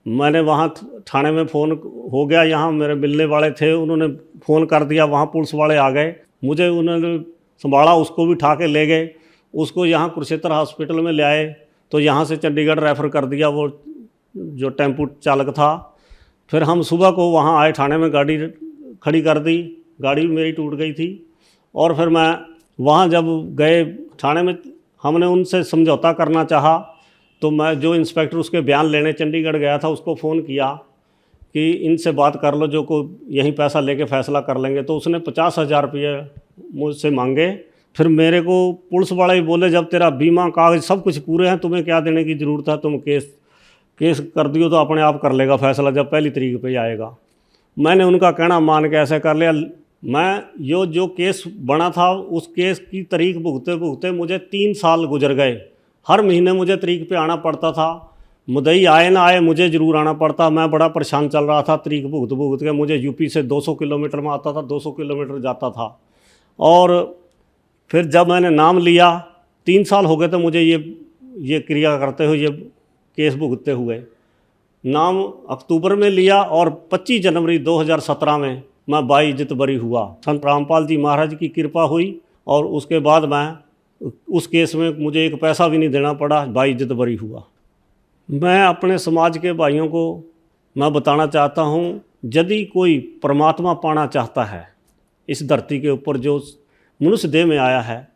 मैंने वहाँ थाने में फ़ोन हो गया, यहाँ मेरे मिलने वाले थे, उन्होंने फ़ोन कर दिया, वहाँ पुलिस वाले आ गए, मुझे उन्होंने संभाला, उसको भी उठा के ले गए, उसको यहाँ कुरुक्षेत्र हॉस्पिटल में ले आए, तो यहाँ से चंडीगढ़ रेफ़र कर दिया वो जो टेम्पू चालक था। फिर हम सुबह को वहाँ आए, थाने में गाड़ी खड़ी कर दी, गाड़ी मेरी टूट गई थी। और फिर मैं वहाँ जब गए थाने में, हमने उनसे समझौता करना चाहा, तो मैं जो इंस्पेक्टर उसके बयान लेने चंडीगढ़ गया था उसको फ़ोन किया कि इनसे बात कर लो, जो को यहीं पैसा लेके फ़ैसला कर लेंगे। तो उसने 50,000 रुपये मुझसे मांगे फिर मेरे को पुलिस वाले ही बोले, जब तेरा बीमा कागज सब कुछ पूरे हैं, तुम्हें क्या देने की ज़रूरत है, तुम केस कर दियो तो अपने आप कर लेगा फैसला, जब पहली तारीख पे आएगा। मैंने उनका कहना मान के ऐसे कर लिया। मैं जो केस बना था उस केस की तारीख भुगते भुगते मुझे 3 साल गुजर गए। हर महीने मुझे तारीख पे आना पड़ता था, मुद्दई आए ना आए मुझे ज़रूर आना पड़ता। मैं बड़ा परेशान चल रहा था, तारीख भुगत के मुझे यूपी से 200 किलोमीटर में आता था, 200 किलोमीटर जाता था। और फिर जब मैंने नाम लिया, 3 साल हो गए थे मुझे ये क्रिया करते हुए, ये केस भुगतते हुए। नाम अक्टूबर में लिया और 25 जनवरी 2017 में मैं बाइज्जत बरी हुआ। संत रामपाल जी महाराज की कृपा हुई और उसके बाद मैं उस केस में मुझे एक पैसा भी नहीं देना पड़ा, बाइज्जत बरी हुआ। मैं अपने समाज के भाइयों को मैं बताना चाहता हूँ, यदि कोई परमात्मा पाना चाहता है इस धरती के ऊपर, जो मनुष्य देह में आया है,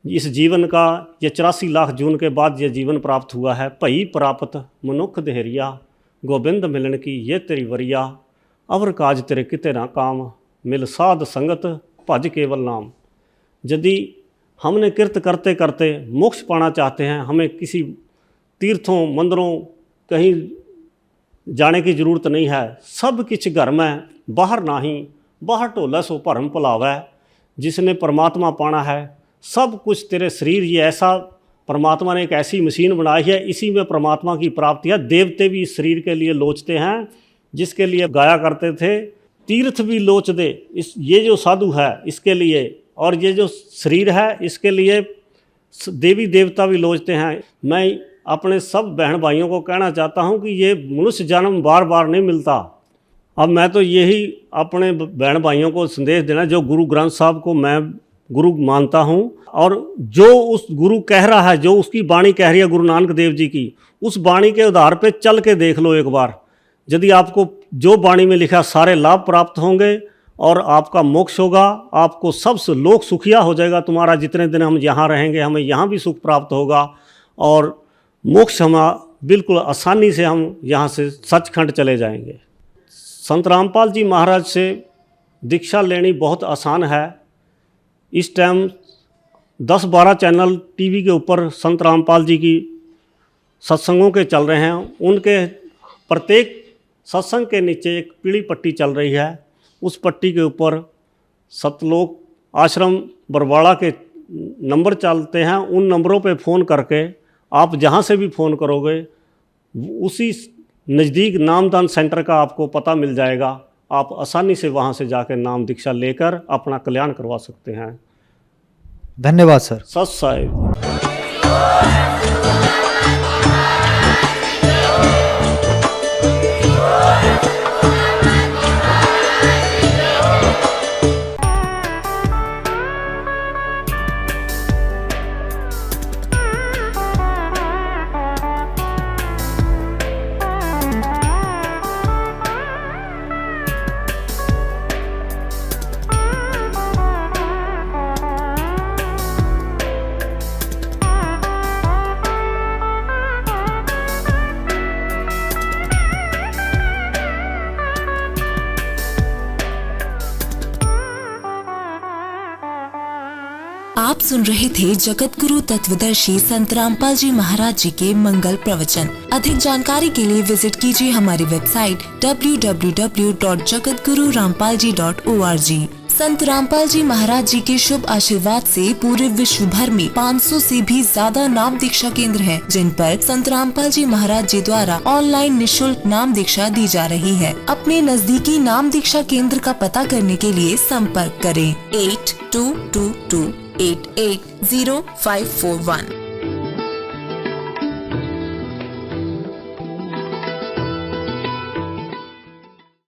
इस जीवन का ये 84 लाख जून के बाद ये जीवन प्राप्त हुआ है। भई प्राप्त मनुख देहरिया, गोबिंद मिलन की ये तेरी वरिया, अवर काज तेरे किते ना काम, मिल साध संगत भज केवल नाम। यदि हमने कृत करते करते मोक्ष पाना चाहते हैं, हमें किसी तीर्थों मंदिरों कहीं जाने की ज़रूरत नहीं है। सब किछ घर में बाहर नाही, बाहर ढोला सो भरम भुलावै। जिसने परमात्मा पाना है, सब कुछ तेरे शरीर, ये ऐसा परमात्मा ने एक ऐसी मशीन बनाई है, इसी में परमात्मा की प्राप्ति है। देवते भी इस शरीर के लिए लोचते हैं, जिसके लिए गाया करते थे, तीर्थ भी लोच दे ये जो साधु है इसके लिए, और ये जो शरीर है इसके लिए देवी देवता भी लोचते हैं। मैं अपने सब बहन भाइयों को कहना चाहता हूँ कि ये मनुष्य जन्म बार बार नहीं मिलता। अब मैं तो यही अपने बहन भाइयों को संदेश देना, जो गुरु ग्रंथ साहब को मैं गुरु मानता हूँ, और जो उस गुरु कह रहा है, जो उसकी वाणी कह रही है गुरु नानक देव जी की, उस वाणी के आधार पे चल के देख लो एक बार। यदि आपको जो वाणी में लिखा सारे लाभ प्राप्त होंगे और आपका मोक्ष होगा, आपको सबसे लोक सुखिया हो जाएगा। तुम्हारा जितने दिन हम यहाँ रहेंगे हमें यहाँ भी सुख प्राप्त होगा, और मोक्ष हम बिल्कुल आसानी से हम यहाँ से सचखंड चले जाएंगे। संत रामपाल जी महाराज से दीक्षा लेनी बहुत आसान है। इस टाइम 10-12 चैनल टीवी के ऊपर संत रामपाल जी की सत्संगों के चल रहे हैं। उनके प्रत्येक सत्संग के नीचे एक पीली पट्टी चल रही है। उस पट्टी के ऊपर सतलोक आश्रम बरवाड़ा के नंबर चलते हैं। उन नंबरों पे फ़ोन करके आप जहाँ से भी फ़ोन करोगे, उसी नज़दीक नामदान सेंटर का आपको पता मिल जाएगा। आप आसानी से वहाँ से जाकर नाम दीक्षा लेकर अपना कल्याण करवा सकते हैं। धन्यवाद सर। सत साहिब। आप सुन रहे थे जगत गुरु तत्वदर्शी संत रामपाल जी महाराज जी के मंगल प्रवचन। अधिक जानकारी के लिए विजिट कीजिए हमारी वेबसाइट www.jagatgururampalji.org। संत रामपाल जी महाराज जी के शुभ आशीर्वाद से पूरे विश्व भर में 500 से भी ज्यादा नाम दीक्षा केंद्र हैं, जिन पर संत रामपाल जी महाराज जी द्वारा ऑनलाइन निशुल्क नाम दीक्षा दी जा रही है। अपने नजदीकी नाम दीक्षा केंद्र का पता करने के लिए संपर्क करें 8222880541।